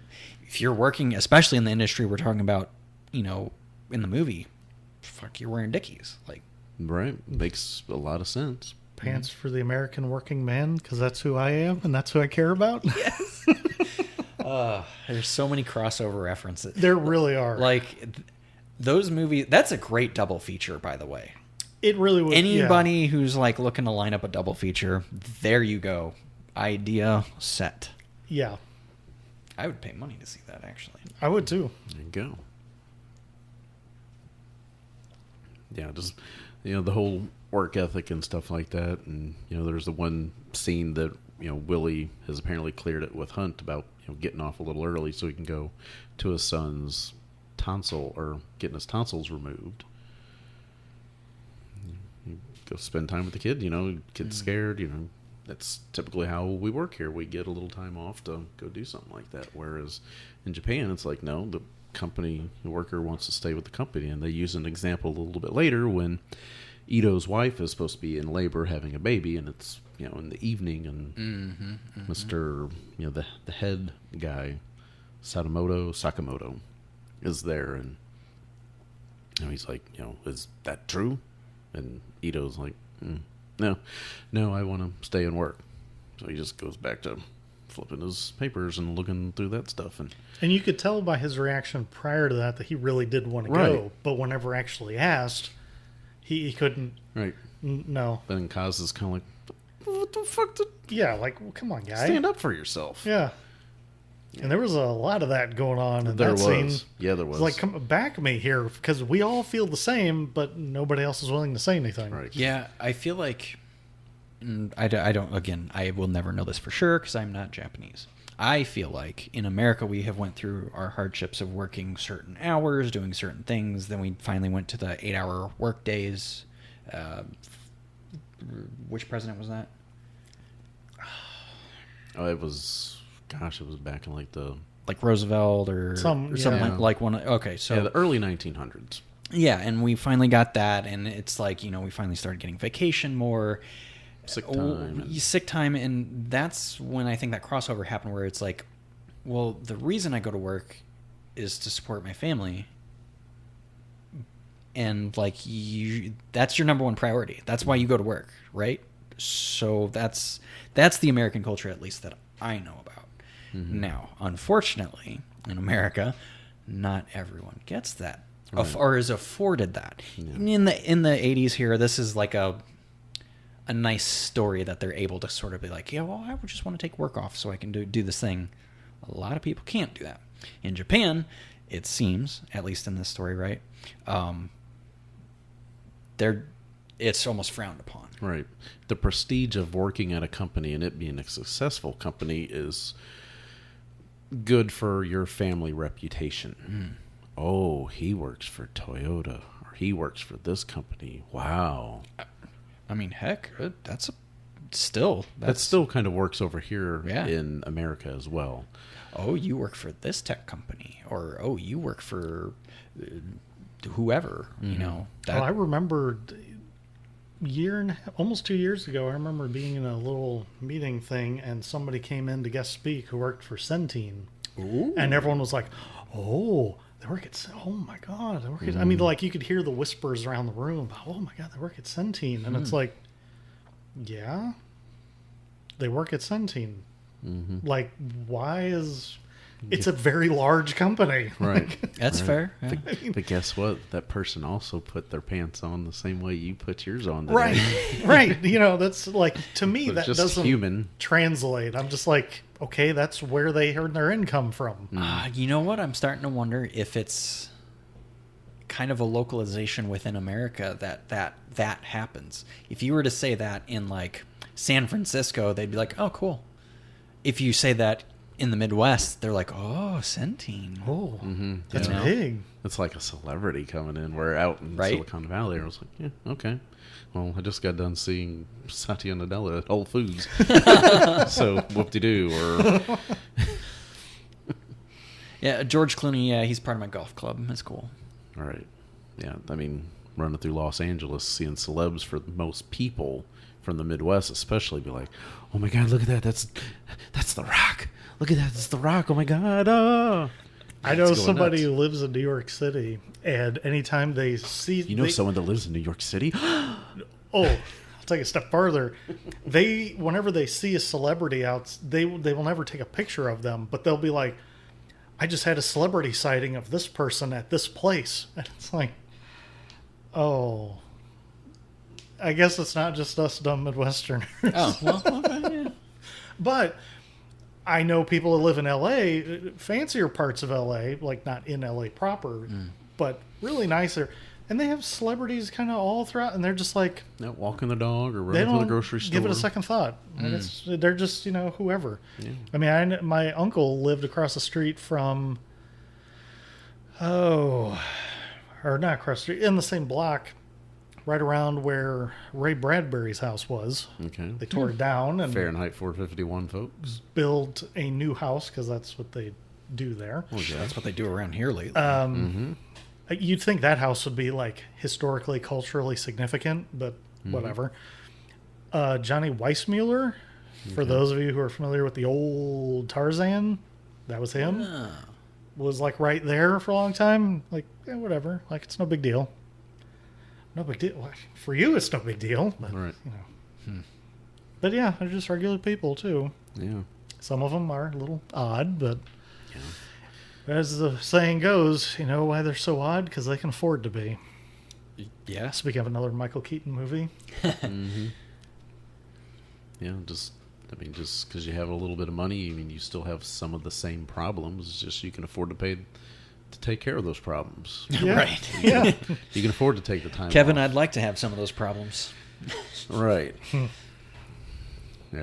S12: if you're working, especially in the industry we're talking about, in the movie, fuck, you're wearing Dickies. Like,
S10: right. Makes a lot of sense.
S11: Pants for the American working man, because that's who I am and that's who I care about.
S12: Yes. There's so many crossover references.
S11: There really are.
S12: Like, those movies, that's a great double feature, by the way.
S11: It really was.
S12: Anybody who's like looking to line up a double feature, there you go. Idea set.
S11: Yeah.
S12: I would pay money to see that, actually.
S11: I would too.
S10: There you go. Yeah, just, the whole work ethic and stuff like that. And, there's the one scene that, Willie has apparently cleared it with Hunt about, getting off a little early so he can go to his son's tonsil, or getting his tonsils removed. You go spend time with the kid, kid's scared, that's typically how we work here. We get a little time off to go do something like that. Whereas in Japan, it's like, no, the worker wants to stay with the company. And they use an example a little bit later when Ito's wife is supposed to be in labor having a baby, and it's, in the evening, and Mr., the head guy, Sakamoto, is there, and he's like, is that true? And Ito's like, no, I want to stay and work. So he just goes back to flipping his papers and looking through that stuff. And
S11: you could tell by his reaction prior to that he really did want to go, but whenever actually asked, he couldn't.
S10: Right.
S11: No.
S10: Then Kaz is kind of like, what the fuck?
S11: Like, well, come on, guy.
S10: Stand up for yourself.
S11: Yeah. And there was a lot of that going on in that
S10: scene.
S11: Scene.
S10: Yeah, there was.
S11: It's like, come back me here, because we all feel the same, but nobody else is willing to say anything.
S10: Right.
S12: Yeah, I feel like, I don't, again, I will never know this for sure because I'm not Japanese. I feel like in America we have went through our hardships of working certain hours, doing certain things. Then we finally went to the 8-hour work days. Which president was that?
S10: Oh, it was back in
S12: like Roosevelt or something like one. Okay, so
S10: the early 1900s.
S12: Yeah, and we finally got that, and it's like, we finally started getting vacation more. Sick time, and that's when I think that crossover happened, where it's like, well, the reason I go to work is to support my family, and like that's your number one priority. That's why you go to work, right? So that's the American culture, at least that I know about. Now, unfortunately, in America, not everyone gets that, or is afforded that. In the 80s here, this is like a nice story that they're able to sort of be like, I would just want to take work off so I can do this thing. A lot of people can't do that. In Japan, it seems, at least in this story, right? It's almost frowned upon.
S10: Right. The prestige of working at a company and it being a successful company is good for your family reputation. Oh, he works for Toyota, or he works for this company. Wow.
S12: I mean, heck, that still
S10: kind of works over here in America as well.
S12: Oh, you work for this tech company, or oh, you work for whoever. You know.
S11: I remember almost 2 years ago. I remember being in a little meeting thing, and somebody came in to guest speak who worked for Centene, and everyone was like, "Oh, they work at oh my god, they work at." I mean, like you could hear the whispers around the room. Oh my god, they work at Centene, and it's like, yeah, they work at Centene. Like, why is it's a very large company,
S10: right?
S12: That's fair. Yeah.
S10: But guess what? That person also put their pants on the same way you put yours on today.
S11: Right, right. You know, that's like, to me, that doesn't
S10: translate.
S11: I'm just like, okay, that's where they earn their income from.
S12: You know what? I'm starting to wonder if it's kind of a localization within America that happens. If you were to say that in like San Francisco, they'd be like, oh, cool. If you say that in the Midwest, they're like, oh, Centene.
S11: Oh, that's big.
S10: It's like a celebrity coming in. We're out in Silicon Valley. I was like, yeah, okay. Well, I just got done seeing Satya Nadella at Whole Foods. So, whoop-de-doo. Or
S12: yeah, George Clooney, yeah, he's part of my golf club. That's cool.
S10: All right. Yeah, I mean, running through Los Angeles, seeing celebs for most people from the Midwest especially be like, oh my God, look at that. That's The Rock. Look at that. It's The Rock. Oh my God. Oh.
S11: I know somebody who lives in New York City, and anytime they see...
S10: You know someone that lives in New York City?
S11: Oh, I'll take a step further. Whenever they see a celebrity out, they will never take a picture of them, but they'll be like, I just had a celebrity sighting of this person at this place. And it's like, oh... I guess it's not just us dumb Midwesterners.
S12: Oh, well, okay, yeah.
S11: But I know people that live in L.A., fancier parts of L.A., like not in L.A. proper, but really nicer. And they have celebrities kind of all throughout, and they're just like...
S10: walking the dog or running to the grocery store.
S11: Give it a second thought. They're just, whoever. Yeah. I mean, my uncle lived across the street from... or not across the street, in the same block... right around where Ray Bradbury's house was.
S10: Okay.
S11: They tore it down and
S10: Fahrenheit 451, folks.
S11: Built a new house because that's what they do there.
S12: Oh, yeah, that's what they do around here lately.
S11: You'd think that house would be like historically, culturally significant, but whatever. Johnny Weissmuller, for those of you who are familiar with the old Tarzan, that was him.
S12: Yeah.
S11: Was like right there for a long time. Like, yeah, whatever. Like, it's no big deal. No big deal. For you, it's no big deal. But,
S10: right.
S11: But yeah, they're just regular people, too.
S10: Yeah.
S11: Some of them are a little odd, but as the saying goes, you know why they're so odd? Because they can afford to be.
S12: Yeah.
S11: Speaking of another Michael Keaton movie.
S10: Yeah, just because you have a little bit of money, I mean, you still have some of the same problems. It's just you can afford to pay to take care of those problems.
S11: Yeah.
S12: Right.
S11: Yeah.
S10: You can afford to take the time
S12: Kevin,
S10: off.
S12: I'd like to have some of those problems.
S10: Right. Yeah,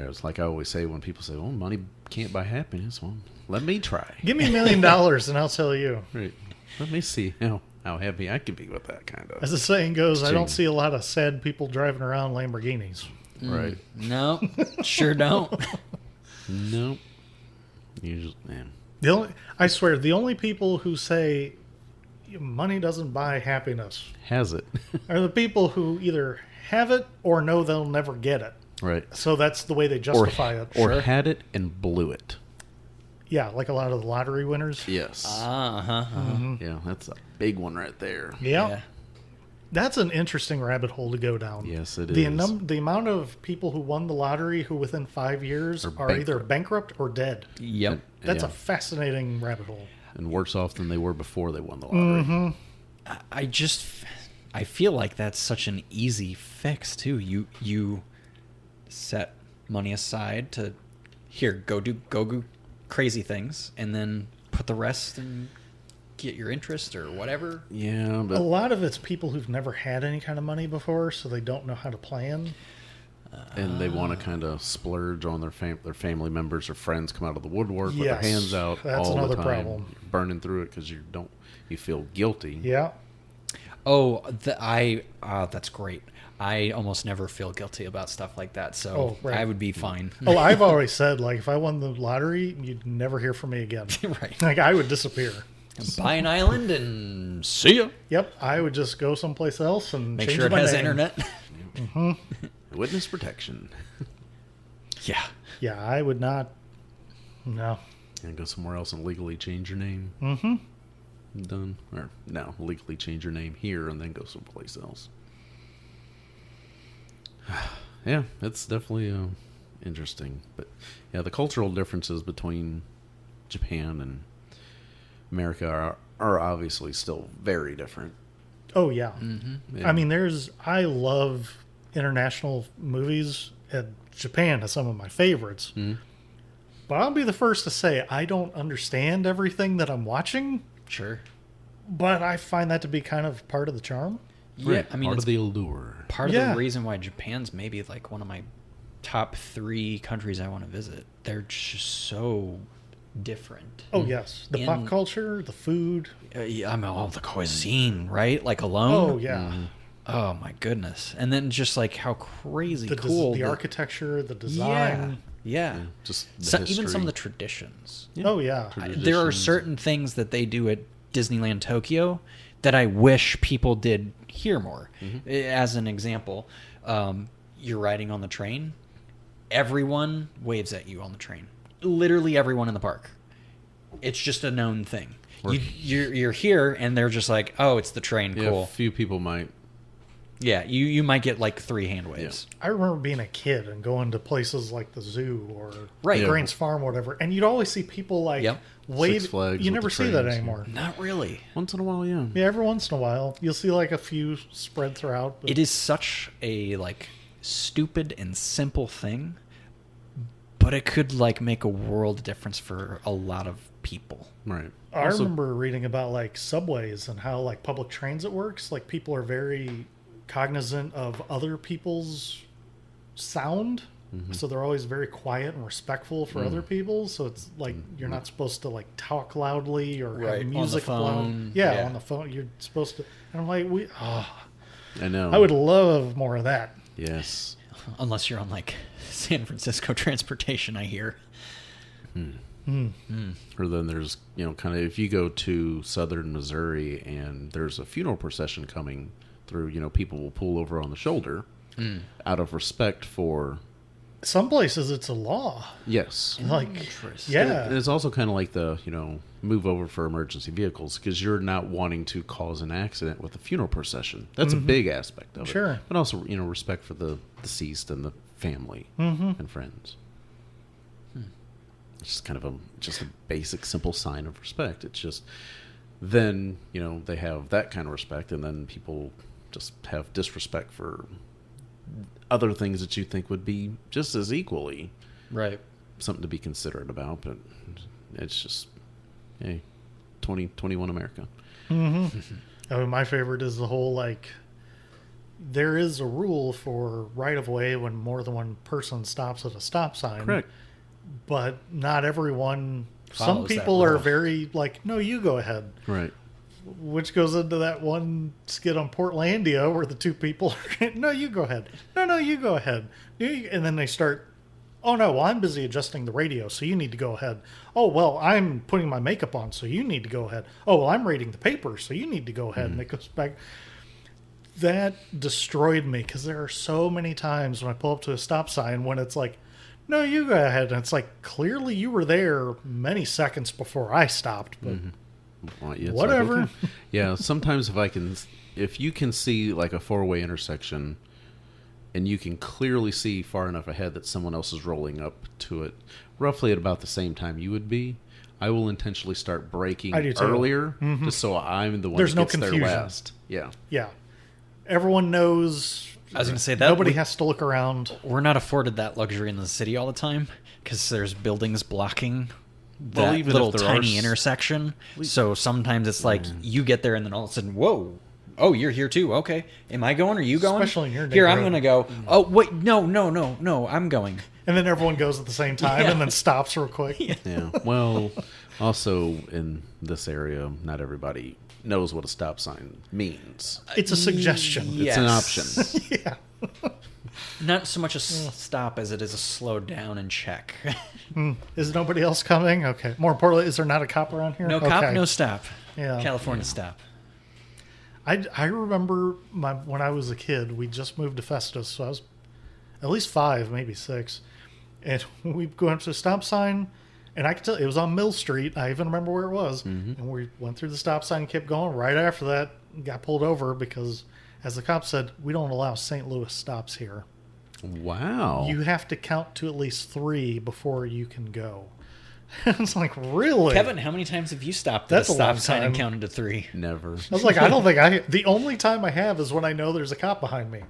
S10: it's like I always say when people say, well, money can't buy happiness. Well, let me try.
S11: Give me $1 million and I'll tell you.
S10: Right. Let me see how happy I can be with that kind of.
S11: As the saying goes,
S10: exchange.
S11: I don't see a lot of sad people driving around Lamborghinis.
S10: Right.
S12: No, sure don't.
S10: Nope. Usually, man.
S11: I swear, the only people who say money doesn't buy happiness
S10: has it
S11: are the people who either have it or know they'll never get it.
S10: Right.
S11: So that's the way they justify it.
S10: Or had it and blew it.
S11: Yeah, like a lot of the lottery winners.
S10: Yes. Yeah, that's a big one right there.
S11: Yeah. That's an interesting rabbit hole to go down.
S10: Yes, it
S11: is. The amount of people who won the lottery who within 5 years are either bankrupt or dead.
S12: Yep.
S11: That's a fascinating rabbit hole.
S10: And worse off than they were before they won the lottery.
S12: I feel like that's such an easy fix too. You set money aside to go do crazy things, and then put the rest and get your interest or whatever.
S10: Yeah, but
S11: a lot of it's people who've never had any kind of money before, so they don't know how to plan.
S10: And they want to kind of splurge on their family members or friends come out of the woodwork with their hands out
S11: that's
S10: all
S11: another
S10: the time,
S11: problem.
S10: burning through it because you feel guilty.
S11: Yeah.
S12: Oh, that's great. I almost never feel guilty about stuff like that, so
S11: right.
S12: I would be fine.
S11: Oh, I've always said, like, if I won the lottery, you'd never hear from me again.
S12: Right.
S11: Like, I would disappear.
S12: Buy an island and see ya.
S11: Yep, I would just go someplace else and
S12: make
S11: change
S12: sure it
S11: my
S12: has
S11: name.
S12: internet.
S11: Mm-hmm.
S10: Witness protection.
S12: Yeah.
S11: Yeah, I would not. No.
S10: And go somewhere else and legally change your name.
S11: Mm-hmm.
S10: Done. Or no, legally change your name here and then go someplace else. Yeah, it's definitely interesting. But yeah, the cultural differences between Japan and America are obviously still very different.
S11: Oh, yeah.
S10: Mm-hmm.
S11: I mean, I love international movies, and Japan has some of my favorites.
S10: Mm-hmm.
S11: But I'll be the first to say I don't understand everything that I'm watching.
S12: Sure.
S11: But I find that to be kind of part of the charm.
S12: Yeah,
S10: right.
S12: I mean,
S10: part
S12: it's
S10: of the allure.
S12: Part of the reason why Japan's maybe like one of my top 3 countries I want to visit. They're just so different.
S11: Oh, yes. The pop culture, the food.
S12: I mean, the cuisine, right? Like alone.
S11: Oh, yeah.
S10: Mm-hmm.
S12: Oh, my goodness. And then just like how crazy
S11: The
S12: cool.
S11: The architecture, the design.
S12: Yeah.
S10: Just
S12: even some of the traditions.
S11: Yeah. Oh, yeah.
S12: There are certain things that they do at Disneyland Tokyo that I wish people did here more. Mm-hmm. As an example, you're riding on the train. Everyone waves at you on the train. Literally everyone in the park. It's just a known thing. You're here, and they're just like, "Oh, it's the train."
S10: Yeah,
S12: cool.
S10: A few people might.
S12: Yeah, you might get like 3 hand waves.
S11: I remember being a kid and going to places like the zoo or
S12: Right.
S11: Green's Farm or whatever, and you'd always see people like wave.
S10: Six Flags
S11: You
S10: with
S11: never
S10: the
S11: see that
S10: trains.
S11: anymore.
S12: Not really.
S10: Once in a while, yeah.
S11: Yeah, every once in a while you'll see like a few spread throughout. But
S12: It is such a like stupid and simple thing, but it could like make a world of difference for a lot of people.
S10: Right.
S11: I remember reading about like subways and how like public transit works. Like people are very cognizant of other people's sound.
S10: Mm-hmm.
S11: So they're always very quiet and respectful for other people. So it's like you're not supposed to like talk loudly or
S12: Right.
S11: have music
S12: On the phone.
S11: loud. Yeah,
S12: Yeah.
S11: on the phone. You're supposed to. And I'm like,
S10: I know.
S11: I would love more of that.
S10: Yes.
S12: Unless you're on like San Francisco transportation, I hear.
S10: Or then there's, kind of if you go to southern Missouri and there's a funeral procession coming through, people will pull over on the shoulder out of respect for.
S11: Some places it's a law.
S10: Yes.
S11: Like, yeah.
S10: And it's also kind of like the, move over for emergency vehicles because you're not wanting to cause an accident with a funeral procession. That's a big aspect of it.
S11: Sure.
S10: But also, respect for the deceased and the family and friends. It's just kind of a basic, simple sign of respect. It's just then, they have that kind of respect, and then people just have disrespect for other things that you think would be just as equally something to be considerate about. But it's just, hey, 2021 America.
S11: Mm-hmm. I mean, my favorite is the whole like there is a rule for right of way when more than one person stops at a stop sign.
S10: Correct.
S11: But not everyone.
S12: Follows
S11: some
S12: that
S11: people are
S12: rule.
S11: very like, no, you go ahead.
S10: Right.
S11: Which goes into that one skit on Portlandia where the two people are, no, you go ahead. No, you go ahead. And then they start, oh, no, well, I'm busy adjusting the radio, so you need to go ahead. Oh, well, I'm putting my makeup on, so you need to go ahead. Oh, well, I'm reading the paper, so you need to go ahead. And it goes back. That destroyed me because there are so many times when I pull up to a stop sign when it's like, no, you go ahead. And it's like, clearly you were there many seconds before I stopped. But
S10: Well, yeah, it's
S11: whatever.
S10: like, okay. Yeah, sometimes if you can see like a 4-way intersection and you can clearly see far enough ahead that someone else is rolling up to it roughly at about the same time you would be, I will intentionally start braking
S11: I do too.
S10: earlier
S11: Mhm.
S10: just so I'm the one
S11: There's
S10: that
S11: no
S10: gets there
S11: confusion.
S10: last. Yeah.
S11: Yeah. Everyone knows.
S12: I was going to say that
S11: nobody has to look around.
S12: We're not afforded that luxury in the city all the time because there's buildings blocking that
S10: Well, even if
S12: little
S10: there
S12: tiny
S10: are
S12: intersection. So sometimes it's like you get there and then all of a sudden, whoa, Oh, you're here too. Okay. Am I going? Are you going?
S11: Especially in your
S12: Here, I'm
S11: neighborhood.
S12: going to go. Oh, wait. No. I'm going.
S11: And then everyone goes at the same time and then stops real quick.
S10: Yeah. Well, also in this area, not everybody knows what a stop sign means.
S11: It's a suggestion.
S10: It's an option.
S11: Yeah.
S12: Not so much a stop as it is a slow down and check.
S11: Is nobody else coming? Okay. More importantly, is there not a cop around here?
S12: No
S11: okay.
S12: cop, no stop.
S11: Yeah.
S12: California stop.
S11: I remember when I was a kid, we just moved to Festus, so I was at least 5, maybe 6. And we go up to a stop sign, and I could tell it was on Mill Street. I even remember where it was.
S10: Mm-hmm.
S11: And we went through the stop sign and kept going. Right after that, got pulled over because, as the cop said, we don't allow St. Louis stops here.
S10: Wow.
S11: You have to count to at least 3 before you can go. It's like, really?
S12: Kevin, how many times have you stopped at
S11: That's
S12: a
S11: a
S12: stop
S11: long
S12: sign and
S11: time.
S12: counted to 3?
S10: Never.
S11: I was like, I don't think the only time I have is when I know there's a cop behind me.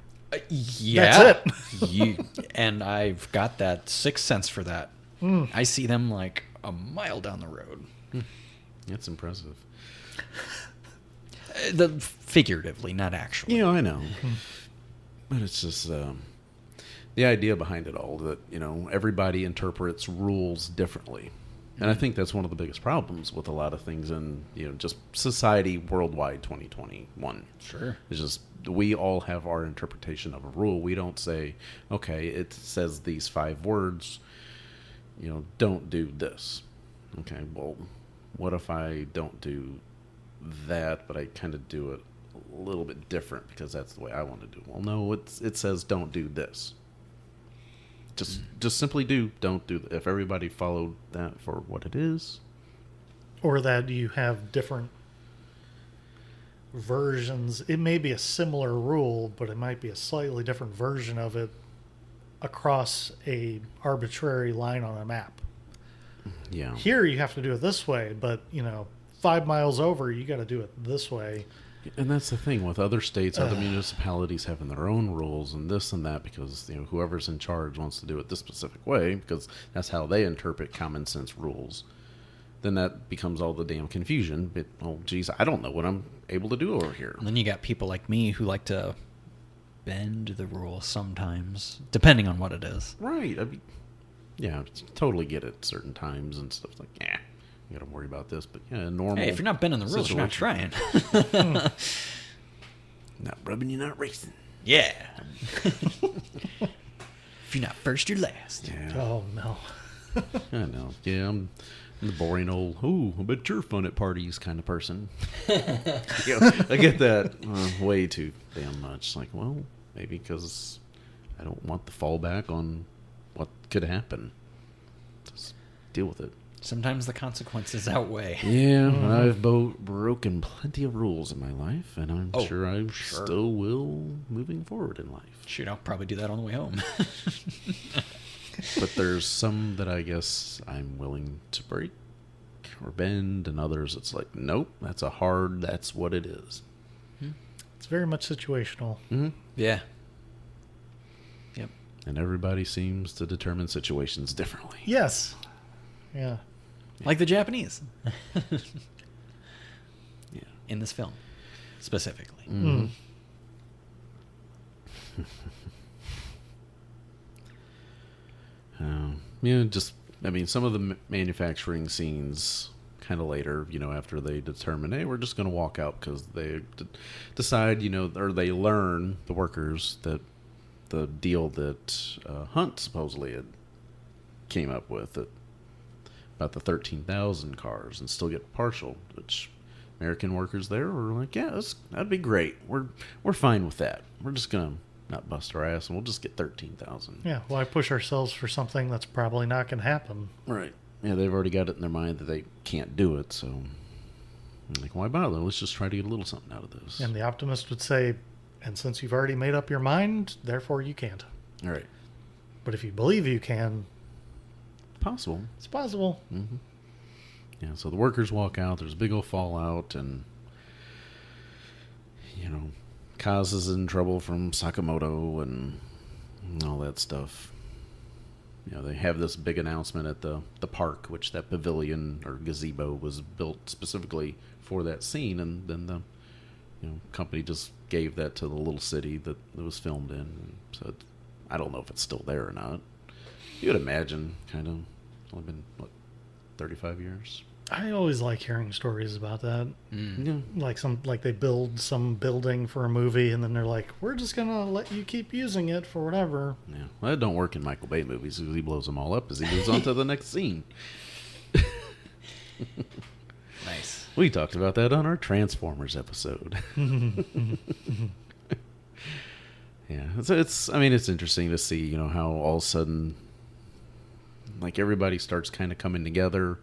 S12: Yeah.
S11: That's
S12: it. And I've got that 6th sense for that. I see them like a mile down the road.
S10: That's impressive.
S12: Figuratively, not actually.
S10: I know. But it's just the idea behind it all that, everybody interprets rules differently. And I think that's one of the biggest problems with a lot of things in, just society worldwide 2021.
S12: Sure.
S10: It's just we all have our interpretation of a rule. We don't say, okay, it says these 5 words, don't do this. Okay, well, what if I don't do that, but I kind of do it a little bit different because that's the way I want to do it? Well, no, it says don't do this. Just simply don't do. If everybody followed that for what it is,
S11: Or that you have different versions. It may be a similar rule, but it might be a slightly different version of it across a arbitrary line on a map.
S10: Yeah.
S11: Here you have to do it this way, but 5 miles over you got to do it this way.
S10: And that's the thing with other states, other municipalities having their own rules and this and that because whoever's in charge wants to do it this specific way because that's how they interpret common sense rules. Then that becomes all the damn confusion. But, oh, geez, I don't know what I'm able to do over here.
S12: And then you got people like me who like to bend the rules sometimes, depending on what it is.
S10: Right. Yeah, totally get it certain times and stuff like, you got to worry about this. But, yeah, normal.
S12: Hey, if you're not bending the rules, you're not trying.
S10: Not rubbing, you're not racing.
S12: Yeah. If you're not first, you're last.
S10: Yeah.
S11: Oh, no.
S10: I know. Yeah, I'm the boring old, I bet you're fun at parties kind of person. I get that way too damn much. Like, well, maybe because I don't want the fallback on what could happen. Just deal with it.
S12: Sometimes the consequences outweigh.
S10: Yeah, I've broken plenty of rules in my life, and I'm sure I still will moving forward in life.
S12: Shoot, I'll probably do that on the way home.
S10: But there's some that I guess I'm willing to break or bend, and others it's like, nope, that's what it is.
S11: It's very much situational.
S10: Mm-hmm.
S12: Yeah. Yep.
S10: And everybody seems to determine situations differently.
S11: Yes. Yeah.
S12: Like the Japanese.
S10: Yeah.
S12: In this film, specifically.
S10: Mm-hmm. Some of the manufacturing scenes kind of later, after they determine, hey, we're just going to walk out because they decide, or they learn, the workers, that the deal that Hunt supposedly had came up with about the 13,000 cars and still get partial, which American workers there were like, yeah, that'd be great. We're fine with that. We're just going to not bust our ass and we'll just get 13,000.
S11: Yeah, why push ourselves for something that's probably not going to happen?
S10: Right. Yeah, they've already got it in their mind that they can't do it, so I'm like, why bother? Let's just try to get a little something out of this.
S11: And the optimist would say, and since you've already made up your mind, therefore you can't.
S10: All right.
S11: But if you believe you can,
S10: possible.
S11: It's possible.
S10: Mm-hmm. Yeah, so the workers walk out, there's a big old fallout, and Kaz is in trouble from Sakamoto and all that stuff. They have this big announcement at the park, which that pavilion or gazebo was built specifically for that scene, and then the company just gave that to the little city that it was filmed in. So I don't know if it's still there or not. You would imagine, kind of. It's only been, 35 years?
S11: I always like hearing stories about that.
S10: Yeah.
S11: Like they build some building for a movie, and then they're like, "We're just gonna let you keep using it for whatever."
S10: Yeah, well, that don't work in Michael Bay movies because he blows them all up as he moves on to the next scene.
S12: Nice.
S10: We talked about that on our Transformers episode. Yeah, it's interesting to see, how all of a sudden, like, everybody starts kind of coming together.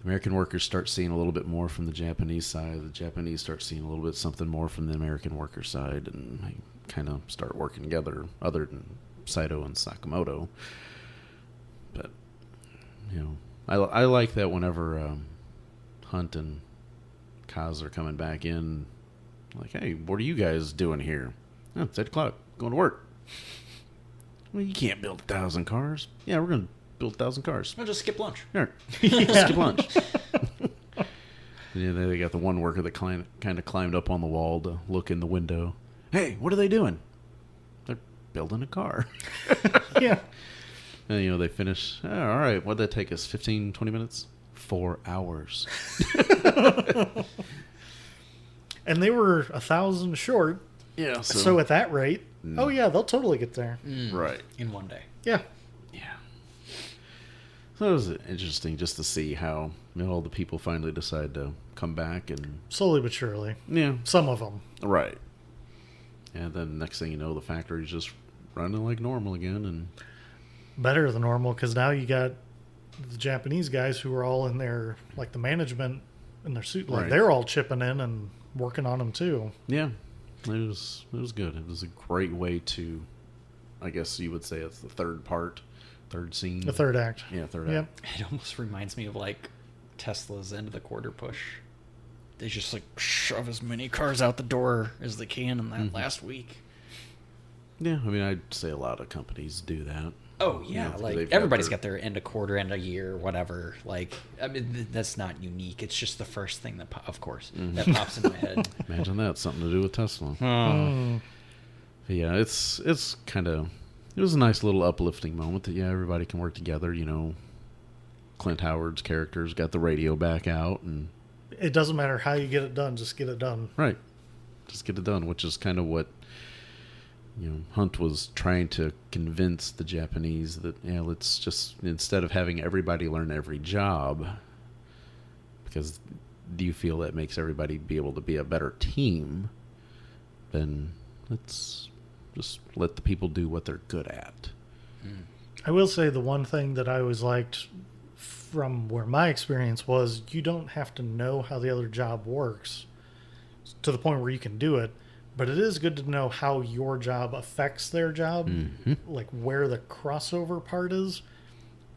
S10: American workers start seeing a little bit more from the Japanese side. The Japanese start seeing a little bit something more from the American worker side, and they kind of start working together, other than Saito and Sakamoto. But, I like that whenever Hunt and Kaz are coming back in, like, hey, what are you guys doing here? Oh, it's 8 o'clock, going to work. Well, you can't build 1,000 cars. Yeah, we're going to build 1,000 cars.
S12: I'll just skip lunch.
S10: Yeah. Skip lunch. Yeah, they got the one worker that kind of climbed up on the wall to look in the window. Hey, what are they doing? They're building a car.
S11: Yeah.
S10: And, they finish. Oh, all right, what'd that take us? 15, 20 minutes? 4 hours.
S11: And they were 1,000 short.
S10: Yeah.
S11: So at that rate, oh yeah, they'll totally get there.
S10: Right.
S12: In one day.
S11: Yeah.
S10: So it was interesting just to see how all the people finally decide to come back and
S11: slowly but surely.
S10: Yeah.
S11: Some of them.
S10: Right. And then next thing you know, the factory's just running like normal again, and
S11: better than normal because now you got the Japanese guys who are all in their, like, the management in their suit, like, they're all chipping in and working on them too.
S10: Yeah. It was good. It was a great way to, I guess you would say it's the third scene.
S11: The third act.
S10: Yeah, third act.
S12: It almost reminds me of, like, Tesla's end of the quarter push. They just, like, shove as many cars out the door as they can in that last week.
S10: Yeah, I'd say a lot of companies do that.
S12: Oh, yeah. Everybody's got their end of quarter, end of year, whatever. Like, that's not unique. It's just the first thing that, of course, that pops in my head.
S10: Imagine that. Something to do with Tesla. Yeah, it's kind of... It was a nice little uplifting moment that, everybody can work together, Clint Howard's characters got the radio back out, and...
S11: It doesn't matter how you get it done, just get it done.
S10: Right. Just get it done, which is kind of what, Hunt was trying to convince the Japanese that, let's just, instead of having everybody learn every job, because do you feel that makes everybody be able to be a better team, then let's just let the people do what they're good at.
S11: I will say the one thing that I always liked from where my experience was, you don't have to know how the other job works to the point where you can do it, but it is good to know how your job affects their job, like where the crossover part is,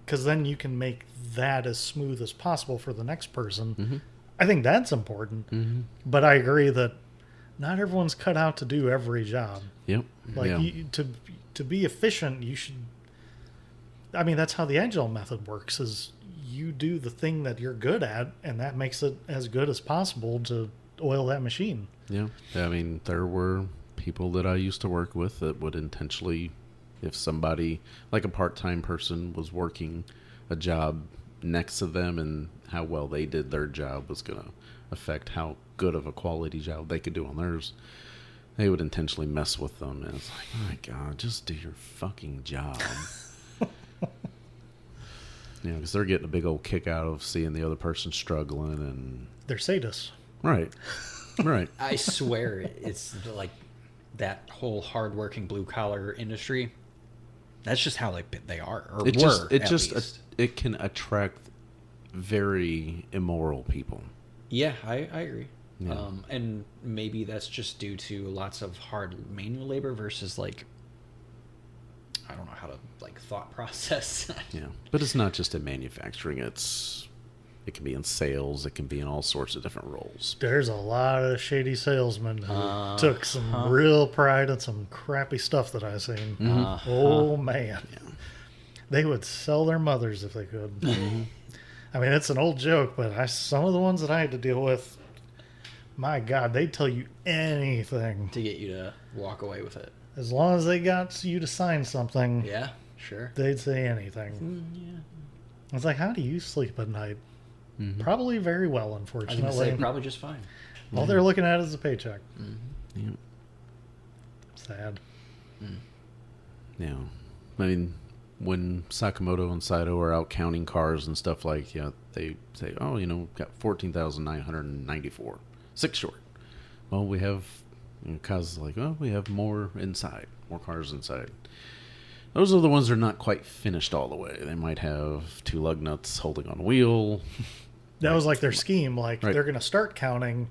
S11: because then you can make that as smooth as possible for the next person. I think that's important, but I agree that not everyone's cut out to do every job.
S10: Yep.
S11: To be efficient, you should... that's how the Agile method works, is you do the thing that you're good at, and that makes it as good as possible to oil that machine.
S10: Yeah. There were people that I used to work with that would intentionally, if somebody, like a part-time person, was working a job next to them and how well they did their job was going to affect how good of a quality job they could do on theirs, they would intentionally mess with them. And it's like, oh my God, just do your fucking job. Because they're getting a big old kick out of seeing the other person struggling, and
S11: they're sadists.
S10: Right.
S12: I swear it's like that whole hardworking blue collar industry. That's just how they are, or
S10: it can attract very immoral people.
S12: Yeah, I agree.
S10: Yeah.
S12: And maybe that's just due to lots of hard manual labor versus, like, I don't know how to, like, thought process.
S10: Yeah, but it's not just in manufacturing. It can be in sales. It can be in all sorts of different roles.
S11: There's a lot of shady salesmen who took some real pride in some crappy stuff that I've seen. Oh, man.
S10: Yeah.
S11: They would sell their mothers if they could. It's an old joke, but some of the ones that I had to deal with My God, they tell you anything
S12: to get you to walk away with it.
S11: As long as they got you to sign something.
S12: Yeah, sure.
S11: They'd say anything.
S12: Yeah.
S11: It's like, how do you sleep at night? Probably very well, unfortunately.
S12: I was going to say, probably just fine.
S11: All they're looking at is a paycheck.
S10: Yeah.
S11: Sad.
S10: Yeah. I mean, when Sakamoto and Saito are out counting cars and stuff like, they say, oh, got 14,994. 6 short. Well, we have, Kaz's like, oh, we have more inside. More cars inside. Those are the ones that are not quite finished all the way. They might have 2 lug nuts holding on a wheel.
S11: That was like their scheme. Like,
S10: Right.
S11: they're going to start counting,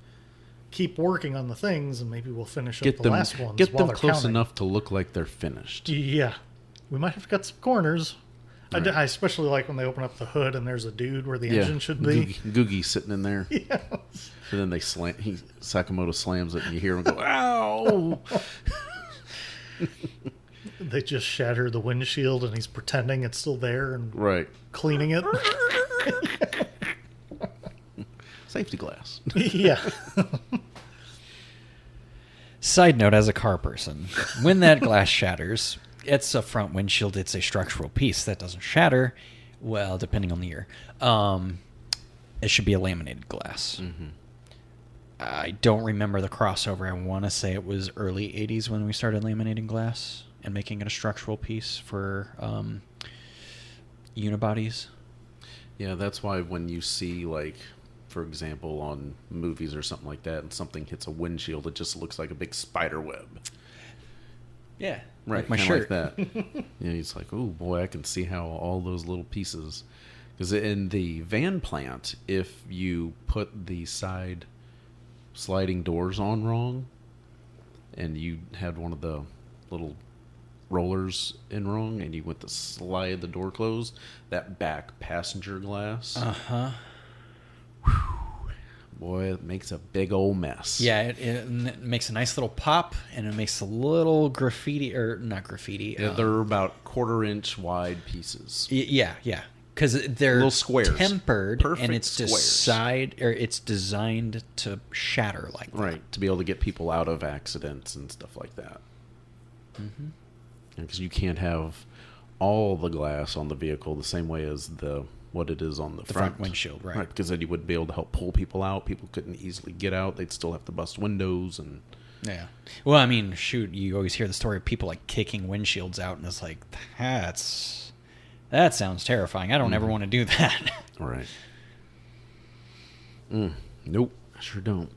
S11: keep working on the things, and maybe we'll finish up the last ones
S10: Get
S11: while
S10: them
S11: they're
S10: close
S11: counting.
S10: enough to look like they're finished.
S11: Yeah. We might have got some corners.
S10: Right.
S11: I especially like when they open up the hood and there's a dude where the engine should be.
S10: Googie sitting in there.
S11: Yes.
S10: And then Sakamoto slams it and you hear him go, ow!
S11: They just shatter the windshield and he's pretending it's still there and
S10: Right.
S11: cleaning it.
S10: Safety glass.
S11: Yeah.
S12: Side note, as a car person, when that glass shatters, it's a front windshield, it's a structural piece that doesn't shatter. Well, depending on the year. It should be a laminated glass. I don't remember the crossover. I want to say it was early 80s when we started laminating glass and making it a structural piece for unibodies.
S10: Yeah, that's why when you see, like, for example, on movies or something like that, and something hits a windshield, it just looks like a big spider web.
S12: Yeah,
S10: Right,
S12: like my
S10: kinda
S12: shirt.
S10: like that. Yeah, he's like, oh boy, I can see how all those little pieces. Because in the van plant, if you put the side sliding doors on wrong, and you had one of the little rollers in wrong, and you went to slide the door closed, that back passenger glass. Boy, it makes a big old mess.
S12: Yeah, it makes a nice little pop, and it makes a little graffiti, or not graffiti.
S10: Yeah, they're about 1/4-inch wide pieces.
S12: Yeah. Because they're
S10: little squares,
S12: tempered,
S10: perfect
S12: and it's
S10: squares.
S12: it's designed to shatter like that.
S10: Right, to be able to get people out of accidents and stuff like that. Because you can't have all the glass on the vehicle the same way as what it is on the
S12: front windshield, right?
S10: Because then you wouldn't be able to help pull people out. People couldn't easily get out. They'd still have to bust windows and.
S12: Yeah. Well, I mean, shoot, you always hear the story of people like kicking windshields out, and it's like that sounds terrifying. I don't ever want to do that.
S10: Right. Nope, I sure don't.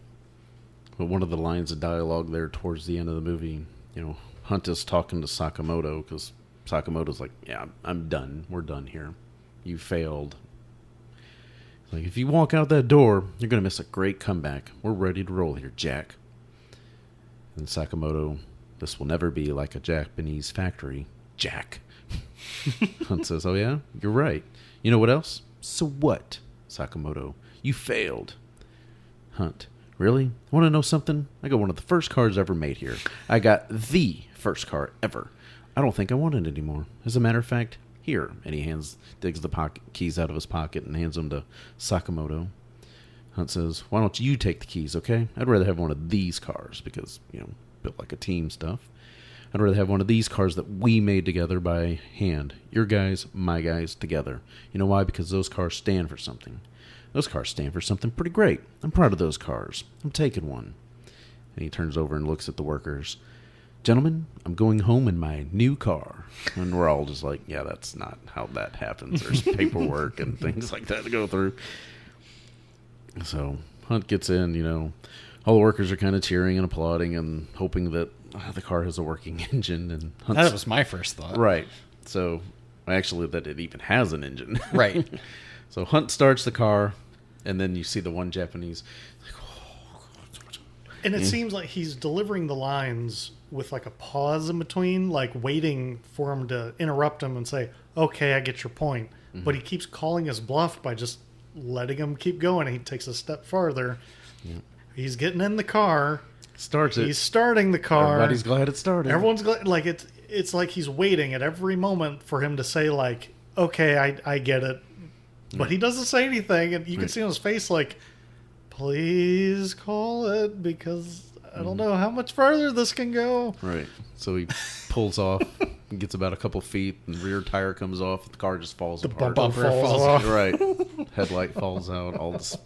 S10: But one of the lines of dialogue there towards the end of the movie, Hunt is talking to Sakamoto because Sakamoto's like, yeah, I'm done. We're done here. You failed. Like, if you walk out that door, you're going to miss a great comeback. We're ready to roll here, Jack. And Sakamoto, this will never be like a Japanese factory, Jack. Hunt says, oh yeah, you're right. You know what else? So what? Sakamoto, you failed. Hunt, really? Want to know something? I got one of the first cars ever made here. I got the first car ever. I don't think I want it anymore. As a matter of fact, here. And he digs the keys out of his pocket and hands them to Sakamoto. Hunt says, why don't you take the keys, okay? I'd rather have one of these cars because, built like a team stuff. I'd rather have one of these cars that we made together by hand. Your guys, my guys, together. You know why? Because those cars stand for something. Those cars stand for something pretty great. I'm proud of those cars. I'm taking one. And he turns over and looks at the workers. Gentlemen, I'm going home in my new car. And we're all just like, yeah, that's not how that happens. There's paperwork and things like that to go through. So Hunt gets in, all the workers are kind of cheering and applauding and hoping that the car has a working engine. And
S12: that was my first thought.
S10: Right. So, actually, that it even has an engine.
S12: Right.
S10: So Hunt starts the car, and then you see the one Japanese.
S11: And it seems like he's delivering the lines with like a pause in between, like waiting for him to interrupt him and say, okay, I get your point. But he keeps calling his bluff by just letting him keep going. He takes a step farther.
S10: Yeah.
S11: He's getting in the car.
S10: Starts it.
S11: He's starting the car.
S10: Everybody's glad it started.
S11: Everyone's glad. Like it's like he's waiting at every moment for him to say like, okay, I get it. But he doesn't say anything. And you can see on his face like, please call it, because I don't know how much farther this can go.
S10: Right. So he pulls off and gets about a couple feet, and the rear tire comes off. The car just falls apart.
S11: The bumper falls off.
S10: Right. Headlight falls out. All this,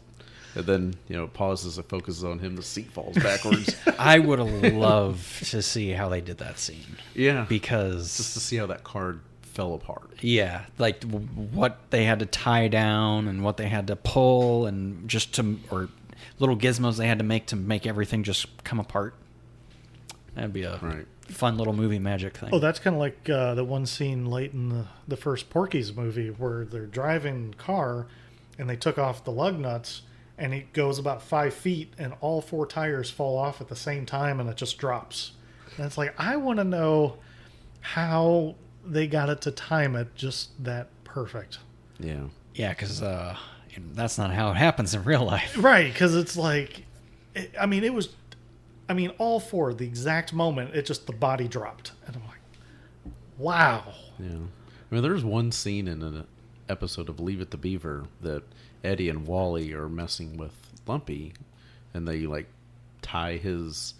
S10: and then it pauses. It focuses on him. The seat falls backwards.
S12: I would have loved to see how they did that scene.
S10: Yeah.
S12: Because
S10: just to see how that car fell apart.
S12: Yeah, like what they had to tie down and what they had to pull and or little gizmos they had to make everything just come apart. That'd be a fun little movie magic thing.
S11: Oh, that's kind of like the one scene late in the first Porky's movie where they're driving car and they took off the lug nuts and it goes about 5 feet and all 4 tires fall off at the same time and it just drops. And it's like, I want to know how they got it to time it just that perfect.
S10: Yeah.
S12: Yeah, because that's not how it happens in real life.
S11: Right, because it's like, all 4, the exact moment, the body dropped. And I'm like, wow.
S10: Yeah. I mean, there's one scene in an episode of Leave It to Beaver that Eddie and Wally are messing with Lumpy, and they, tie his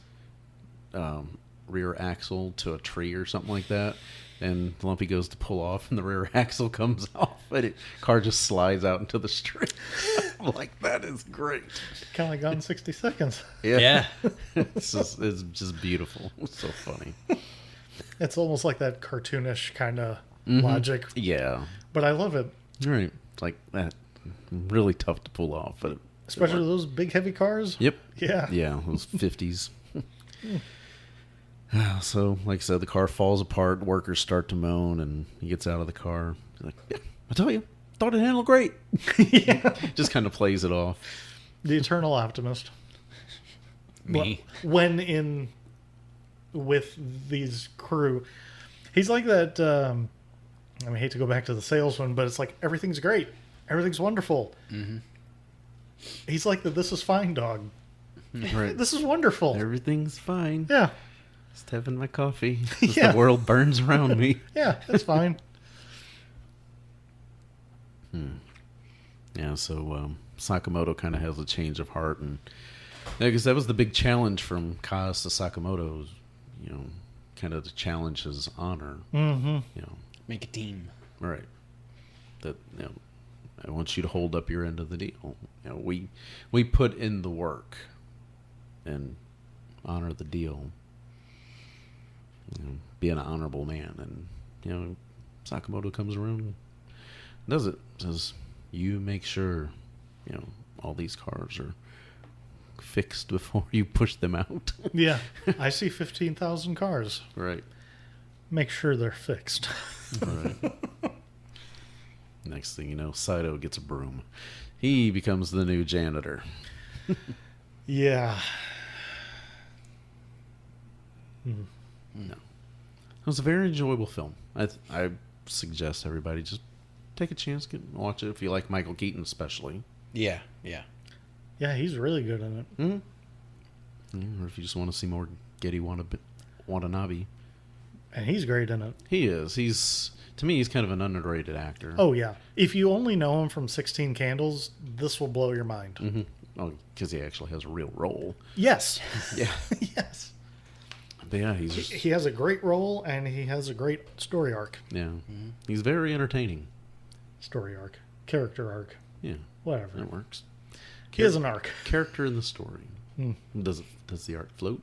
S10: rear axle to a tree or something like that. And Lumpy goes to pull off, and the rear axle comes off, and the car just slides out into the street. I'm like, that is great.
S11: Kind of like Gone in 60 Seconds.
S12: Yeah.
S10: It's just beautiful. It's so funny.
S11: It's almost like that cartoonish kind of logic.
S10: Yeah.
S11: But I love it.
S10: Right. Like that. Really tough to pull off. But
S11: especially those big, heavy cars.
S10: Yep.
S11: Yeah.
S10: Yeah, those 50s. So, like I said, the car falls apart. Workers start to moan, and he gets out of the car. He's like, yeah, I told you. Thought it handled great.
S11: Yeah.
S10: Just kind of plays it off.
S11: The eternal optimist.
S12: Me.
S11: When in with these crew, he's like that. I hate to go back to the salesman, but it's like everything's great, everything's wonderful.
S12: Mm-hmm.
S11: He's like the "this is fine" dog.
S10: Right.
S11: This is wonderful.
S10: Everything's fine.
S11: Yeah.
S10: Just having my coffee. The world burns around me.
S11: Yeah, that's fine.
S10: Yeah, so Sakamoto kind of has a change of heart, and because that was the big challenge from Kaz to Sakamoto, kind of to challenge his honor.
S11: Mm-hmm.
S12: Make a team.
S10: Right. That I want you to hold up your end of the deal. We put in the work and honor the deal. Be an honorable man, and Sakamoto comes around and does it. Says, you make sure all these cars are fixed before you push them out.
S11: Yeah, I see 15,000 cars.
S10: Right.
S11: Make sure they're fixed.
S10: Right. Next thing you know, Saito gets a broom. He becomes the new janitor.
S11: Yeah.
S10: No. It was a very enjoyable film. I suggest everybody just take a chance, watch it if you like Michael Keaton especially.
S12: Yeah.
S11: Yeah, he's really good in it.
S10: Mm-hmm. Or if you just want to see more Gedde Watanabe.
S11: And he's great in it.
S10: He is. To me, he's kind of an underrated actor.
S11: Oh, yeah. If you only know him from 16 Candles, this will blow your mind.
S10: Mm-hmm. Oh, because he actually has a real role.
S11: Yes.
S10: Yeah.
S11: Yes.
S10: But yeah, he
S11: has a great role, and he has a great story arc.
S10: Yeah. He's very entertaining.
S11: Story arc. Character arc.
S10: Yeah.
S11: Whatever.
S10: That works.
S11: He has an arc.
S10: Character in the story. Does the arc float?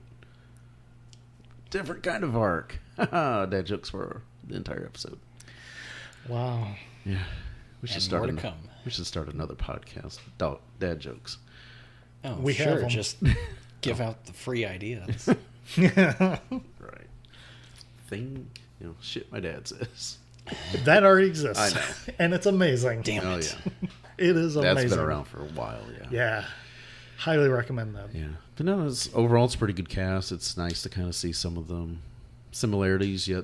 S10: Different kind of arc. Dad jokes for the entire episode.
S11: Wow.
S10: Yeah. We should
S12: And
S10: start
S12: more to come.
S10: We should start another podcast. Dad jokes.
S12: Oh,
S11: we
S12: sure.
S11: have 'em.
S12: Just give out the free ideas.
S10: Right. Thing, shit my dad says.
S11: That already exists.
S10: I know.
S11: And it's amazing.
S12: Damn it.
S10: Oh, yeah.
S11: It is amazing.
S10: That's been around for a while, yeah.
S11: Yeah. Highly recommend that.
S10: Yeah. But no, overall it's a pretty good cast. It's nice to kind of see some of the similarities, yet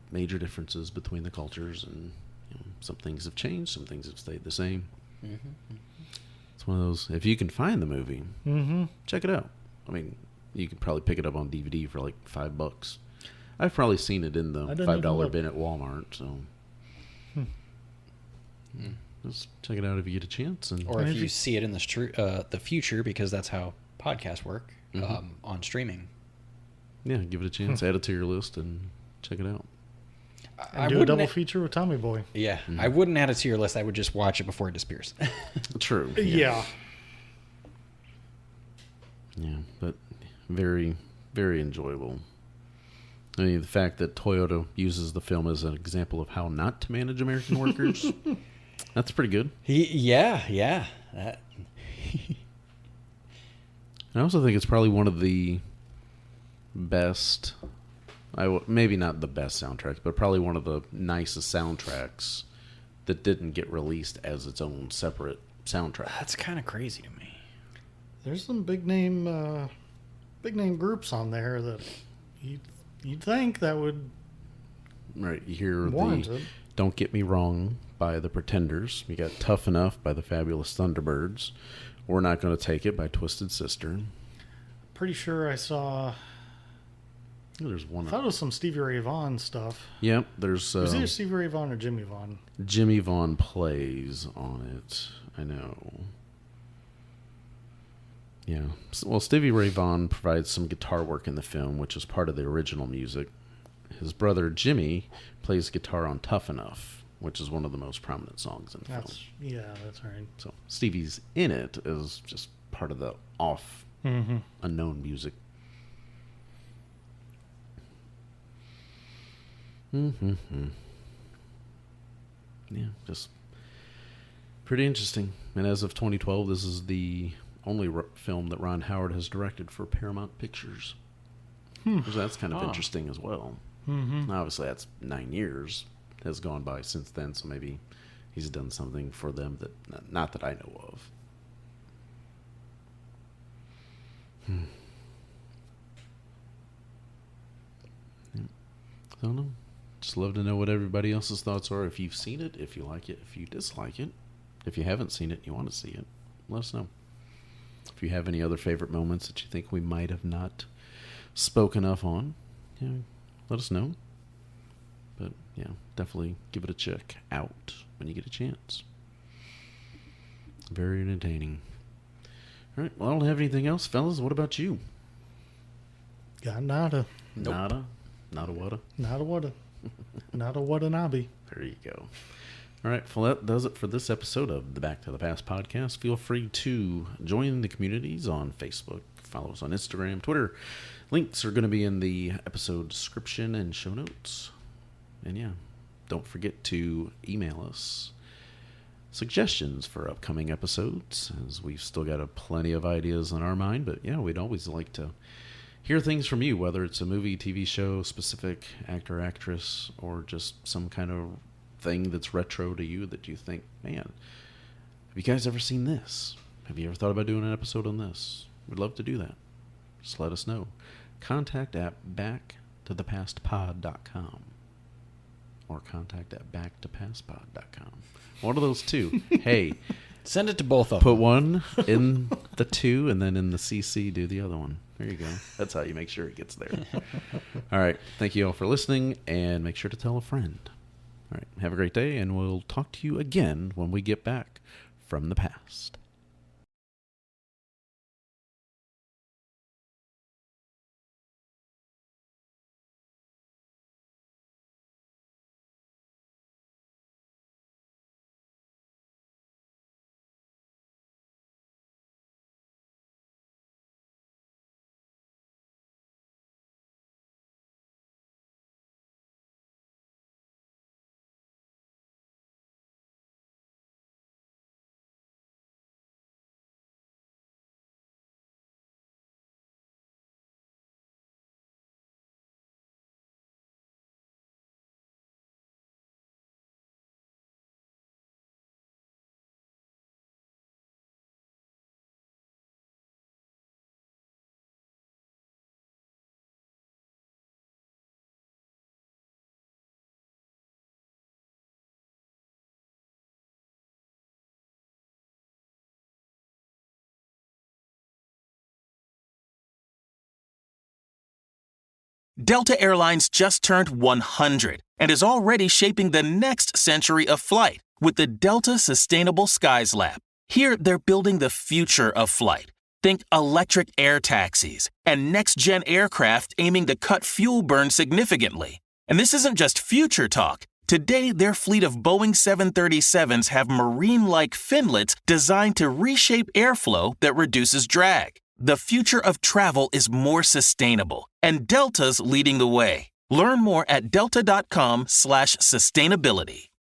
S10: major differences between the cultures. And some things have changed, some things have stayed the same.
S12: Mm-hmm.
S10: It's one of those, if you can find the movie, check it out. I mean, you could probably pick it up on DVD for like $5. I've probably seen it in the $5 bin at Walmart, so just check it out if you get a chance.
S12: Or if you see it in the future, because that's how podcasts work, on streaming.
S10: Yeah, give it a chance. Add it to your list and check it out.
S11: And do a double feature with Tommy Boy.
S12: Yeah, I wouldn't add it to your list. I would just watch it before it disappears.
S10: True.
S11: Yeah.
S10: Yeah, but very, very enjoyable. I mean, the fact that Toyota uses the film as an example of how not to manage American workers, that's pretty good.
S12: Yeah.
S10: I also think it's probably one of the best, maybe not the best soundtracks, but probably one of the nicest soundtracks that didn't get released as its own separate soundtrack.
S12: That's kind of crazy to me.
S11: There's some big name groups on there that you'd think that would
S10: right. You hear
S11: warrant it.
S10: "Don't Get Me Wrong" by the Pretenders. You got "Tough Enough" by the Fabulous Thunderbirds. "We're Not Gonna Take It" by Twisted Sister.
S11: Pretty sure I saw.
S10: There's one.
S11: I thought it was some Stevie Ray Vaughan stuff.
S10: Yep, there's.
S11: Is it Stevie Ray Vaughan or Jimmy Vaughan?
S10: Jimmy Vaughan plays on it. I know. Yeah. Well, Stevie Ray Vaughan provides some guitar work in the film, which is part of the original music. His brother Jimmy plays guitar on "Tough Enough," which is one of the most prominent songs in the film.
S11: Yeah, that's right.
S10: So Stevie's in it as just part of the unknown music. Yeah, just pretty interesting. And as of 2012, this is the only film that Ron Howard has directed for Paramount Pictures. So that's kind of interesting as well. Obviously, that's 9 years has gone by since then, so maybe he's done something for them that not that I know of. I don't know. Just love to know what everybody else's thoughts are. If you've seen it, if you like it, if you dislike it, if you haven't seen it, and you want to see it, let us know. If you have any other favorite moments that you think we might have not spoken enough on, let us know. But yeah, definitely give it a check out when you get a chance. Very entertaining. All right, well, I don't have anything else, fellas. What about you?
S11: Got nada.
S10: Nope. Nada? Not a whata?
S11: Not a whata. Not a Watanabe.
S10: There you go. All right, well, that does it for this episode of the Back to the Past podcast. Feel free to join the communities on Facebook. Follow us on Instagram, Twitter. Links are going to be in the episode description and show notes. And yeah, don't forget to email us suggestions for upcoming episodes, as we've still got plenty of ideas on our mind. But yeah, we'd always like to hear things from you, whether it's a movie, TV show, specific actor, actress, or just some kind of thing that's retro to you that you think, man, have you guys ever seen this? Have you ever thought about doing an episode on this? We'd love to do that. Just let us know. Contact at backtothepastpod.com or contact at backtopastpod.com. One of those two. Hey,
S12: send it to both of
S10: them. Put
S12: them.
S10: one in the two, and then in the CC, do the other one. There you go. That's how you make sure it gets there. All right. Thank you all for listening, and make sure to tell a friend. All right. Have a great day, and we'll talk to you again when we get back from the past.
S18: Delta Airlines just turned 100 and is already shaping the next century of flight. with the Delta Sustainable Skies Lab. Here, they're building the future of flight. Think electric air taxis and next-gen aircraft aiming to cut fuel burn significantly. And this isn't just future talk. Today, their fleet of Boeing 737s have marine-like finlets designed to reshape airflow that reduces drag. The future of travel is more sustainable, and Delta's leading the way. Learn more at delta.com/sustainability.